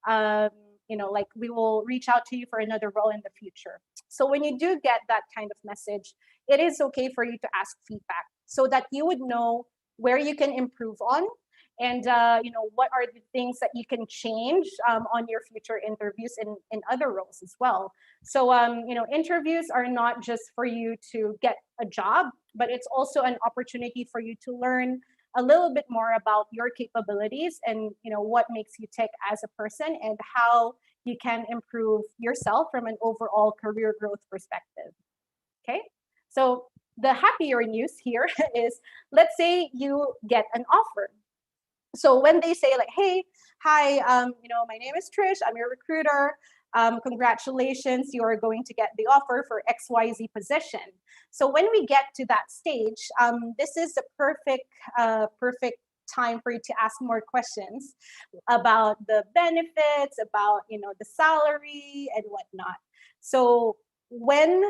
We will reach out to you for another role in the future. So when you do get that kind of message, it is okay for you to ask feedback so that you would know where you can improve on and what are the things that you can change on your future interviews in other roles as well. So interviews are not just for you to get a job, but it's also an opportunity for you to learn a little bit more about your capabilities and what makes you tick as a person and how you can improve yourself from an overall career growth perspective. Okay, so the happier news here is, let's say you get an offer. So when they say hey, hi, my name is Trish, I'm your recruiter. Congratulations, you are going to get the offer for XYZ position. So when we get to that stage, this is the perfect time for you to ask more questions about the benefits, about the salary and whatnot. So when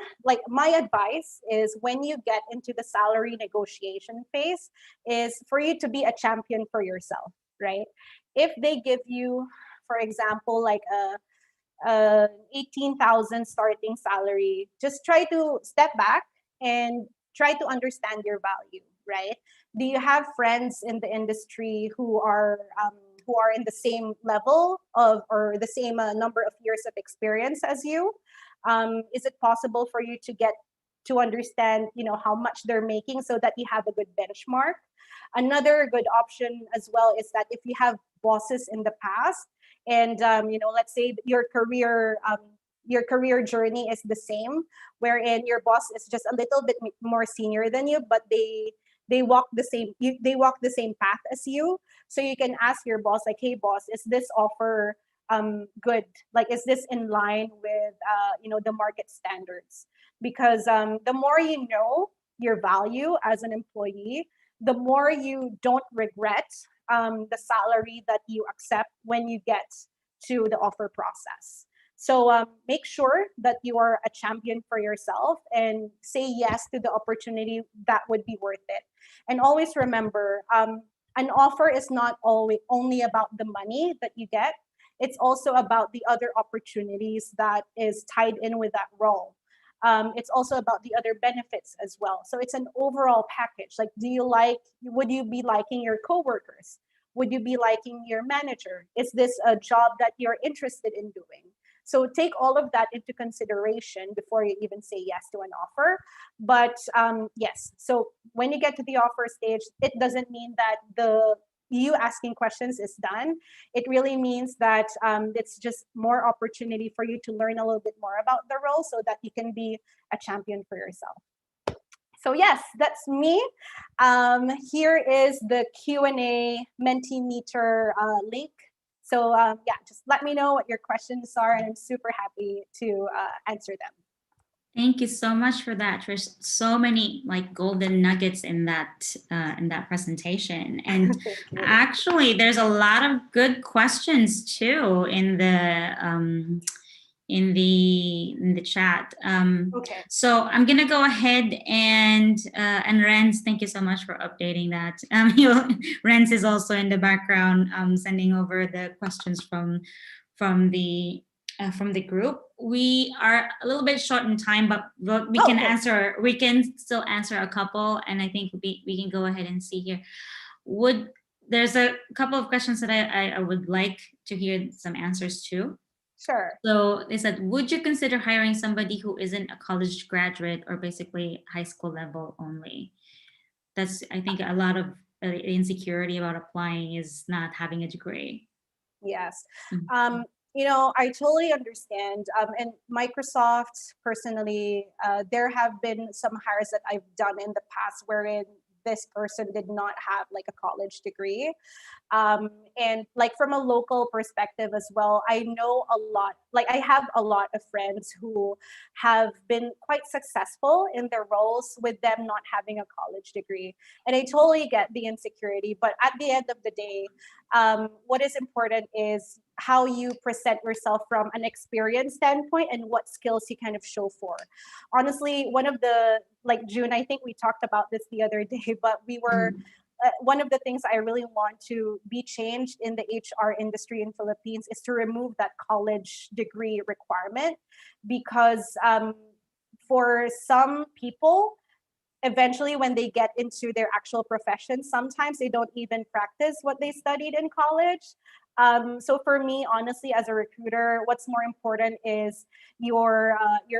my advice is, when you get into the salary negotiation phase, is for you to be a champion for yourself, right? If they give you, for example, a 18,000 starting salary, just try to step back and try to understand your value, right? Do you have friends in the industry who are in the same level of or the same number of years of experience as you? Is it possible for you to get to understand, how much they're making so that you have a good benchmark? Another good option as well is that if you have bosses in the past, and let's say your career journey is the same, wherein your boss is just a little bit more senior than you, but they walk the same path as you. So you can ask your boss, like, hey boss, is this offer good? Like, is this in line with the market standards? Because the more you know your value as an employee, the more you don't regret the salary that you accept when you get to the offer process. So make sure that you are a champion for yourself and say yes to the opportunity that would be worth it. And always remember, an offer is not always only about the money that you get. It's also about the other opportunities that is tied in with that role. It's also about the other benefits as well. So it's an overall package. Like, would you be liking your coworkers? Would you be liking your manager? Is this a job that you're interested in doing? So take all of that into consideration before you even say yes to an offer. But yes, so when you get to the offer stage, it doesn't mean that you asking questions is done. It really means that it's just more opportunity for you to learn a little bit more about the role so that you can be a champion for yourself. So yes, that's me. Here is the Q&A Mentimeter link. So yeah, just let me know what your questions are, and I'm super happy to answer them. Thank you so much for that, Trish. So many like golden nuggets in that presentation, and actually, there's a lot of good questions too in the chat. Okay. So I'm gonna go ahead and Renz, thank you so much for updating that. Renz is also in the background sending over the questions from the group. We are a little bit short in time, but we can answer. We can still answer a couple, and I think we can go ahead and see here. There's a couple of questions that I would like to hear some answers to. Sure. So they said, would you consider hiring somebody who isn't a college graduate or basically high school level only? That's, I think, a lot of insecurity about applying is not having a degree. Yes. I totally understand. And Microsoft, personally, there have been some hires that I've done in the past wherein this person did not have like a college degree. And like from a local perspective as well, I know a lot, like I have a lot of friends who have been quite successful in their roles with them not having a college degree. And I totally get the insecurity, but at the end of the day, what is important is how you present yourself from an experience standpoint and what skills you kind of show for. Honestly, one of the, like June, I think we talked about this the other day, but we were, one of the things I really want to be changed in the HR industry in Philippines is to remove that college degree requirement, because for some people, eventually when they get into their actual profession, sometimes they don't even practice what they studied in college. So for me, honestly, as a recruiter, what's more important is your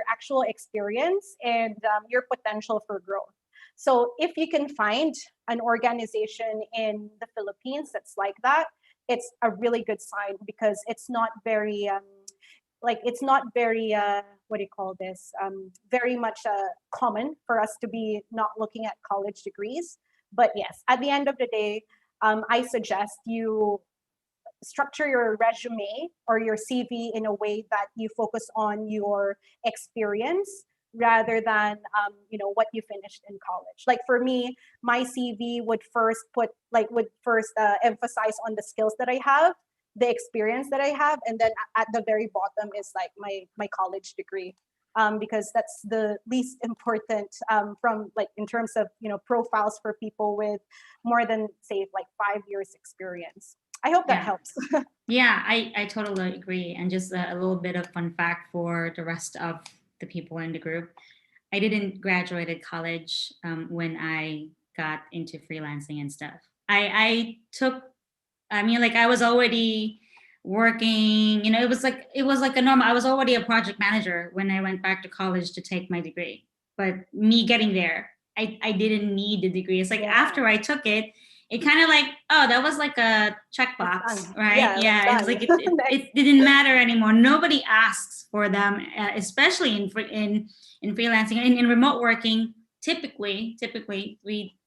actual experience and your potential for growth. So if you can find an organization in the Philippines that's like that, it's a really good sign, because it's not very what do you call this? Very much common for us to be not looking at college degrees. But yes, at the end of the day, I suggest you structure your resume or your CV in a way that you focus on your experience rather than what you finished in college. Like for me, my CV would first emphasize on the skills that I have, the experience that I have, and then at the very bottom is like my college degree, because that's the least important from like in terms of profiles for people with more than say like 5 years experience. I hope that helps. Yeah, I totally agree. And just a little bit of fun fact for the rest of the people in the group. I didn't graduate college when I got into freelancing and stuff. I mean, like I was already working, you know, it was like a normal, I was already a project manager when I went back to college to take my degree. But me getting there, I didn't need the degree. It's like after I took it, it kind of like, oh, that was like a checkbox, right? Yeah, it was like it didn't matter anymore. Nobody asks for them, especially in freelancing and in remote working. Typically, we,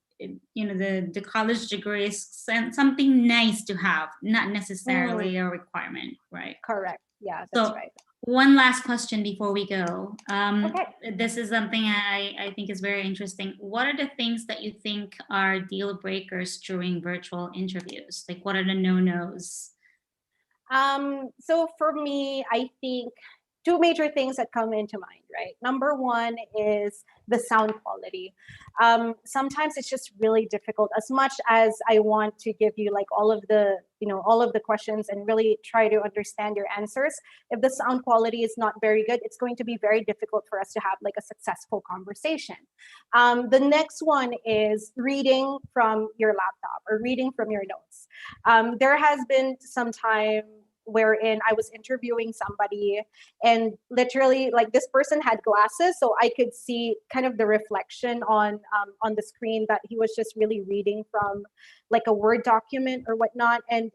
you know, the college degree is something nice to have, not necessarily a requirement, right? Correct. Yeah, that's right. One last question before we go. Okay. This is something I think is very interesting. What are the things that you think are deal breakers during virtual interviews? Like, what are the no-nos? So for me, I think two major things that come into mind, right? Number one is the sound quality. Sometimes it's just really difficult. As much as I want to give you like all of the questions and really try to understand your answers, if the sound quality is not very good, it's going to be very difficult for us to have like a successful conversation. The next one is reading from your laptop or reading from your notes. There has been some time wherein I was interviewing somebody and literally like this person had glasses, so I could see kind of the reflection on the screen that he was just really reading from like a Word document or whatnot. And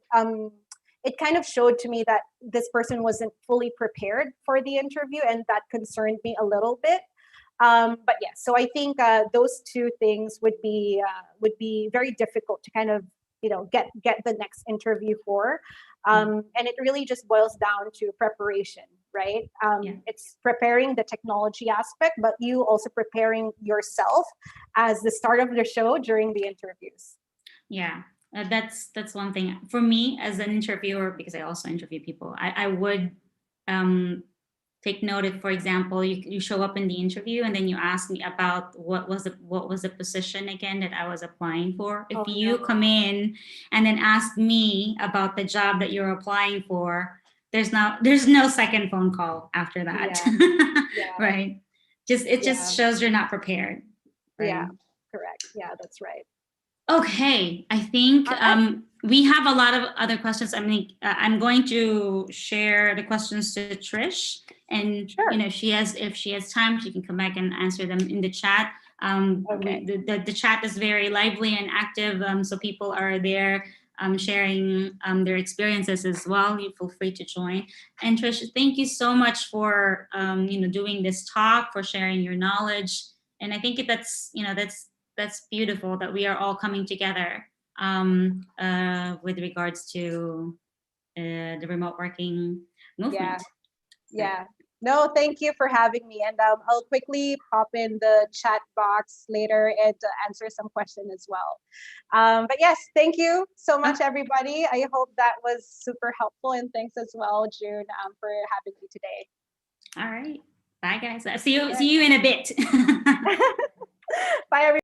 it kind of showed to me that this person wasn't fully prepared for the interview, and that concerned me a little bit. But yeah, so I think those two things would be very difficult to kind of get the next interview for. And it really just boils down to preparation, right? It's preparing the technology aspect, but you also preparing yourself as the start of the show during the interviews. Yeah, that's one thing for me as an interviewer, because I also interview people. I would take note if, for example, you show up in the interview and then you ask me about what was the position again that I was applying for. If you come in and then ask me about the job that you're applying for, there's no second phone call after that. Right? Just shows you're not prepared. Right? Yeah, correct. Yeah, that's right. Okay, I think we have a lot of other questions. I mean, I'm going to share the questions to Trish, and if she has time, she can come back and answer them in the chat. The chat is very lively and active, so people are there sharing their experiences as well. You feel free to join. And Trish, thank you so much for doing this talk, for sharing your knowledge. And I think that's beautiful that we are all coming together with regards to the remote working movement. Yeah. No, thank you for having me. And I'll quickly pop in the chat box later and answer some questions as well. But yes, thank you so much, everybody. I hope that was super helpful. And thanks as well, June, for having me today. All right. Bye, guys. See you in a bit. Bye, everybody.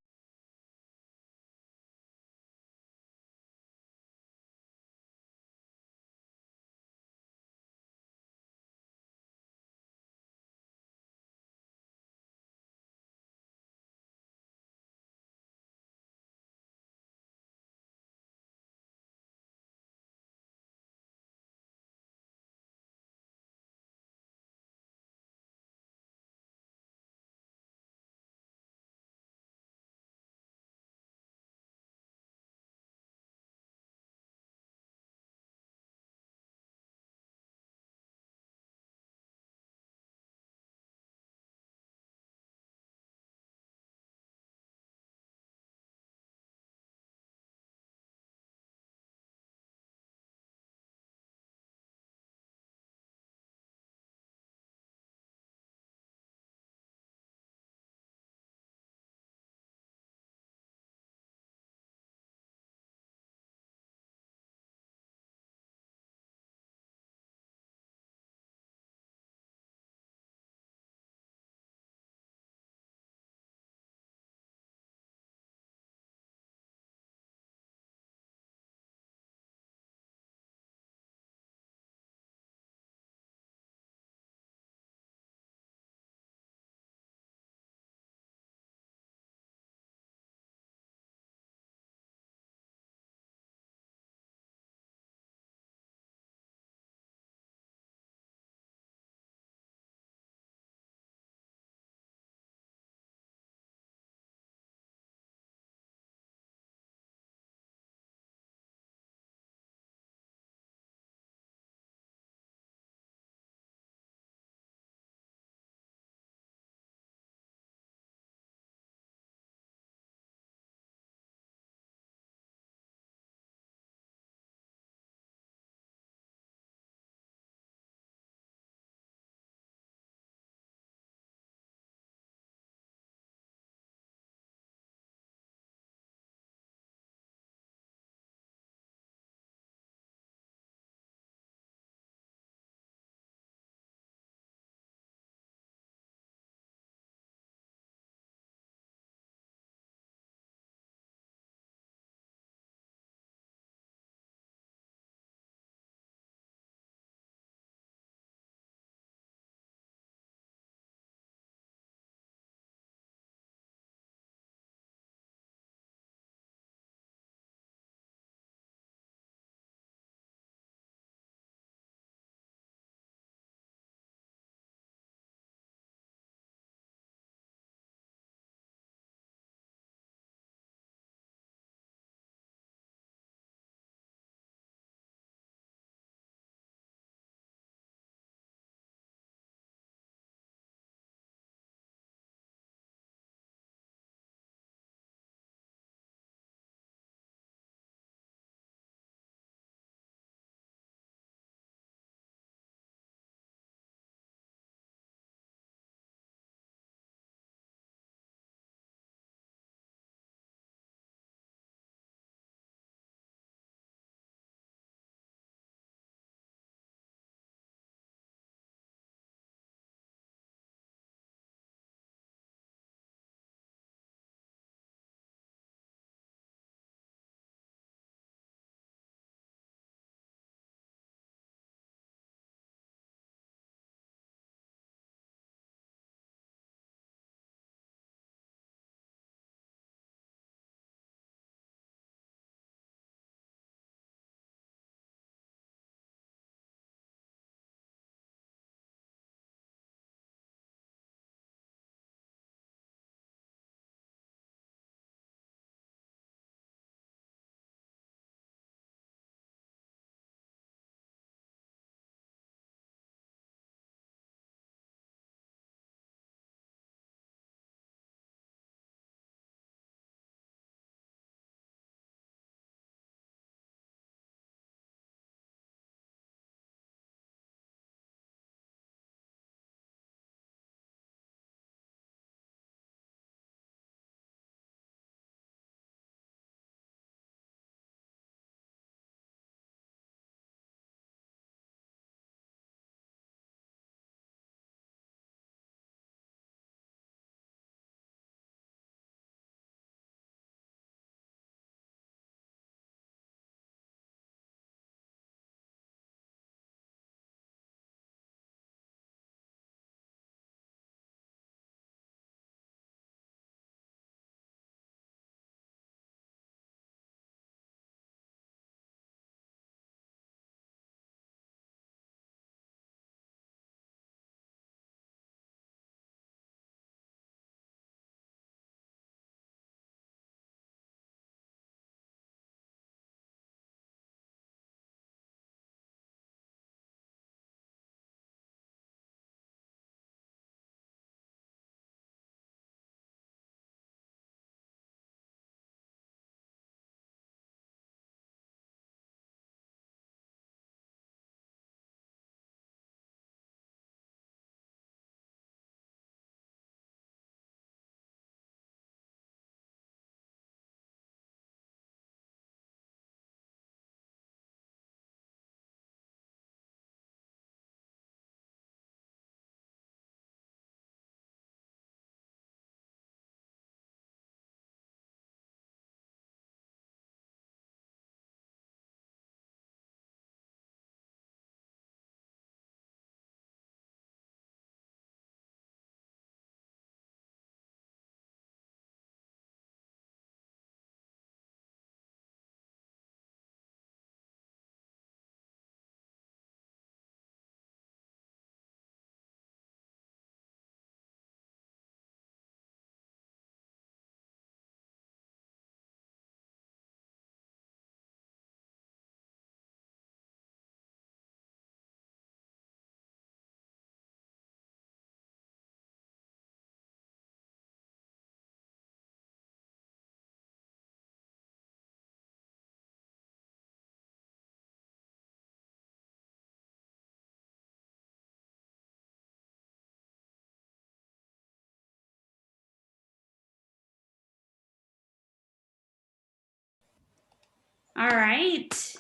All right.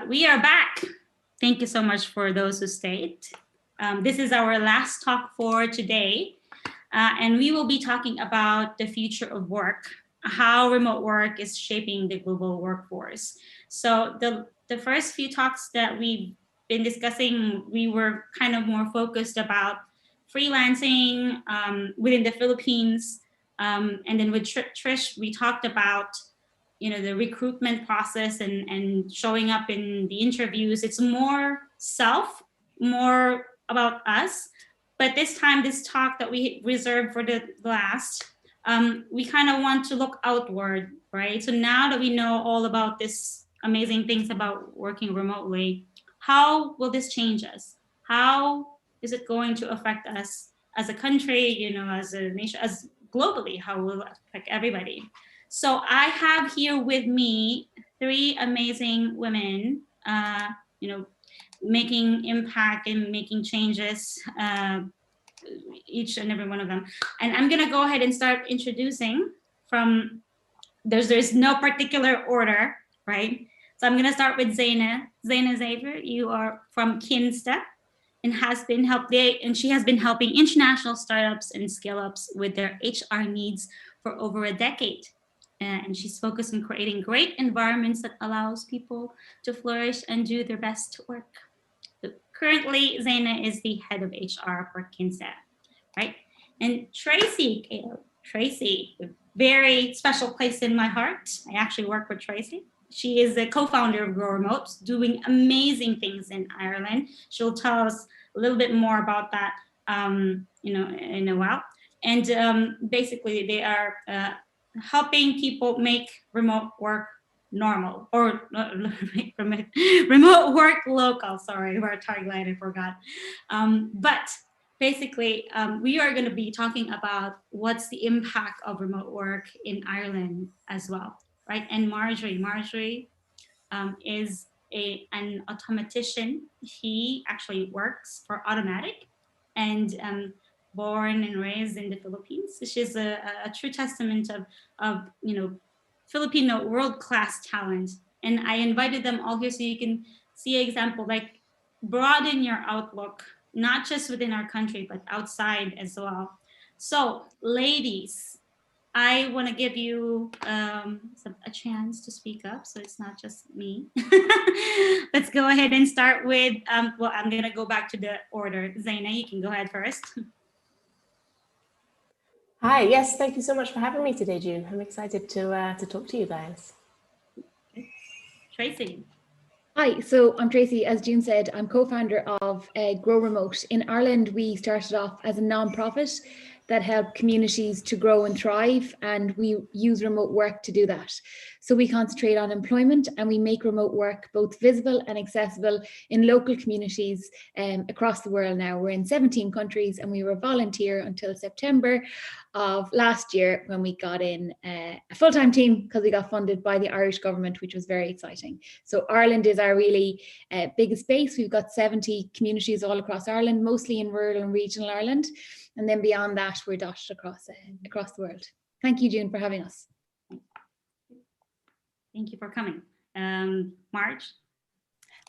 We are back. Thank you so much for those who stayed. This is our last talk for today, and we will be talking about the future of work, how remote work is shaping the global workforce. So the first few talks that we've been discussing, we were kind of more focused about freelancing within the Philippines. And then with Trish, we talked about the recruitment process and showing up in the interviews. It's more about us. But this time, this talk that we reserved for the last, we kind of want to look outward, right? So now that we know all about this amazing things about working remotely, how will this change us? How is it going to affect us as a country, as a nation, as globally? How will it affect everybody? So I have here with me 3 amazing women, making impact and making changes, each and every one of them. And I'm gonna go ahead and start introducing from, there's no particular order, right? So I'm gonna start with Zaina Xavier. You are from Kinsta and she has been helping international startups and scale-ups with their HR needs for over a decade. And she's focused on creating great environments that allows people to flourish and do their best work. So currently, Zaina is the head of HR for Kinsta, right? And Tracy, a very special place in my heart. I actually work with Tracy. She is the co-founder of WorkRemote, doing amazing things in Ireland. She'll tell us a little bit more about that, in a while. And basically, they are helping people make remote work normal, or remote work local. Sorry, our tagline, I forgot. But basically, we are going to be talking about what's the impact of remote work in Ireland as well, right? And Marjorie is an automatician. He actually works for Automattic, and born and raised in the Philippines. She's a true testament of Filipino world-class talent. And I invited them all here so you can see an example, like broaden your outlook, not just within our country, but outside as well. So ladies, I want to give you a chance to speak up, so it's not just me. Let's go ahead and start with, well, I'm going to go back to the order. Zaina, you can go ahead first. Hi, yes, thank you so much for having me today, June. I'm excited to talk to you guys. Tracy. Hi, so I'm Tracy. As June said, I'm co-founder of WorkRemote. In Ireland, we started off as a non-profit that help communities to grow and thrive, and we use remote work to do that. So we concentrate on employment, and we make remote work both visible and accessible in local communities across the world now. We're in 17 countries, and we were volunteer until September of last year when we got in a full-time team because we got funded by the Irish government, which was very exciting. So Ireland is our really biggest base. We've got 70 communities all across Ireland, mostly in rural and regional Ireland. And then beyond that, we're dotted across the world. Thank you, June, for having us. Thank you for coming. Marge?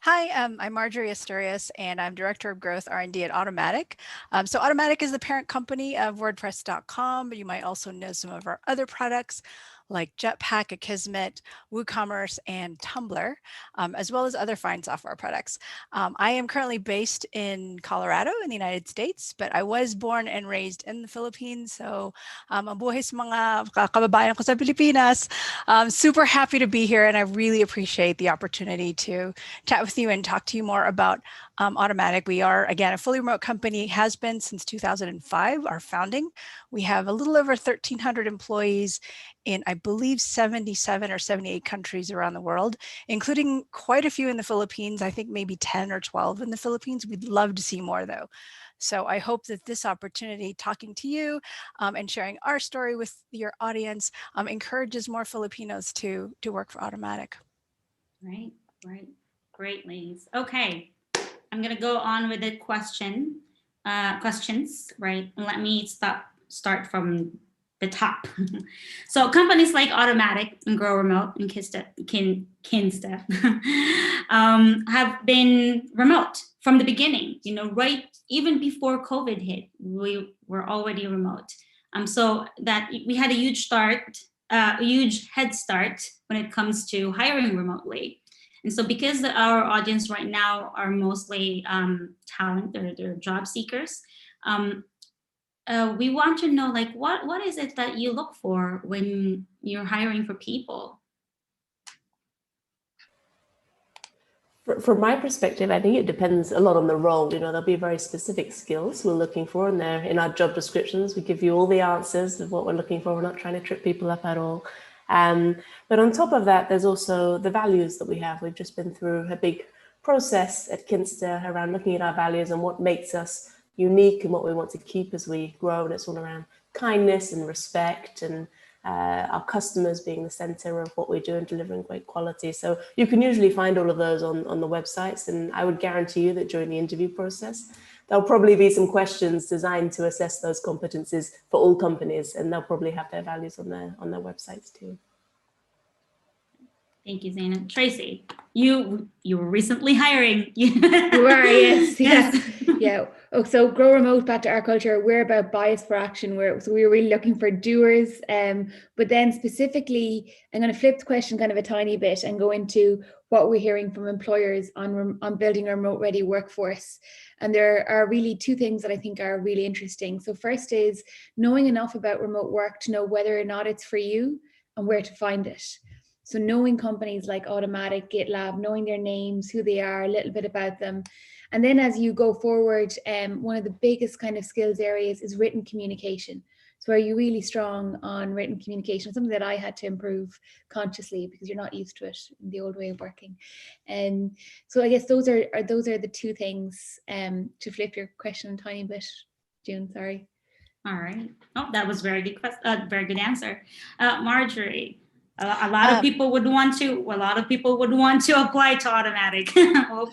Hi, I'm Marjorie Asturias, and I'm Director of Growth R&D at Automattic. So Automattic is the parent company of WordPress.com, but you might also know some of our other products like Jetpack, Akismet, WooCommerce, and Tumblr, as well as other fine software products. I am currently based in Colorado in the United States, but I was born and raised in the Philippines. So mabuhay sa mga kababayan ko sa Pilipinas. Super happy to be here, and I really appreciate the opportunity to chat with you and talk to you more about Automattic. We are, again, a fully remote company, has been since 2005, our founding. We have a little over 1,300 employees in, I believe, 77 or 78 countries around the world, including quite a few in the Philippines. I think maybe 10 or 12 in the Philippines. We'd love to see more, though. So I hope that this opportunity, talking to you and sharing our story with your audience, encourages more Filipinos to work for Automattic. Right. Great, ladies. Okay, I'm gonna go on with the questions, right? Let me start from the top. So companies like Automattic and GrowRemote and Kinsta have been remote from the beginning. Right even before COVID hit, we were already remote. So that we had a huge head start when it comes to hiring remotely. And so because our audience right now are mostly talent, they're job seekers, we want to know, like, what is it that you look for when you're hiring for people? From my perspective, I think it depends a lot on the role. There'll be very specific skills we're looking for, and they're in our job descriptions. We give you all the answers of what we're looking for. We're not trying to trip people up at all. But on top of that, there's also the values that we have. We've just been through a big process at Kinsta around looking at our values and what makes us unique and what we want to keep as we grow. And it's all around kindness and respect, and our customers being the center of what we do and delivering great quality. So you can usually find all of those on the websites. And I would guarantee you that during the interview process, there'll probably be some questions designed to assess those competencies for all companies, and they'll probably have their values on their websites too. Thank you, Zaina. Tracy, you were recently hiring. You were, yes. Yeah. Oh, so Grow Remote, back to our culture, we're about bias for action. So we were really looking for doers. But then specifically, I'm going to flip the question kind of a tiny bit and go into what we're hearing from employers on building a remote ready workforce. And there are really two things that I think are really interesting. So first is knowing enough about remote work to know whether or not it's for you and where to find it. So knowing companies like Automattic, GitLab, knowing their names, who they are, a little bit about them. And then as you go forward, one of the biggest kind of skills areas is written communication. So are you really strong on written communication? Something that I had to improve consciously because you're not used to it in the old way of working. And so I guess those are the two things. To flip your question a tiny bit, June, sorry. All right. Oh, that was very good answer. Marjorie. A lot of people would want to apply to Automattic.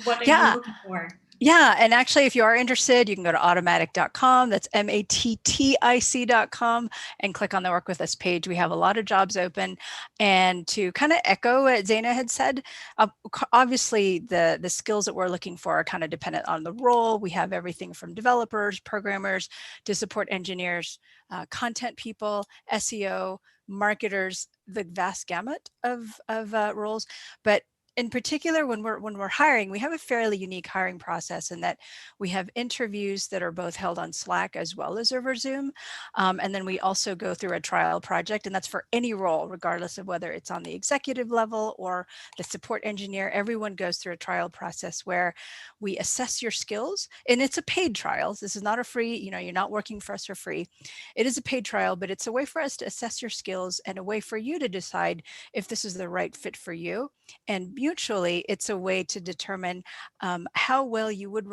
What are you looking for? Yeah, and actually, if you are interested, you can go to automattic.com. That's mattic.com, and click on the Work With Us page. We have a lot of jobs open. And to kind of echo what Zaina had said, obviously the skills that we're looking for are kind of dependent on the role. We have everything from developers, programmers, to support engineers, content people, SEO, marketers, the vast gamut of roles. But in particular, when we're hiring, we have a fairly unique hiring process in that we have interviews that are both held on Slack as well as over Zoom. And then we also go through a trial project, and that's for any role, regardless of whether it's on the executive level or the support engineer. Everyone goes through a trial process where we assess your skills, and it's a paid trial. This is not a free, you're not working for us for free. It is a paid trial, but it's a way for us to assess your skills and a way for you to decide if this is the right fit for you. And mutually, it's a way to determine how well you would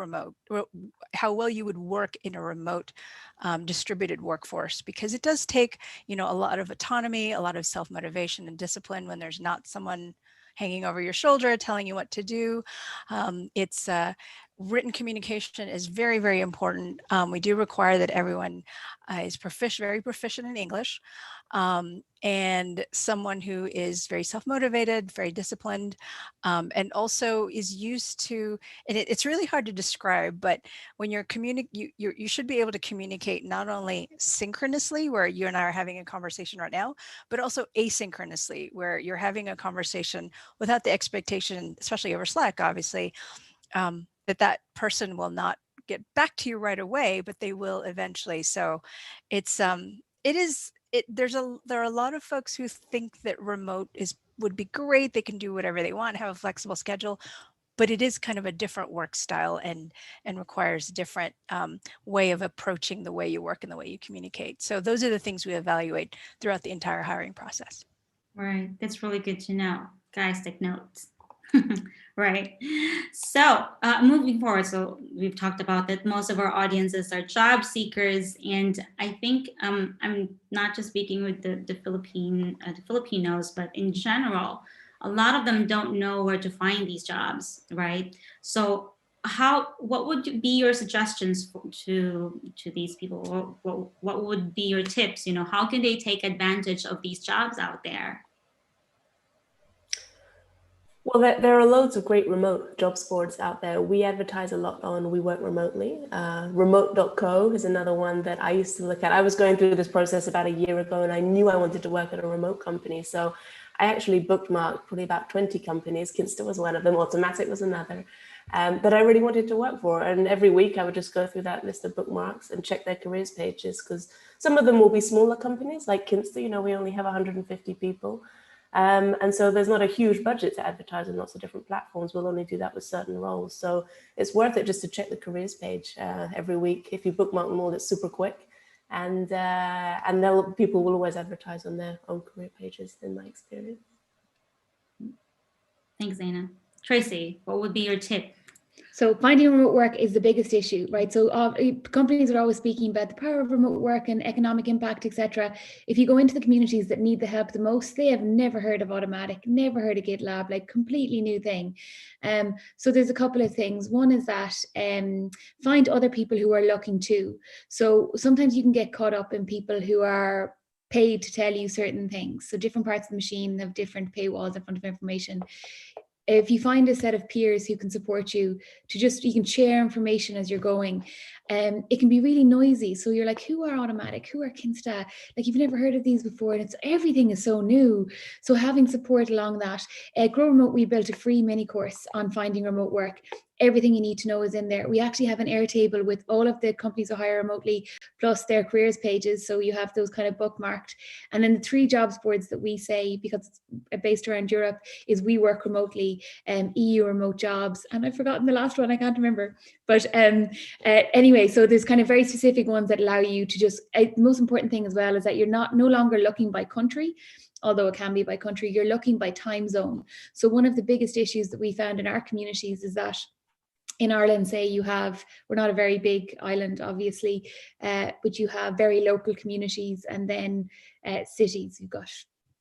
work in a remote distributed workforce, because it does take, a lot of autonomy, a lot of self-motivation and discipline when there's not someone hanging over your shoulder telling you what to do. Written communication is very, very important. We do require that everyone is very proficient in English, and someone who is very self-motivated, very disciplined, and also is used to, and it's really hard to describe, but when you're you should be able to communicate not only synchronously, where you and I are having a conversation right now, but also asynchronously, where you're having a conversation without the expectation, especially over Slack, obviously, that person will not get back to you right away, but they will eventually. So there are a lot of folks who think that remote would be great. They can do whatever they want, have a flexible schedule, but it is kind of a different work style and requires a different way of approaching the way you work and the way you communicate. So those are the things we evaluate throughout the entire hiring process. Right. That's really good to know. Guys, take notes. Right. So moving forward, so we've talked about that most of our audiences are job seekers, and I think I'm not just speaking with the Filipinos, but in general, a lot of them don't know where to find these jobs, right? So what would be your suggestions to these people? What would be your tips? How can they take advantage of these jobs out there? Well, there are loads of great remote jobs boards out there. We advertise a lot on We Work Remotely. Remote.co is another one that I used to look at. I was going through this process about a year ago, and I knew I wanted to work at a remote company. So I actually bookmarked probably about 20 companies. Kinsta was one of them. Automattic was another. That I really wanted to work for. And every week I would just go through that list of bookmarks and check their careers pages, because some of them will be smaller companies like Kinsta. We only have 150 people. And so there's not a huge budget to advertise on lots of different platforms. We'll only do that with certain roles. So it's worth it just to check the careers page every week. If you bookmark them all, it's super quick. And people will always advertise on their own career pages, in my experience. Thanks, Zaina. Tracy, what would be your tip? So finding remote work is the biggest issue, right? So companies are always speaking about the power of remote work and economic impact, etc. If you go into the communities that need the help the most, they have never heard of Automattic, never heard of GitLab, like completely new thing. So there's a couple of things. One is that find other people who are looking too. So sometimes you can get caught up in people who are paid to tell you certain things. So different parts of the machine have different paywalls in front of information. If you find a set of peers who can support you, you can share information as you're going. It can be really noisy. So you're like, who are Automattic? Who are Kinsta? Like, you've never heard of these before, and everything is so new. So having support along that. Grow Remote, we built a free mini course on finding remote work. Everything you need to know is in there. We actually have an Airtable with all of the companies who hire remotely, plus their careers pages. So you have those kind of bookmarked. And then the 3 jobs boards that we say, because it's based around Europe, is We Work Remotely, EU Remote Jobs. And I've forgotten the last one, I can't remember. But anyway, so there's kind of very specific ones that allow you to just, the most important thing as well is that you're no longer looking by country, although it can be by country, you're looking by time zone. So one of the biggest issues that we found in our communities is that in Ireland, say we're not a very big island, obviously, but you have very local communities and then cities. You've got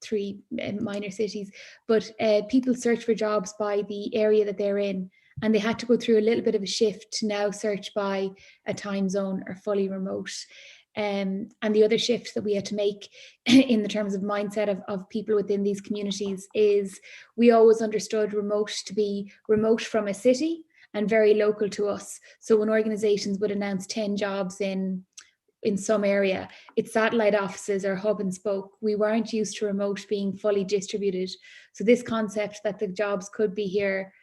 3 minor cities, but people search for jobs by the area that they're in. And they had to go through a little bit of a shift to now search by a time zone or fully remote. And the other shift that we had to make in the terms of mindset of people within these communities is we always understood remote to be remote from a city and very local to us. So when organizations would announce 10 jobs in some area, it's satellite offices or hub and spoke. We weren't used to remote being fully distributed. So this concept that the jobs could be here,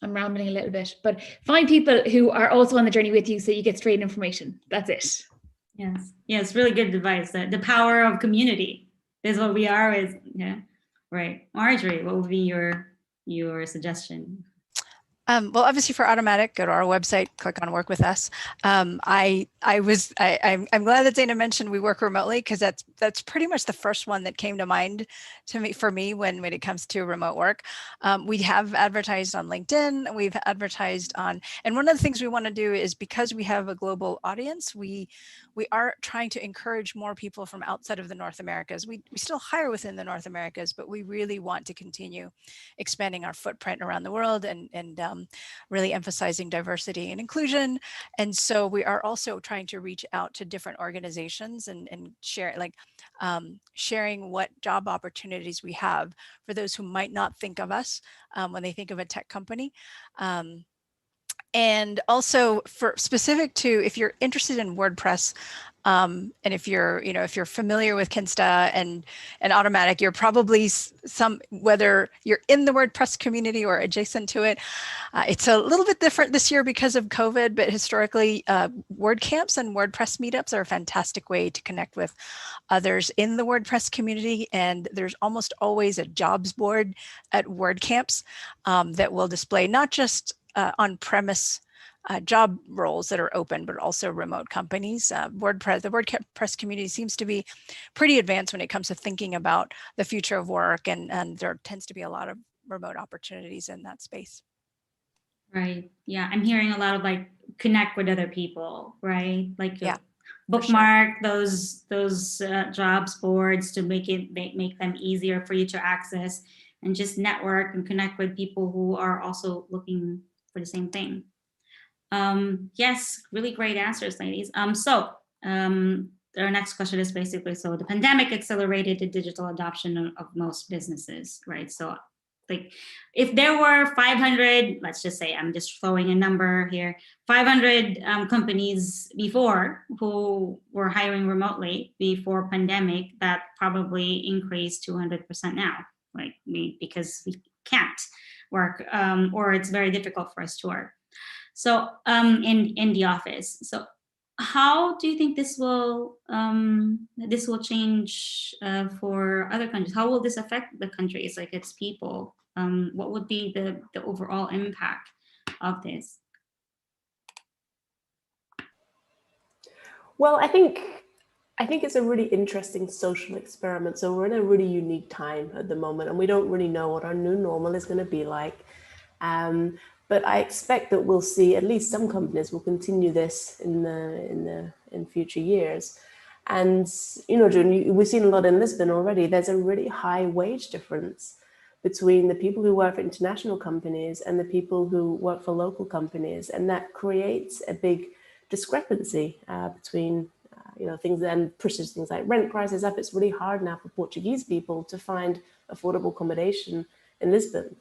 I'm rambling a little bit, but find people who are also on the journey with you so you get straight information. That's it. Yes, really good advice. The power of community is what we are. Right. Marjorie, what would be your suggestion? Well, obviously for Automattic, go to our website, click on Work with Us. I'm glad that Zaina mentioned We Work Remotely, because that's pretty much the first one that came to mind for me when it comes to remote work. We have advertised on LinkedIn. We've advertised on, and one of the things we want to do is, because we have a global audience, we are trying to encourage more people from outside of the North Americas. We still hire within the North Americas, but we really want to continue expanding our footprint around the world and really emphasizing diversity and inclusion. And so we are also trying to reach out to different organizations and share, sharing what job opportunities we have for those who might not think of us when they think of a tech company. And also for specific to, if you're interested in WordPress, and if you're familiar with Kinsta and Automattic, you're probably whether you're in the WordPress community or adjacent to it. It's a little bit different this year because of COVID, but historically, WordCamps and WordPress meetups are a fantastic way to connect with others in the WordPress community. And there's almost always a jobs board at WordCamps that will display not just on-premise job roles that are open, but also remote companies. The WordPress community seems to be pretty advanced when it comes to thinking about the future of work, and there tends to be a lot of remote opportunities in that space. Right. Yeah, I'm hearing a lot of connect with other people, right? Bookmark those jobs boards to make them easier for you to access, and just network and connect with people who are also looking for the same thing. Yes, really great answers, ladies. Our next question is basically, so the pandemic accelerated the digital adoption of most businesses, right? So like if there were 500, let's just say, I'm just throwing a number here, 500 companies before who were hiring remotely before pandemic, that probably increased 200% now, like because we can't work or it's very difficult for us to work. So in the office. So how do you think this will change for other countries? How will this affect the countries, like its people? What would be the overall impact of this? Well, I think it's a really interesting social experiment. So we're in a really unique time at the moment, and we don't really know what our new normal is going to be like. But I expect that we'll see at least some companies will continue this in future years. And June, we've seen a lot in Lisbon already. There's a really high wage difference between the people who work for international companies and the people who work for local companies, and that creates a big discrepancy between things, and pushes things like rent prices up. It's really hard now for Portuguese people to find affordable accommodation in Lisbon.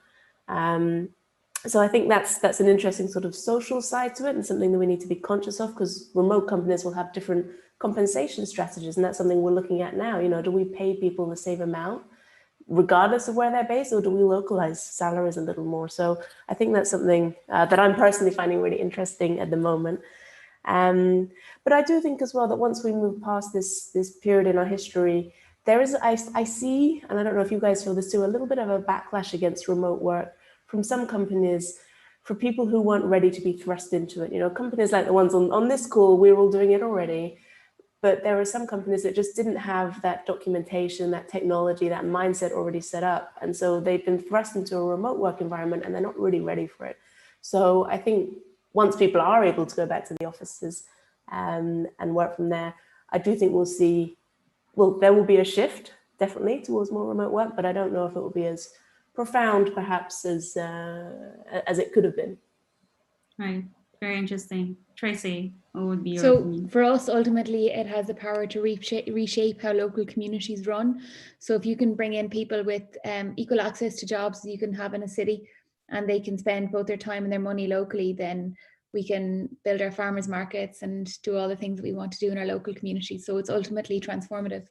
So I think that's an interesting sort of social side to it, and something that we need to be conscious of, because remote companies will have different compensation strategies, and that's something we're looking at now. Do we pay people the same amount regardless of where they're based, or do we localize salaries a little more? So I think that's something that I'm personally finding really interesting at the moment. But I do think as well that once we move past this period in our history, there is, I see, and I don't know if you guys feel this too, a little bit of a backlash against remote work from some companies for people who weren't ready to be thrust into it. Companies like the ones on this call, we're all doing it already. But there are some companies that just didn't have that documentation, that technology, that mindset already set up. And so they've been thrust into a remote work environment and they're not really ready for it. So I think once people are able to go back to the offices and work from there, I do think we'll see, there will be a shift definitely towards more remote work, but I don't know if it will be as profound perhaps as it could have been. Right, very interesting. Tracy, what would be your So opinion? for us, ultimately, it has the power to reshape how local communities run. So if you can bring in people with equal access to jobs that you can have in a city, and they can spend both their time and their money locally, then we can build our farmers markets and do all the things that we want to do in our local community. So it's ultimately transformative.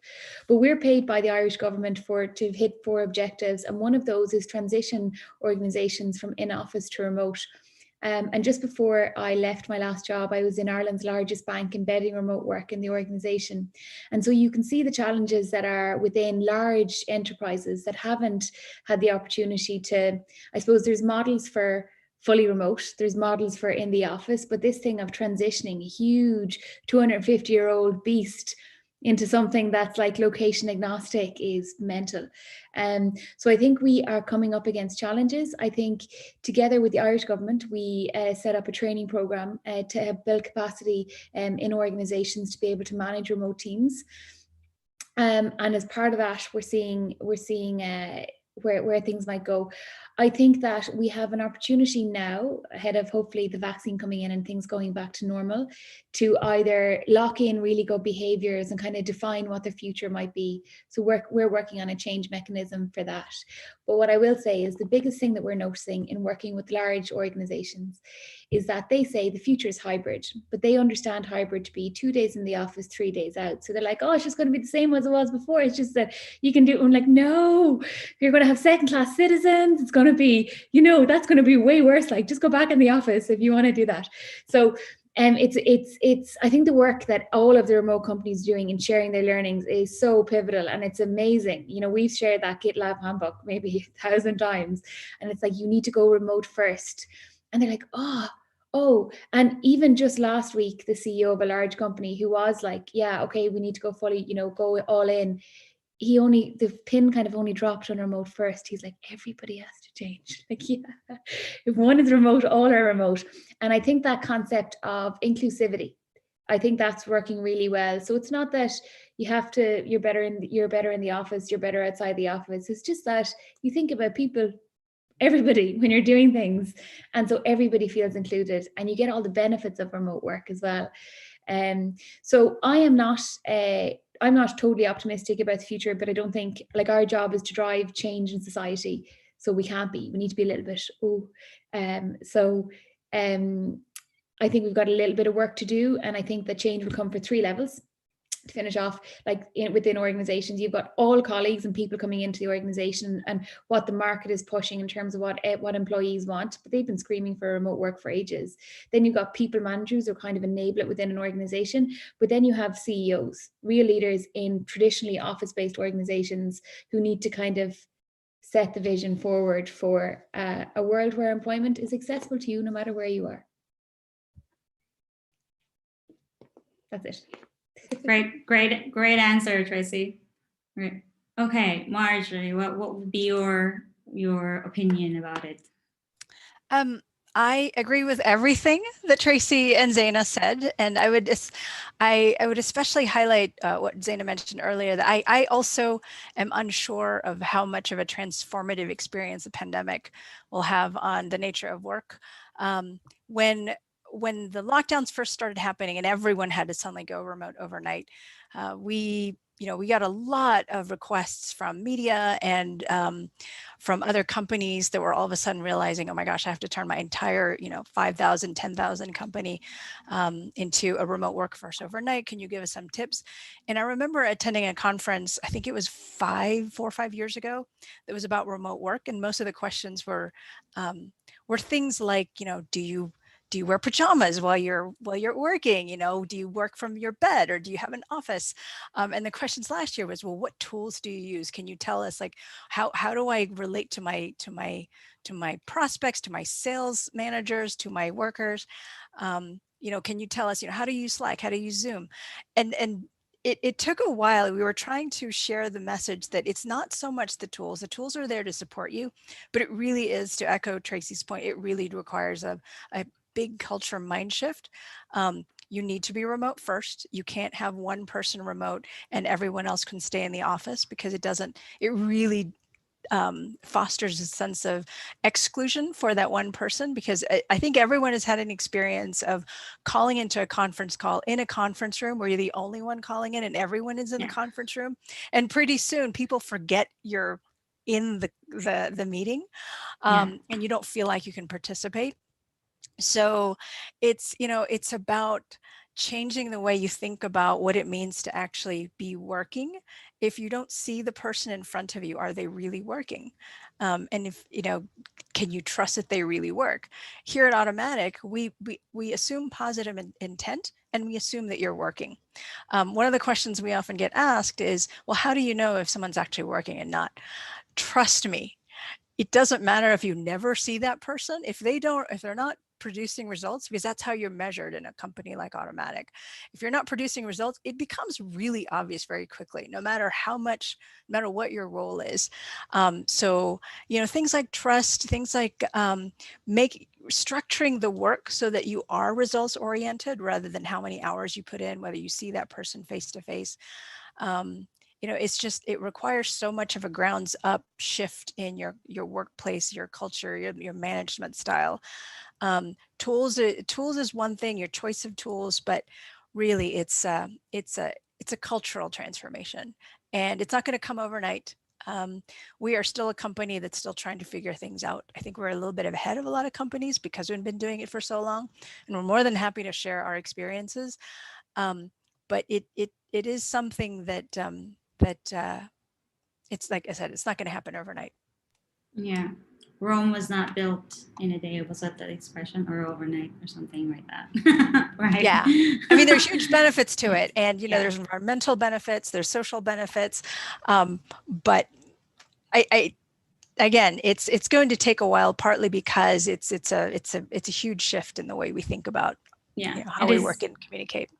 But we're paid by the Irish government to hit 4 objectives. And one of those is transition organisations from in-office to remote. And just before I left my last job, I was in Ireland's largest bank embedding remote work in the organisation. And so you can see the challenges that are within large enterprises that haven't had the opportunity to, I suppose there's models for fully remote, there's models for in the office, but this thing of transitioning a huge 250-year-old beast into something that's like location agnostic is mental. So I think we are coming up against challenges. I think together with the Irish government, we set up a training program to build capacity in organizations to be able to manage remote teams. And as part of that, we're seeing where things might go. I think that we have an opportunity now, ahead of hopefully the vaccine coming in and things going back to normal, to either lock in really good behaviours and kind of define what the future might be. So we're working on a change mechanism for that. But what I will say is the biggest thing that we're noticing in working with large organisations is that they say the future is hybrid, but they understand hybrid to be 2 days in the office, 3 days out. So they're like, oh, it's just going to be the same as it was before. It's just that you can do it. I'm like, no, you're going to have second-class citizens. It's going to be, that's going to be way worse. Like, just go back in the office if you want to do that. So it's I think the work that all of the remote companies are doing and sharing their learnings is so pivotal, and it's amazing. We've shared that GitLab handbook maybe 1,000 times, and it's like, you need to go remote first. And they're like, oh, and even just last week, the CEO of a large company who was like, yeah, okay, we need to go fully, go all in. The pin kind of only dropped on remote first. He's like, everybody has to change. Like, yeah, if one is remote, all are remote. And I think that concept of inclusivity, I think that's working really well. So it's not that you're better in the office, you're better outside the office. It's just that you think about people, everybody when you're doing things. And so everybody feels included, and you get all the benefits of remote work as well. So I'm not totally optimistic about the future, but I don't think, like, our job is to drive change in society. So we need to be a little bit, I think we've got a little bit of work to do. And I think that change will come for 3 levels. To finish off, like within organizations, you've got all colleagues and people coming into the organization and what the market is pushing in terms of what employees want, but they've been screaming for remote work for ages. Then you've got people managers who kind of enable it within an organization, but then you have CEOs, real leaders in traditionally office-based organizations, who need to kind of set the vision forward for a world where employment is accessible to you no matter where you are. That's it. Great answer, Tracy. Right. Okay, Marjorie, what would be your opinion about it? I agree with everything that Tracy and Zaina said, and I would especially highlight what Zaina mentioned earlier, that I also am unsure of how much of a transformative experience the pandemic will have on the nature of work. When the lockdowns first started happening and everyone had to suddenly go remote overnight, we got a lot of requests from media and from other companies that were all of a sudden realizing, oh my gosh, I have to turn my entire 5,000, 10,000 company into a remote workforce overnight. Can you give us some tips? And I remember attending a conference, I think it was 4 or 5 years ago, that was about remote work, and most of the questions were things like, do you wear pajamas while you're working? Do you work from your bed, or do you have an office? And the questions last year was, well, what tools do you use? Can you tell us, like, how do I relate to my prospects, to my sales managers, to my workers? Can you tell us, how to use Slack, how to use Zoom? And it took a while. We were trying to share the message that it's not so much the tools. The tools are there to support you, but it really is, to echo Tracy's point, it really requires a big culture mind shift. You need to be remote first. You can't have one person remote and everyone else can stay in the office, because it really fosters a sense of exclusion for that one person. Because I think everyone has had an experience of calling into a conference call in a conference room where you're the only one calling in and everyone is in the conference room. And pretty soon people forget you're in the meeting, and you don't feel like you can participate. So it's about changing the way you think about what it means to actually be working. If you don't see the person in front of you, are they really working? And if, can you trust that they really work? Here at Automattic, we assume positive intent, and we assume that you're working. One of the questions we often get asked is, well, how do you know if someone's actually working and not? Trust me, it doesn't matter if you never see that person, if they're not producing results, because that's how you're measured in a company like Automattic. If you're not producing results, it becomes really obvious very quickly, no matter what your role is. So, things like trust, things like structuring the work so that you are results oriented rather than how many hours you put in, whether you see that person face to face. It requires so much of a grounds up shift in your workplace, your culture, your management style. Tools is one thing, your choice of tools, but really it's a cultural transformation, and it's not going to come overnight. We are still a company that's still trying to figure things out. I think we're a little bit ahead of a lot of companies because we've been doing it for so long, and we're more than happy to share our experiences. But it is something that it's, like I said, it's not going to happen overnight. Yeah. Rome was not built in a day. Was that the expression? Or overnight, or something like that? Right. Yeah. I mean, there's huge benefits to it. And, there's environmental benefits, there's social benefits. But again, it's going to take a while, partly because it's a huge shift in the way we think about how we work and communicate.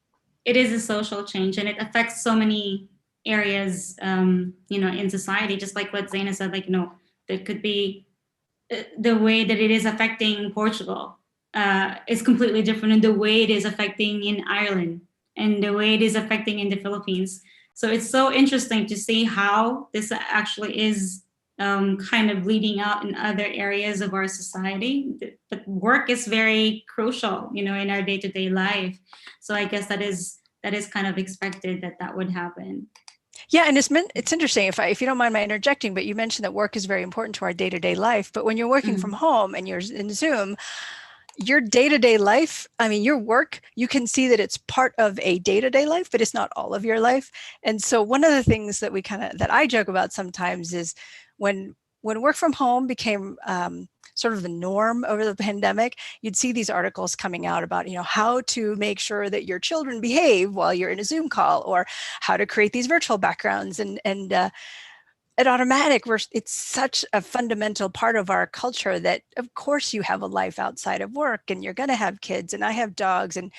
It is a social change, and it affects so many areas, in society, just like what Zaina said, there could be the way that it is affecting Portugal is completely different in the way it is affecting in Ireland and the way it is affecting in the Philippines. So it's so interesting to see how this actually is kind of bleeding out in other areas of our society. But work is very crucial, in our day-to-day life. So I guess that is kind of expected that would happen. Yeah, and it's interesting, if you don't mind my interjecting, but you mentioned that work is very important to our day-to-day life. But when you're working from home and you're in Zoom, your day-to-day life, I mean, your work, you can see that it's part of a day-to-day life, but it's not all of your life. And so one of the things that that I joke about sometimes is when work from home became sort of the norm over the pandemic, you'd see these articles coming out about, how to make sure that your children behave while you're in a Zoom call, or how to create these virtual backgrounds. And at Automattic, it's such a fundamental part of our culture that, of course, you have a life outside of work, and you're going to have kids, and I have dogs, and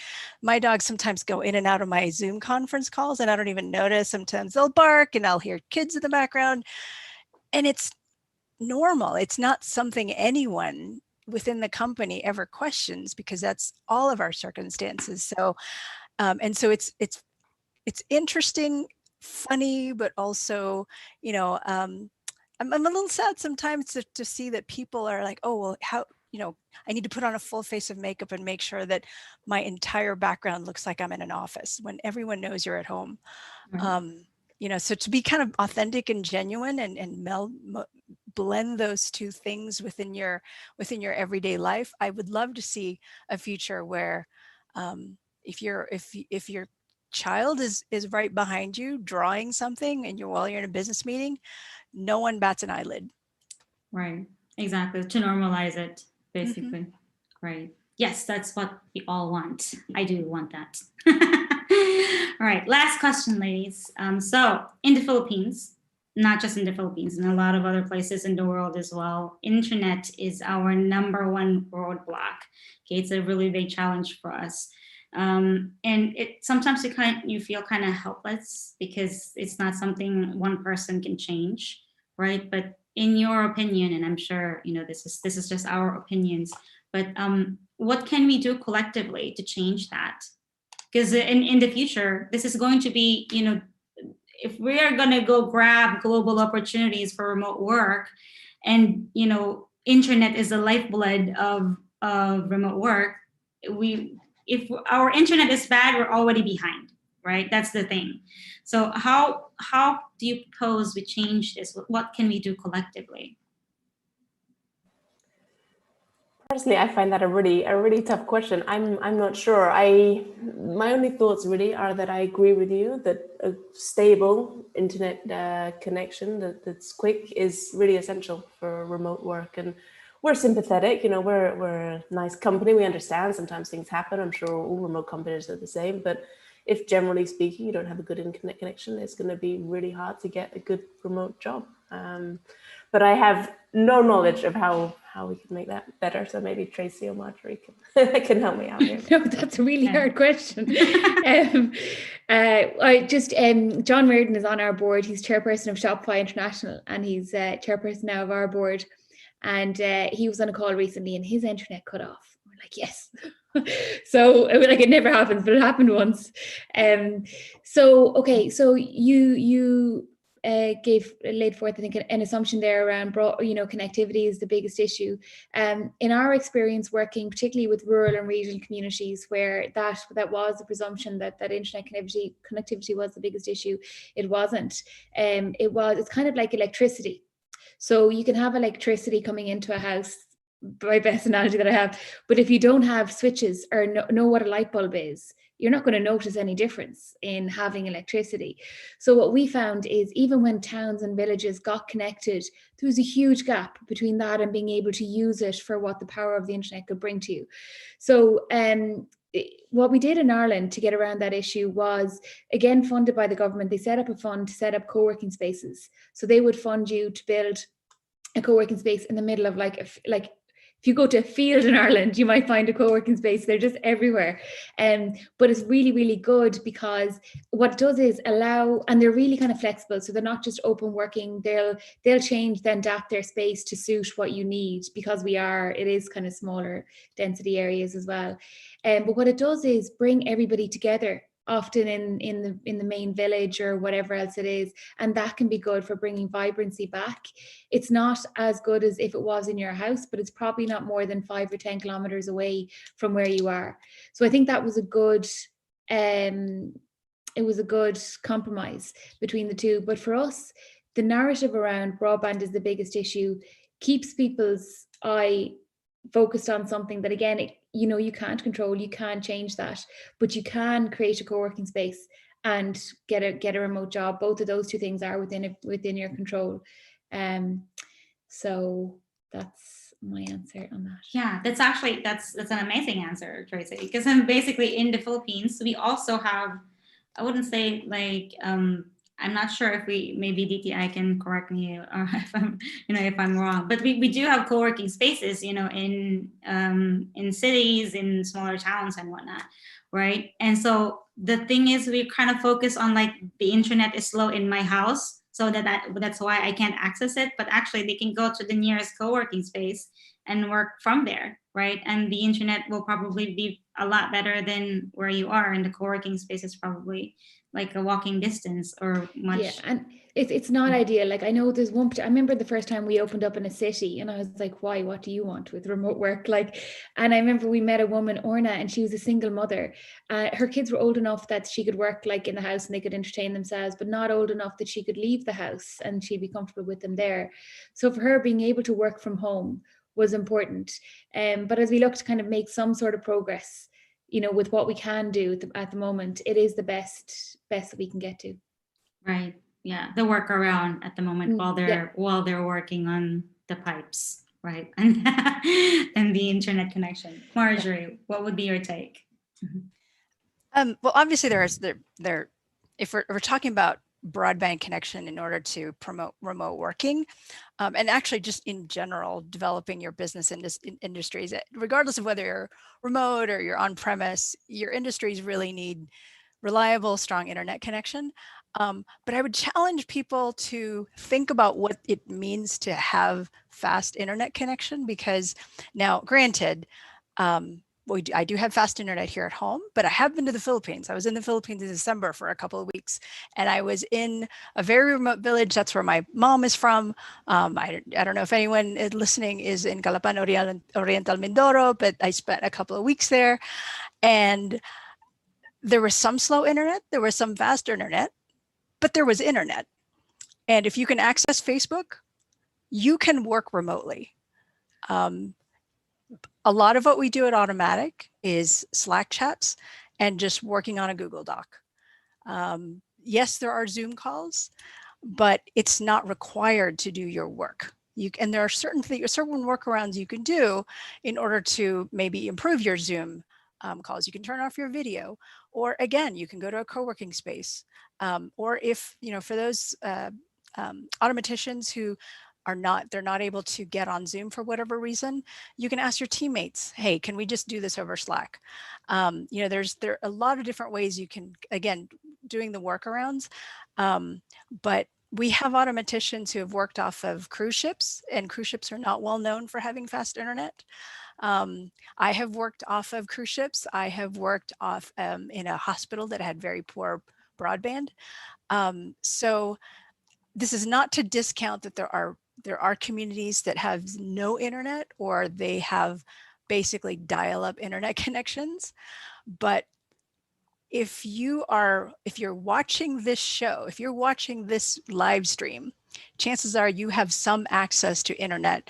my dogs sometimes go in and out of my Zoom conference calls, and I don't even notice. Sometimes they'll bark, and I'll hear kids in the background, and it's normal. It's not something anyone within the company ever questions, because that's all of our circumstances. So, and so it's interesting, funny, but also, I'm a little sad sometimes to see that people are like, oh, well, how, I need to put on a full face of makeup and make sure that my entire background looks like I'm in an office when everyone knows you're at home. Right. So to be kind of authentic and genuine and blend those two things within your everyday life, I would love to see a future where if your child is right behind you drawing something and while you're in a business meeting, no one bats an eyelid. Right, exactly, to normalize it, basically. Right. Yes, that's what we all want. I do want that. All right, last question, ladies. So in the Philippines, not just in the Philippines, in a lot of other places in the world as well, internet is our #1 roadblock. Okay, it's a really big challenge for us. And it sometimes you feel kind of helpless because it's not something one person can change, right? But in your opinion, and I'm sure this is just our opinions, but what can we do collectively to change that? Because in the future, this is going to be, if we are going to go grab global opportunities for remote work, and internet is the lifeblood of remote work, if our internet is bad, we're already behind, right? That's the thing. So how do you propose we change this? What can we do collectively? Personally, I find that a really tough question. I'm not sure. My only thoughts really are that I agree with you that a stable internet connection that's quick is really essential for remote work. And we're sympathetic. We're a nice company. We understand sometimes things happen. I'm sure all remote companies are the same. But if generally speaking you don't have a good internet connection, it's going to be really hard to get a good remote job. But I have no knowledge of how we can make that better. So maybe Tracy or Marjorie can help me out here. No, that's a really hard question. John Reardon is on our board. He's chairperson of Shopify International, and he's chairperson now of our board. And he was on a call recently, and his internet cut off. We're like, yes. So it never happens, but it happened once. So you laid forth, I think, an assumption there around connectivity is the biggest issue. In our experience working particularly with rural and regional communities where that was the presumption that internet connectivity was the biggest issue, it wasn't. It's kind of like electricity. So you can have electricity coming into a house, my best analogy that I have, but if you don't have switches or know what a light bulb is, you're not going to notice any difference in having electricity. So what we found is even when towns and villages got connected, there was a huge gap between that and being able to use it for what the power of the internet could bring to you. So what we did in Ireland to get around that issue was, again, funded by the government. They set up a fund to set up co-working spaces. So they would fund you to build a co-working space in the middle of if you go to a field in Ireland, you might find a co-working space. They're just everywhere. But it's really, really good because what it does is allow, and they're really kind of flexible. So they're not just open working. They'll change, then adapt their space to suit what you need, because it is kind of smaller density areas as well. But what it does is bring everybody together often in the main village or whatever else it is, and that can be good for bringing vibrancy back. It's not as good as if it was in your house, but it's probably not more than 5 or 10 kilometers away from where you are. So I think that was a good it was a good compromise between the two. But for us, the narrative around broadband is the biggest issue, keeps people's eye focused on something that, again, you can't control, you can't change that, but you can create a co-working space and get a remote job. Both of those two things are within your control. So that's my answer on that. Yeah, that's an amazing answer, Tracy, because I'm basically in the Philippines. We also have, I wouldn't say like, I'm not sure if maybe DTI can correct me or if I'm wrong, but we do have co-working spaces, in cities, in smaller towns and whatnot, right? And so the thing is, we kind of focus on like the internet is slow in my house, so that's why I can't access it. But actually, they can go to the nearest co-working space and work from there, right? And the internet will probably be a lot better than where you are, and the co-working space is probably like a walking distance or much. Yeah, and it's not ideal. Like, I know there's one, I remember the first time we opened up in a city, and I was like, why, what do you want with remote work? Like, and I remember we met a woman, Orna, and she was a single mother. Her kids were old enough that she could work like in the house and they could entertain themselves, but not old enough that she could leave the house and she'd be comfortable with them there. So for her, being able to work from home was important. But as we look to kind of make some sort of progress, with what we can do at the moment, it is the best that we can get to. Right. Yeah. The workaround at the moment while they're working on the pipes, right? And the internet connection. Marjorie, what would be your take? Well, obviously if we're talking about broadband connection in order to promote remote working, and actually just in general, developing your business in industries, regardless of whether you're remote or you're on premise, your industries really need reliable, strong internet connection. But I would challenge people to think about what it means to have fast internet connection, because now, granted, I do have fast internet here at home, but I have been to the Philippines. I was in the Philippines in December for a couple of weeks, and I was in a very remote village. That's where my mom is from. I don't know if anyone listening is in Calapan, Oriental Mindoro, but I spent a couple of weeks there, and there was some slow internet, there was some fast internet, but there was internet. And if you can access Facebook, you can work remotely. A lot of what we do at Automattic is Slack chats and just working on a Google Doc. Yes, there are Zoom calls, but it's not required to do your work. And there are certain workarounds you can do in order to maybe improve your Zoom calls. You can turn off your video, or again, you can go to a co-working space. Or if, for those automaticians who they're not able to get on Zoom for whatever reason, you can ask your teammates, hey, can we just do this over Slack? There are a lot of different ways you can, again, doing the workarounds. But we have automaticians who have worked off of cruise ships, and cruise ships are not well known for having fast internet. I have worked off of cruise ships. I have worked off in a hospital that had very poor broadband. So this is not to discount that there are communities that have no internet, or they have basically dial-up internet connections. But if you're watching this show, if you're watching this live stream, chances are you have some access to internet,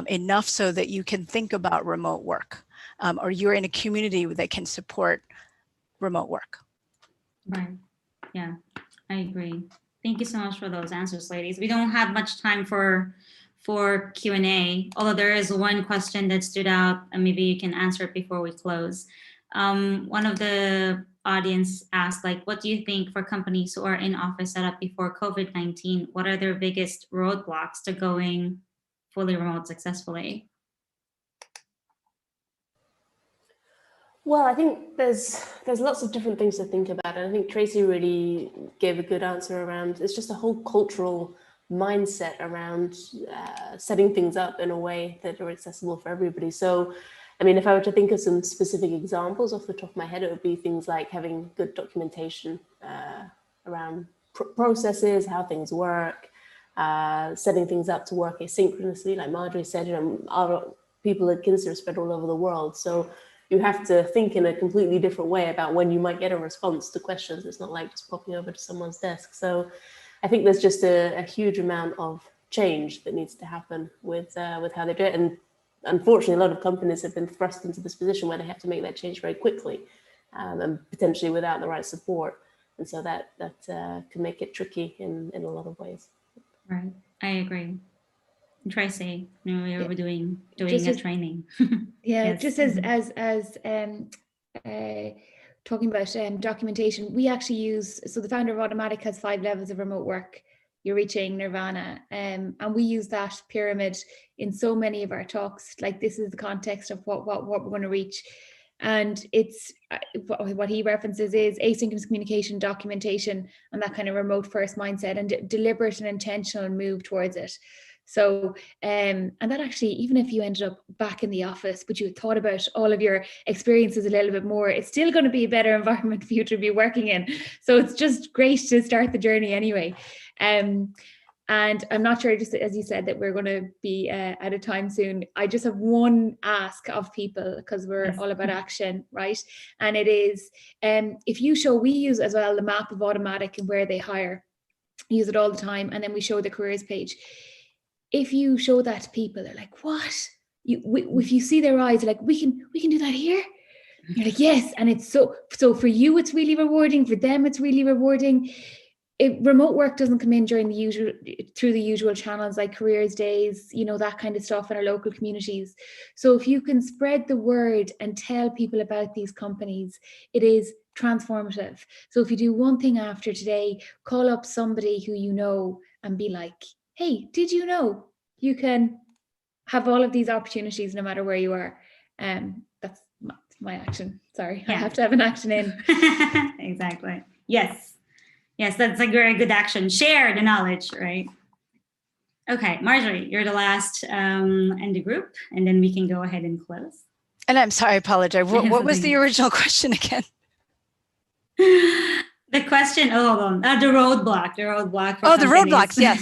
enough so that you can think about remote work, or you're in a community that can support remote work. Right. Yeah, I agree. Thank you so much for those answers, ladies. We don't have much time for Q&A, although there is one question that stood out, and maybe you can answer it before we close. One of the audience asked, what do you think for companies who are in office setup before COVID-19? What are their biggest roadblocks to going fully remote successfully? Well, I think there's lots of different things to think about, and I think Tracy really gave a good answer around. It's just a whole cultural mindset around setting things up in a way that are accessible for everybody. So I mean, if I were to think of some specific examples off the top of my head, it would be things like having good documentation around processes, how things work, setting things up to work asynchronously, like Marjorie said. Our people at Kinsta are spread all over the world, so you have to think in a completely different way about when you might get a response to questions. It's not like just popping over to someone's desk. So I think there's just a huge amount of change that needs to happen with how they do it. And unfortunately, a lot of companies have been thrust into this position where they have to make that change very quickly, and potentially without the right support. And so that can make it tricky in a lot of ways. Right, I agree. Tracy, we're doing Just a as- training. Yeah, Yes. just as talking about documentation, we actually use, so the founder of Automattic has 5 levels of remote work. You're reaching nirvana, and we use that pyramid in so many of our talks. Like, this is the context of what we're going to reach, and it's what he references is asynchronous communication, documentation, and that kind of remote first mindset, and deliberate and intentional move towards it. So, and that actually, even if you ended up back in the office, but you had thought about all of your experiences a little bit more, it's still going to be a better environment for you to be working in. So it's just great to start the journey anyway. And I'm not sure, just as you said, that we're going to be out of time soon. I just have one ask of people, because we're all about action, right? And it is, if you show, we use as well the map of Automattic and where they hire, use it all the time, and then we show the careers page. If you show that to people, they're like, what? If you see their eyes, like, we can do that here. You're like, yes. And it's so for you, it's really rewarding. For them, it's really rewarding. Remote work doesn't come in through the usual channels like careers days, that kind of stuff in our local communities. So if you can spread the word and tell people about these companies, it is transformative. So if you do one thing after today, call up somebody who you know and be like, hey, did you know you can have all of these opportunities no matter where you are? That's my action. Sorry, yeah. I have to have an action in. Exactly. Yes, that's a very good action. Share the knowledge, right? Okay, Marjorie, you're the last in the group, and then we can go ahead and close. And I'm sorry, I apologize. What was the original question again? The question, hold on. The roadblock. The roadblocks, yes.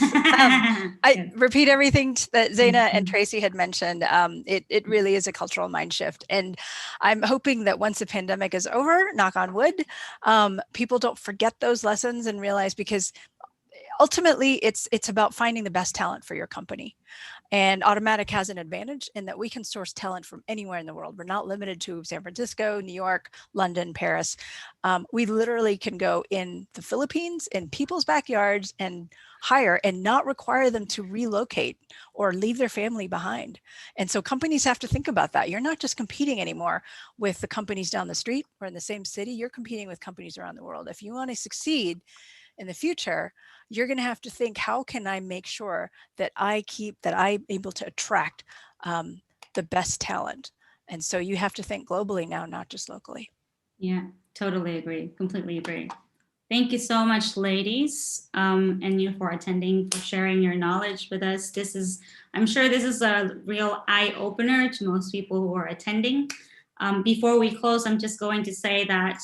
I Yes. repeat everything that Zaina and Tracy had mentioned. It really is a cultural mind shift. And I'm hoping that once the pandemic is over, knock on wood, people don't forget those lessons and realize, because ultimately it's about finding the best talent for your company. And Automattic has an advantage in that we can source talent from anywhere in the world. We're not limited to San Francisco, New York, London, Paris. We literally can go in the Philippines, in people's backyards, and hire and not require them to relocate or leave their family behind. And so companies have to think about that. You're not just competing anymore with the companies down the street or in the same city. You're competing with companies around the world. If you want to succeed in the future, you're going to have to think, how can I make sure that I'm able to attract the best talent? And so you have to think globally now, not just locally. Yeah, totally agree. Completely agree. Thank you so much, ladies, and you for attending, for sharing your knowledge with us. I'm sure this is a real eye-opener to most people who are attending. Before we close, I'm just going to say that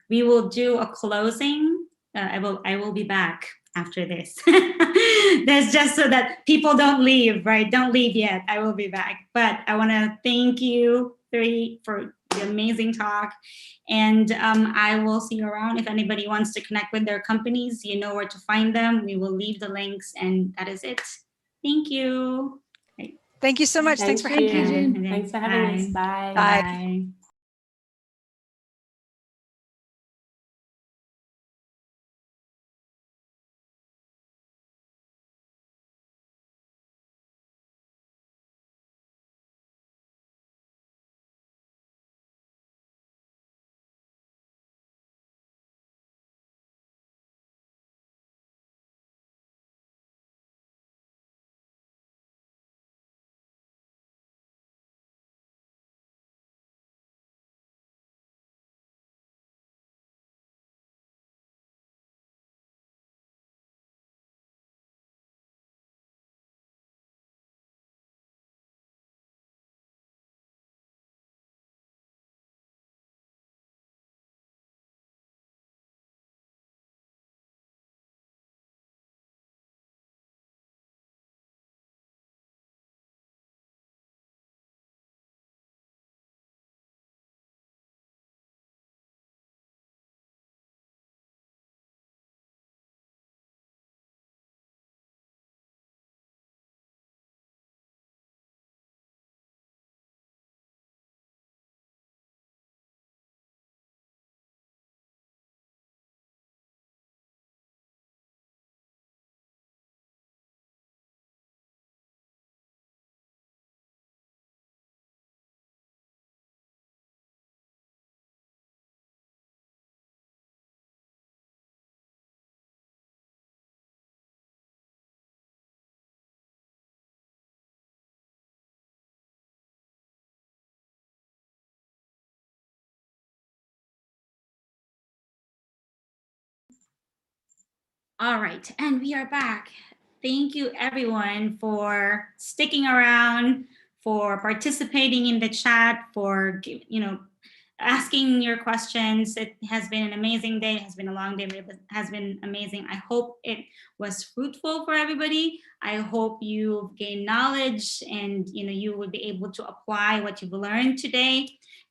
we will do a closing. I will be back after this. That's just so that people don't leave, right? Don't leave yet. I will be back. But I want to thank you three for the amazing talk. And I will see you around. If anybody wants to connect with their companies, you know where to find them. We will leave the links, and that is it. Thank you. Thank you so much. Thanks for having me. Thanks for having us. Bye. Bye. All right, and we are back. Thank you everyone for sticking around, for participating in the chat, for asking your questions. It has been an amazing day. It has been a long day, but it has been amazing. I hope it was fruitful for everybody. I hope you've gained knowledge and you will be able to apply what you've learned today.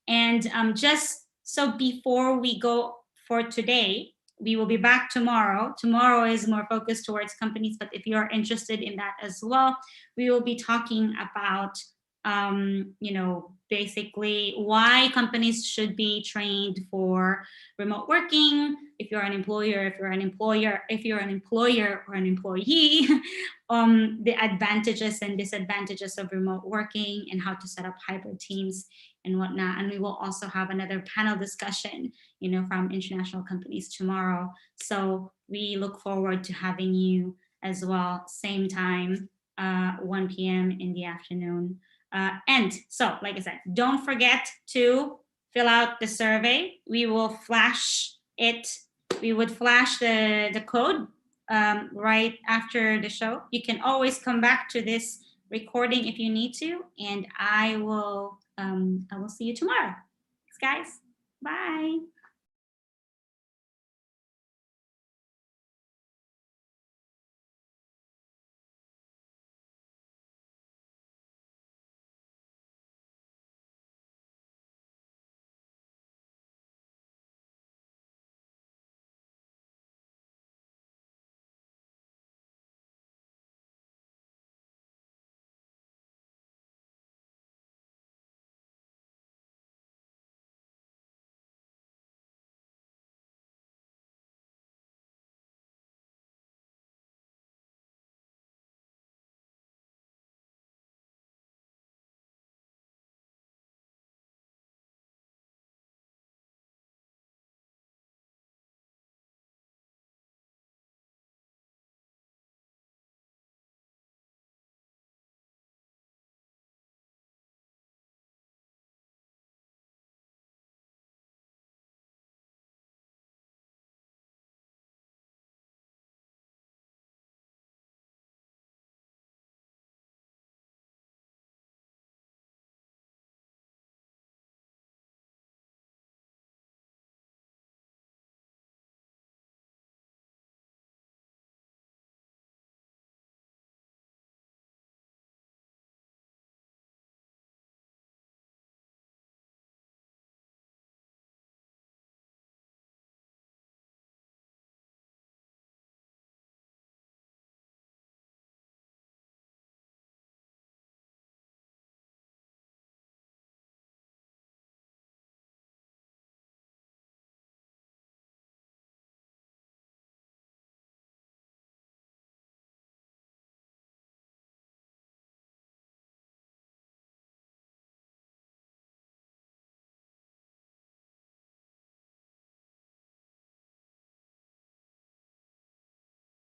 And just so before we go for today, we will be back tomorrow. Tomorrow is more focused towards companies, but if you're interested in that as well, we will be talking about basically why companies should be trained for remote working. If you're an employer, if you're an employer or an employee, the advantages and disadvantages of remote working and how to set up hybrid teams and whatnot. And we will also have another panel discussion, from international companies tomorrow. So we look forward to having you as well, same time, 1 p.m. in the afternoon. And so, like I said, don't forget to fill out the survey. We will flash it. We would flash the code right after the show. You can always come back to this recording if you need to, and I will see you tomorrow. Thanks, guys. Bye.